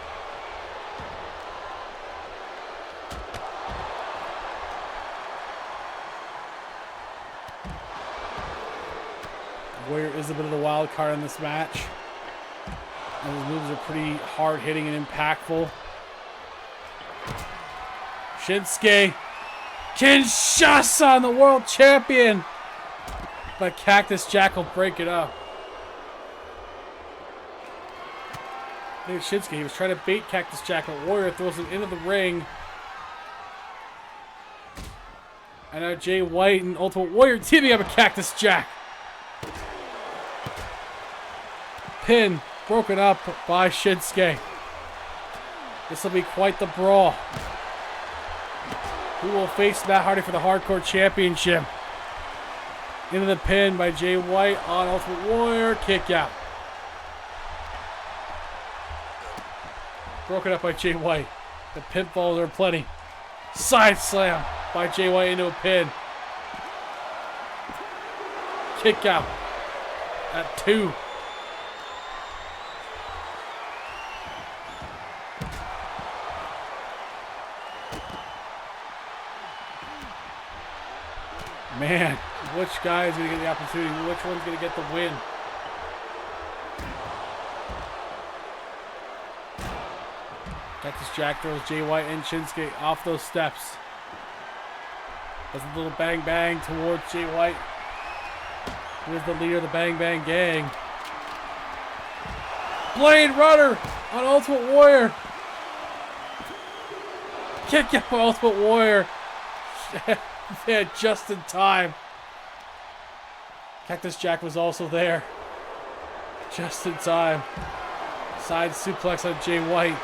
Warrior is a bit of the wild card in this match. And his moves are pretty hard hitting and impactful. Shinsuke. Kinshasa on the world champion. But Cactus Jack will break it up. There's Shinsuke. He was trying to bait Cactus Jack, but Warrior throws him into the ring. And now Jay White and Ultimate Warrior teaming up with Cactus Jack. Pin broken up by Shinsuke. This will be quite the brawl. Who will face Matt Hardy for the Hardcore Championship? Into the pin by Jay White on Ultimate Warrior. Kick out. Broken up by Jay White. The pinfalls are plenty. Side slam by Jay White into a pin. Kick out at 2. Man, which guy is going to get the opportunity? Which one's going to get the win? Cactus Jack throws Jay White and Shinsuke off those steps. Does a little bang bang towards Jay White, who is the leader of the Bang Bang Gang. Blade Runner on Ultimate Warrior. Kick out by Ultimate Warrior. Yeah, just in time. Cactus Jack was also there. Just in time. Side suplex on Jay White.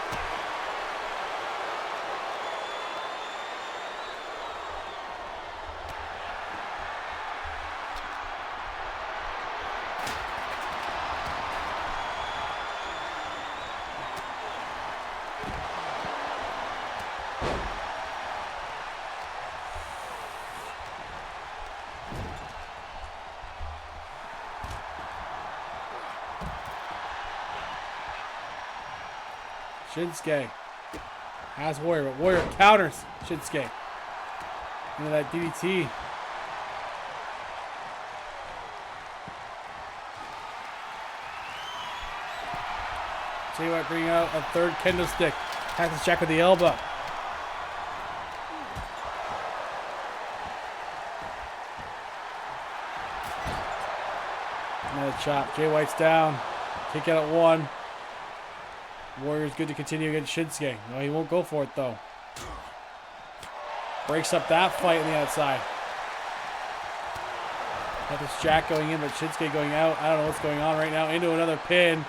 Shinsuke has Warrior, but Warrior counters Shinsuke into that DDT. Jay White bringing out a third kendo stick. Cactus Jack with the elbow. Another chop. Jay White's down. Kick out at 1. Warrior's good to continue against Shinsuke. No, he won't go for it, though. Breaks up that fight on the outside. Cactus Jack going in, but Shinsuke going out. I don't know what's going on right now. Into another pin.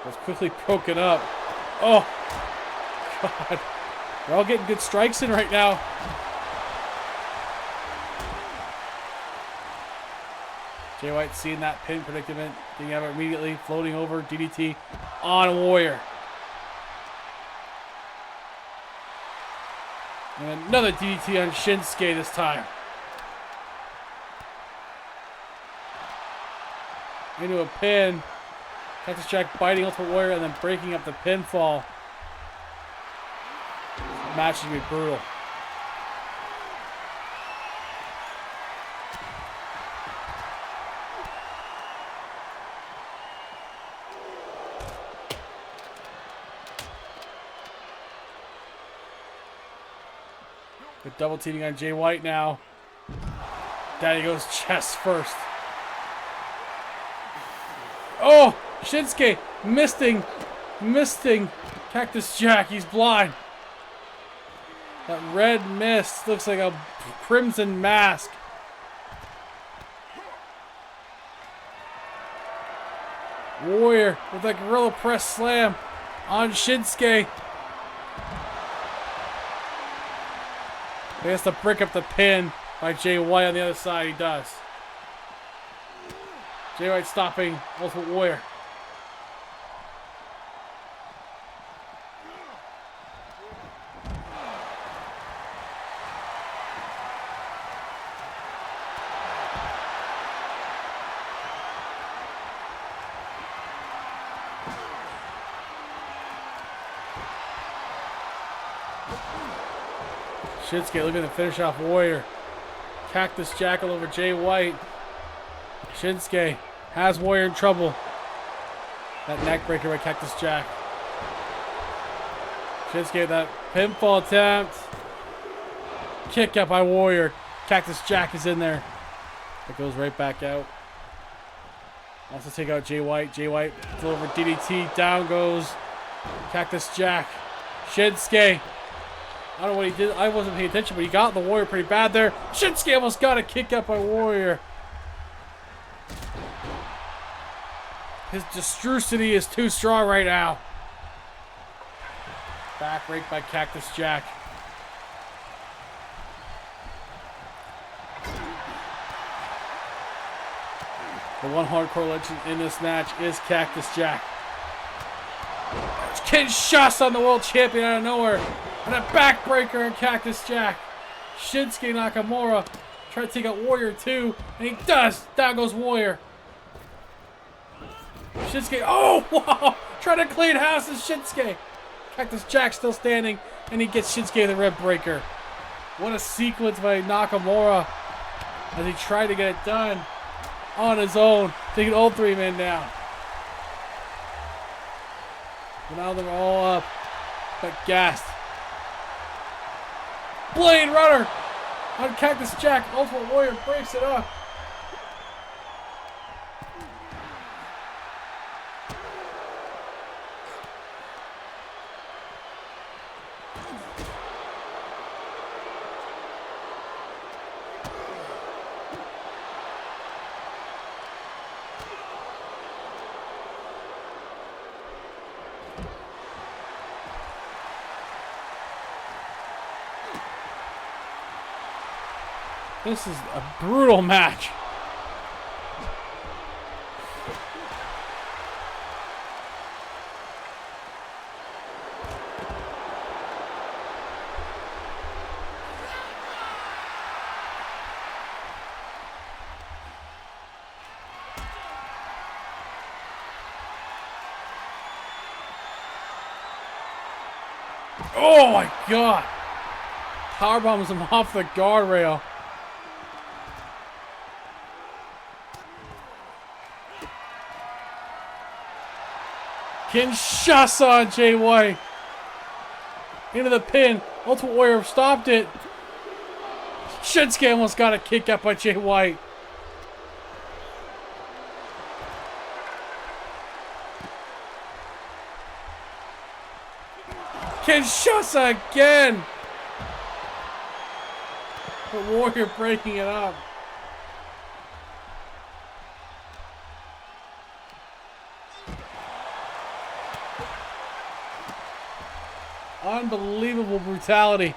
Was quickly broken up. Oh, God. They're all getting good strikes in right now. Jay White seeing that pin predicament, getting out of it immediately, floating over, DDT on Warrior. And another DDT on Shinsuke this time. Into a pin. Cactus Jack biting Ultimate Warrior and then breaking up the pinfall. This match should be brutal. They're double teaming on Jay White now. Daddy goes chest first. Oh! Shinsuke misting Cactus Jack. He's blind. That red mist looks like a crimson mask Warrior with a gorilla press slam on Shinsuke. He has to break up the pin by Jay White on the other side. He does. Jay White stopping Ultimate Warrior. Shinsuke looking to finish off Warrior. Cactus Jackal over Jay White. Shinsuke has Warrior in trouble. That neck breaker by Cactus Jack. Shinsuke, that pinfall attempt. Kick out by Warrior. Cactus Jack is in there. It goes right back out. Also take out Jay White. Jay White over DDT. Down goes Cactus Jack. Shinsuke. I don't know what he did. I wasn't paying attention, but he got the Warrior pretty bad there. Shinsuke almost got a kick out by Warrior. His destrucity is too strong right now. Back rake by Cactus Jack. The one hardcore legend in this match is Cactus Jack. Kinshasa on the world champion out of nowhere. And a backbreaker on Cactus Jack. Shinsuke Nakamura trying to take out Warrior too. And he does. Down goes Warrior. Shinsuke. Oh, wow. Trying to clean house is Shinsuke. Cactus Jack still standing. And he gets Shinsuke the rib breaker. What a sequence by Nakamura. As he tried to get it done on his own. Taking all three men down. But now they're all up. But gassed. Blade Runner on Cactus Jack. Ultimate Warrior breaks it up. This is a brutal match. Oh my God. Powerbombs him off the guardrail. Kinshasa on Jay White. Into the pin. Ultimate Warrior stopped it. Shinsuke almost got a kick out by Jay White. Kinshasa again. But Warrior breaking it up. Unbelievable brutality.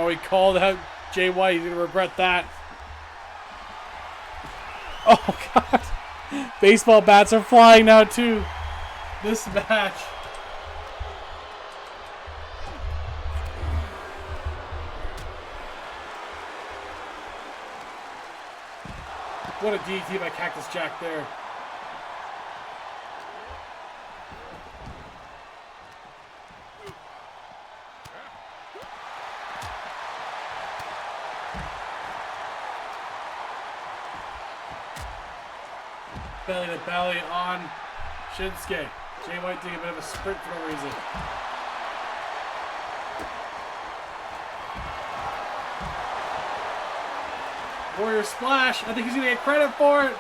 Oh, he called out Jay White. He's going to regret that. Oh, God. Baseball bats are flying now, too. This match. What a DT by Cactus Jack there. belly to belly on Shinsuke. Jay White taking a bit of a sprint for no reason. Warrior splash. I think he's going to get credit for it.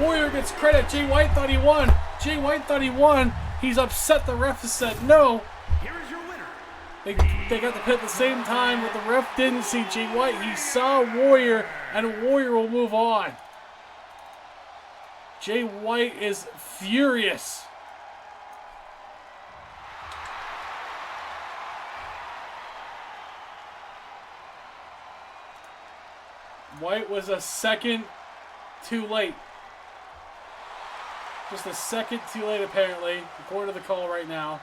Warrior gets credit. Jay White thought he won. Jay White thought he won. He's upset the ref has said no. Here is your winner. They got the pin at the same time, but the ref didn't see Jay White. He saw Warrior, and Warrior will move on. Jay White is furious. White was a second too late. Just a second too late, apparently, according to the call right now.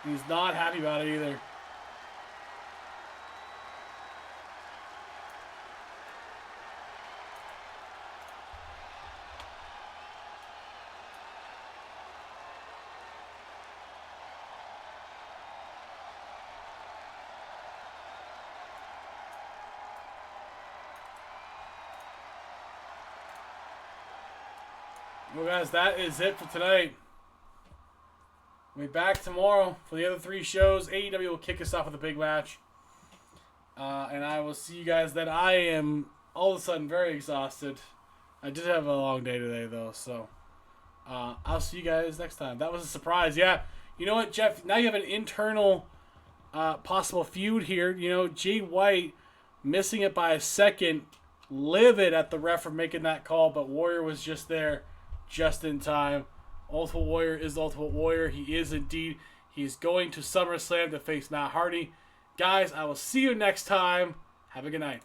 He's not happy about it either. Well, guys, that is it for tonight. We'll be back tomorrow for the other 3 shows. AEW will kick us off with a big match. And I will see you guys then. I am all of a sudden very exhausted. I did have a long day today, though, so I'll see you guys next time. That was a surprise. Yeah, you know what, Jeff? Now you have an internal possible feud here. You know, Jay White missing it by a second, livid at the ref for making that call, but Warrior was just there just in time. Ultimate Warrior is the Ultimate Warrior. He is indeed. He's going to SummerSlam to face Matt Hardy. Guys, I will see you next time. Have a good night.